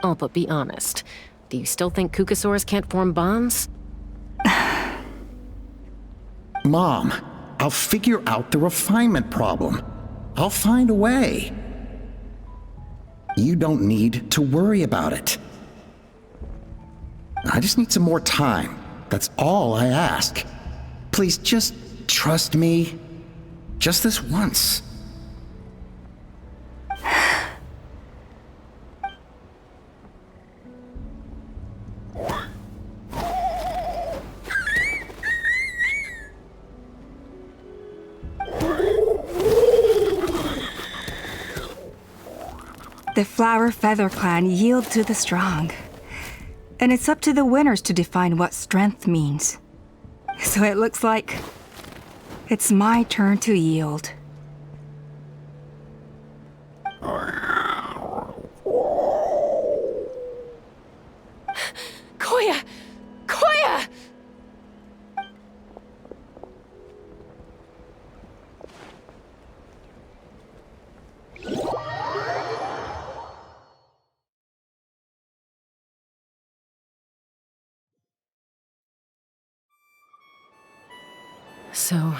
Oh, but be honest. Do you still think Kukasaurs can't form bonds? Mom, I'll figure out the refinement problem. I'll find a way. You don't need to worry about it. I just need some more time. That's all I ask. Please just trust me. Just this once. The Flower Feather Clan yield to the strong. And it's up to the winners to define what strength means. So it looks like it's my turn to yield. Koya! Koya! So,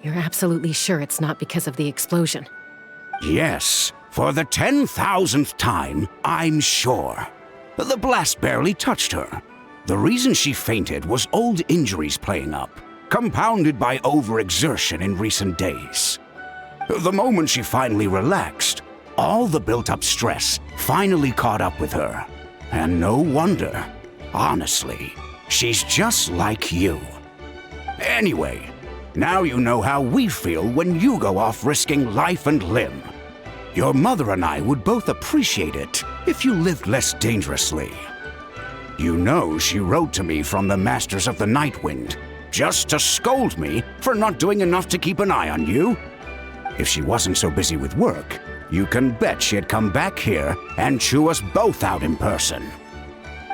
you're absolutely sure it's not because of the explosion? Yes, for the 10,000th time, I'm sure. The blast barely touched her. The reason she fainted was old injuries playing up, compounded by overexertion in recent days. The moment she finally relaxed, all the built-up stress finally caught up with her. And no wonder. Honestly, she's just like you. Anyway, now you know how we feel when you go off risking life and limb. Your mother and I would both appreciate it if you lived less dangerously. You know she wrote to me from the Masters of the Nightwind, just to scold me for not doing enough to keep an eye on you. If she wasn't so busy with work, you can bet she'd come back here and chew us both out in person.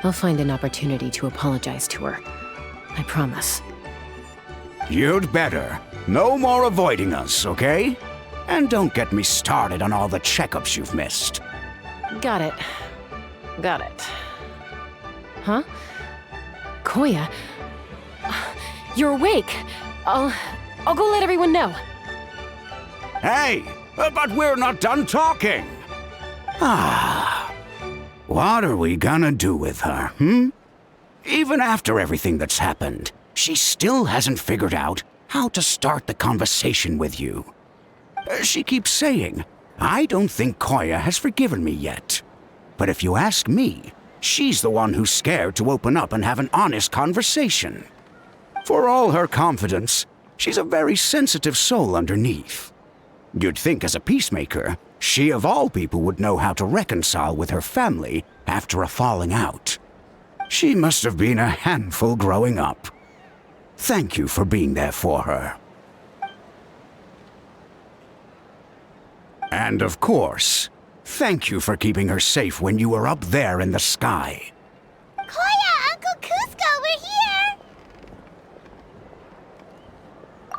I'll find an opportunity to apologize to her. I promise. You'd better. No more avoiding us, okay? And don't get me started on all the checkups you've missed. Got it. Got it. Huh? Koya? You're awake. I'll go let everyone know. Hey, but we're not done talking. What are we gonna do with her, Even after everything that's happened, she still hasn't figured out how to start the conversation with you. She keeps saying, I don't think Koya has forgiven me yet. But if you ask me, she's the one who's scared to open up and have an honest conversation. For all her confidence, she's a very sensitive soul underneath. You'd think as a peacemaker, she of all people would know how to reconcile with her family after a falling out. She must have been a handful growing up. Thank you for being there for her. And of course, thank you for keeping her safe when you were up there in the sky. Koya, Uncle Kuzco, we're here!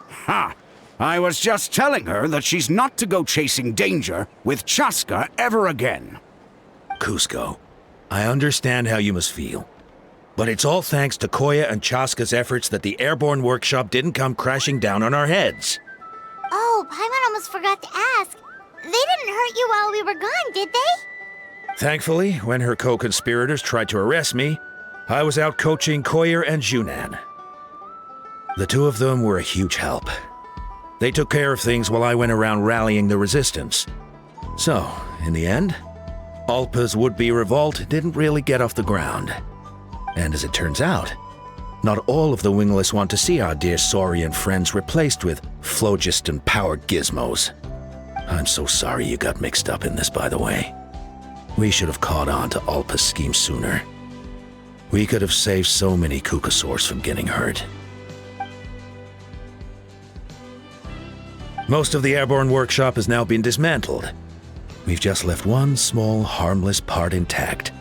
Ha! I was just telling her that she's not to go chasing danger with Chaska ever again. Kuzco, I understand how you must feel. But it's all thanks to Koya and Chaska's efforts that the airborne workshop didn't come crashing down on our heads. Oh, Paimon almost forgot to ask. They didn't hurt you while we were gone, did they? Thankfully, when her co-conspirators tried to arrest me, I was out coaching Koya and Junan. The two of them were a huge help. They took care of things while I went around rallying the resistance. So, in the end, Alpa's would-be revolt didn't really get off the ground. And as it turns out, not all of the wingless want to see our dear Saurian friends replaced with phlogiston-powered gizmos. I'm so sorry you got mixed up in this, by the way. We should have caught on to Alpa's scheme sooner. We could have saved so many Kukasaurs from getting hurt. Most of the airborne workshop has now been dismantled. We've just left one small, harmless part intact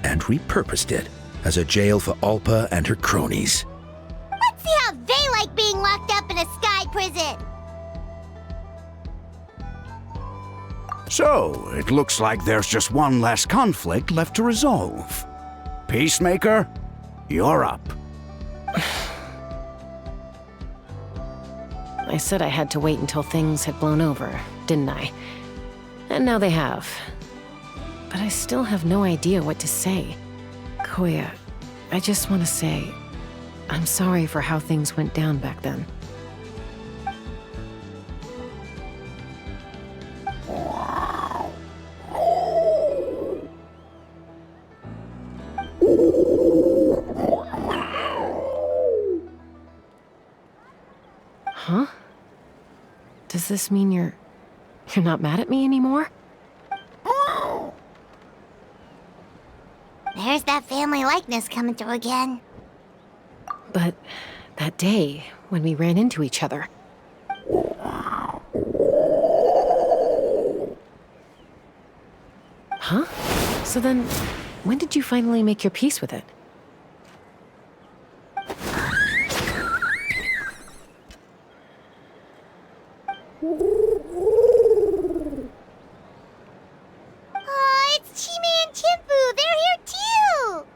and repurposed it as a jail for Alpa and her cronies. Let's see how they like being locked up in a sky prison. So, it looks like there's just one last conflict left to resolve. Peacemaker, you're up. I said I had to wait until things had blown over, didn't I? And now they have. But I still have no idea what to say. Koya, I just want to say, I'm sorry for how things went down back then. Huh? Does this mean you're not mad at me anymore? There's that family likeness coming through again. But that day, when we ran into each other. Huh? So then, when did you finally make your peace with it? Oh, it's Chime and Chimpu. They're here too.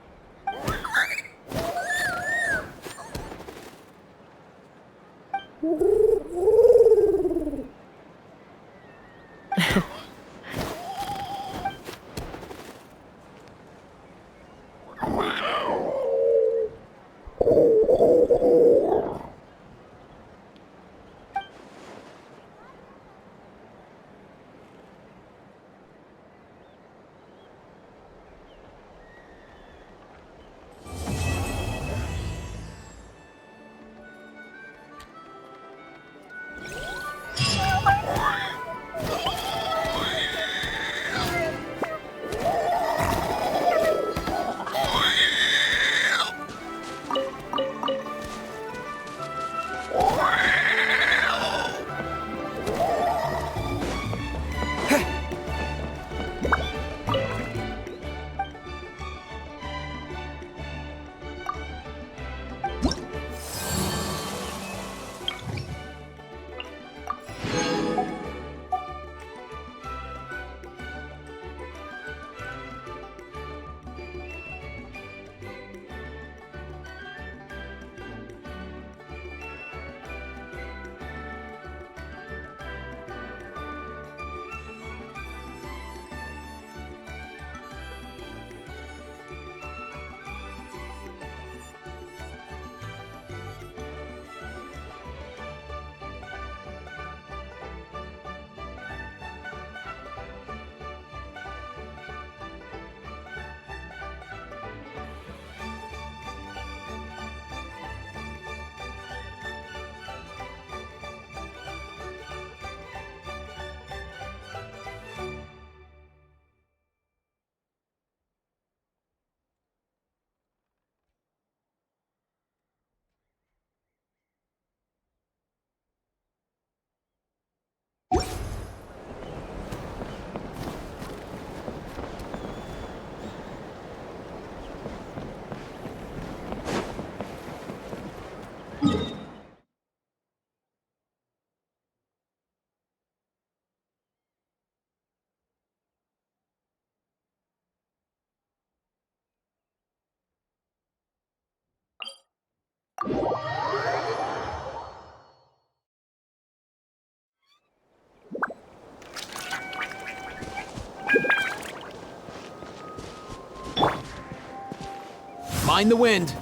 Mind the wind.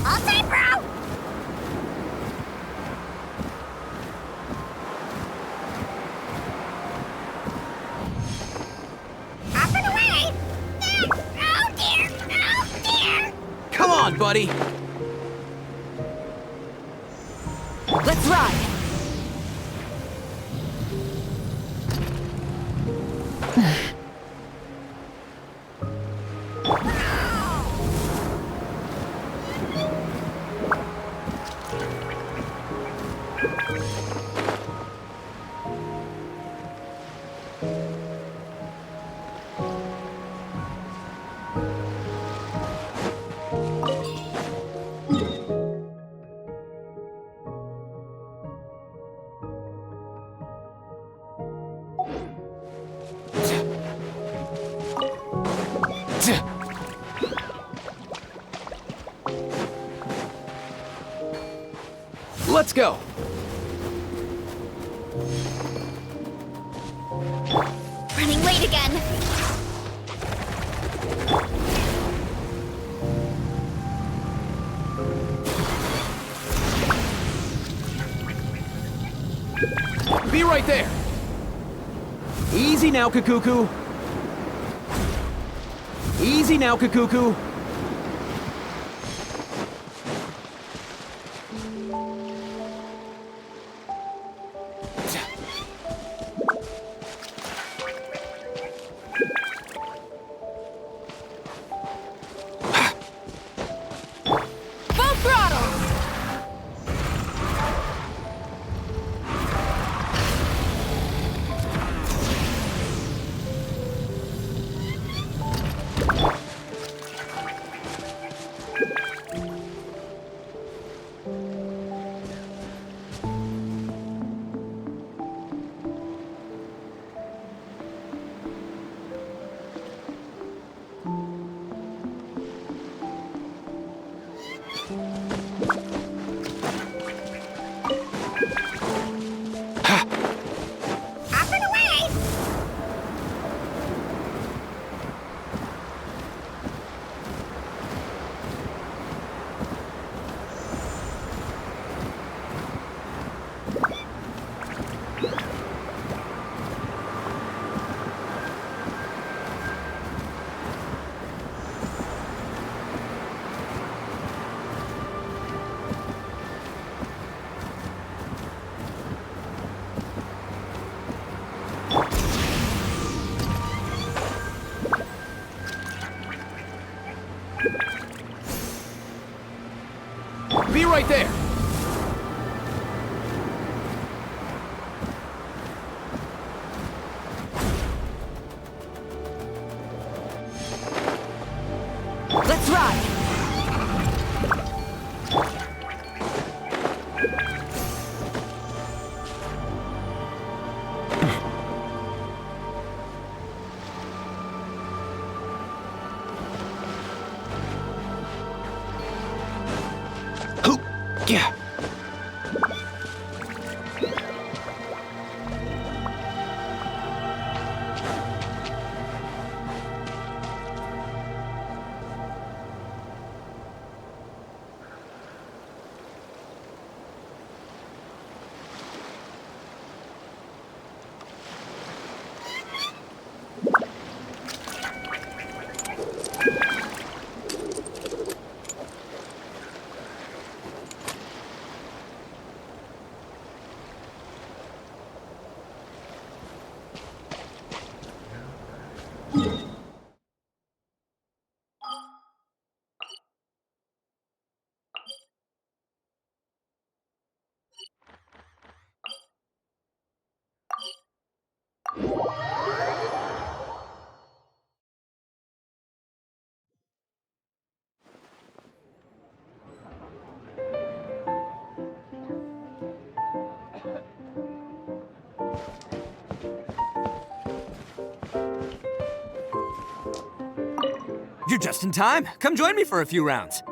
All set, bro. on, buddy. Let's ride! Let's go. Running late again. Be right there. Easy now, Kakuku. Easy now, Kakuku. Full throttle! Off and away! Be right there. Let's ride! Yeah. You're just in time. Come join me for a few rounds.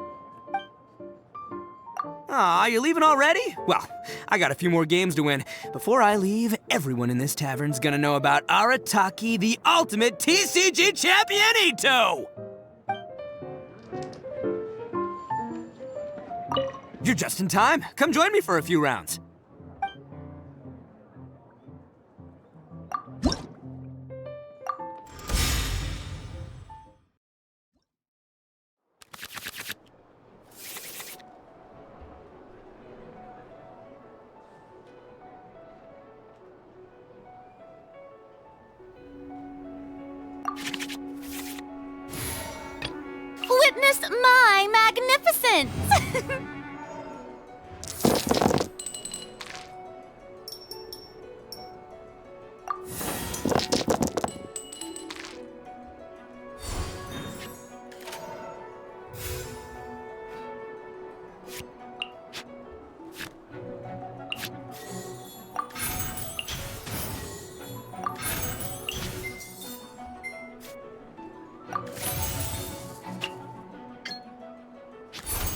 Aw, you're leaving already? Well, I got a few more games to win. Before I leave, everyone in this tavern's gonna know about Arataki, the ultimate TCG champion, You're just in time. Come join me for a few rounds.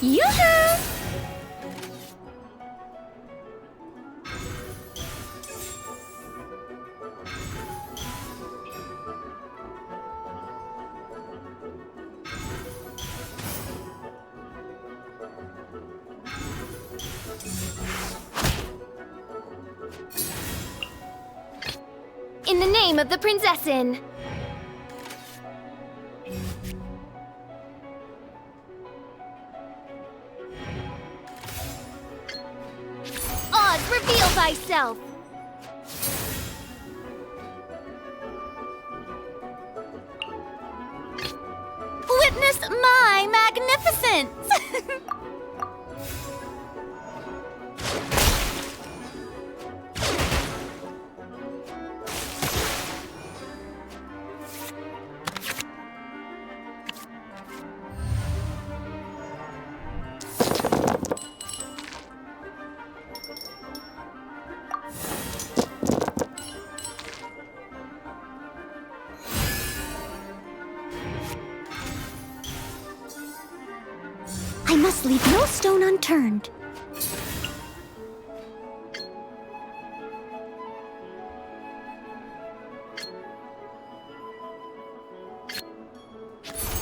Yoo-hoo! In the name of the Prinzessin! Oz, reveal thyself! Witness my magnificence! I must leave no stone unturned.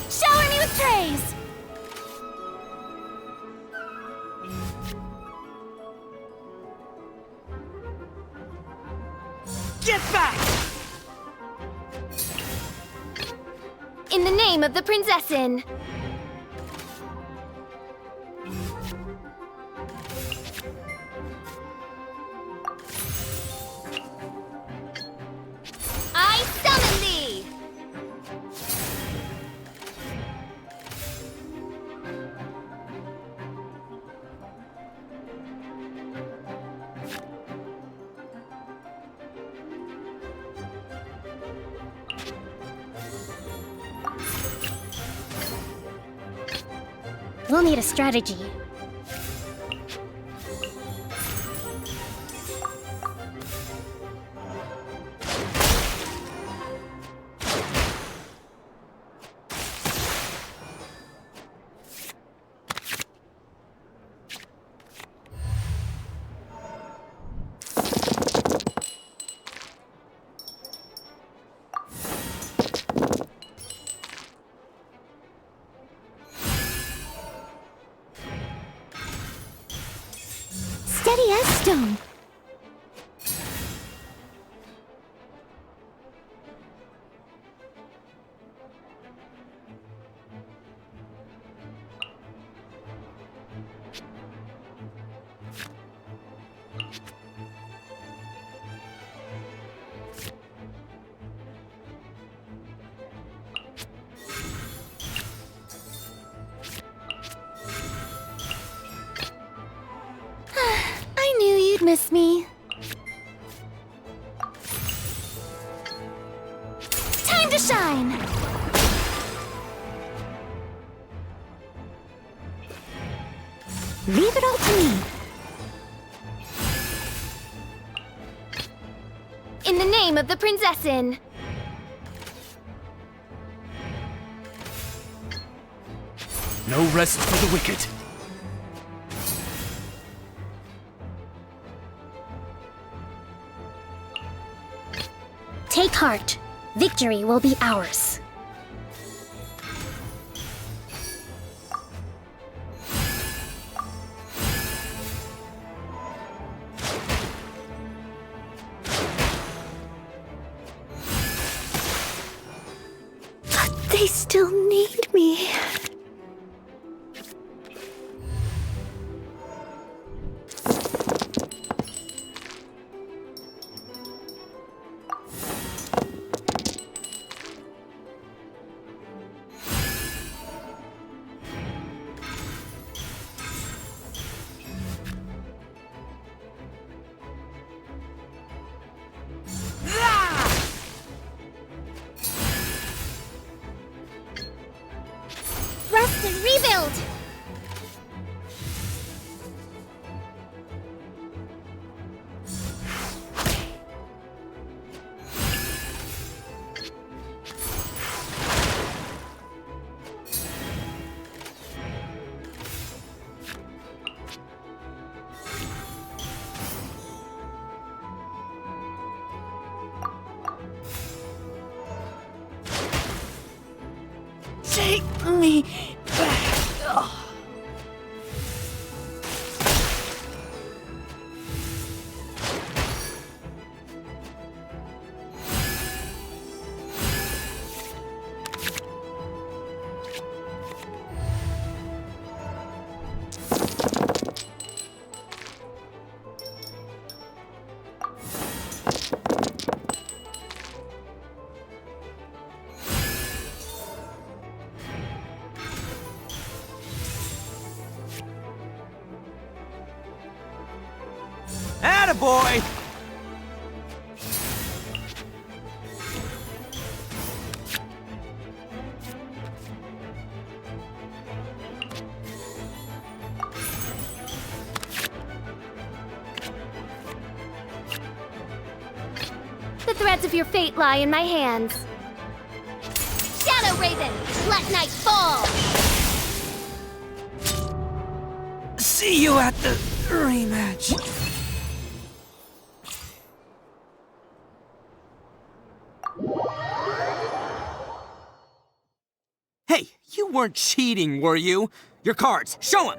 Shower me with praise! Get back! In the name of the Prinzessin! I summon thee! We'll need a strategy. Steady as stone. I knew you'd miss me. Time to shine! Leave it all to me. In the name of the Prinzessin! No rest for the wicked. Take heart. Victory will be ours. But they still need me. Attaboy! The threads of your fate lie in my hands. Shadow Raven, let night fall! See you at the rematch. Hey, you weren't cheating, were you? Your cards, show 'em!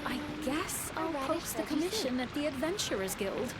I guess I'll post the commission at the Adventurers Guild.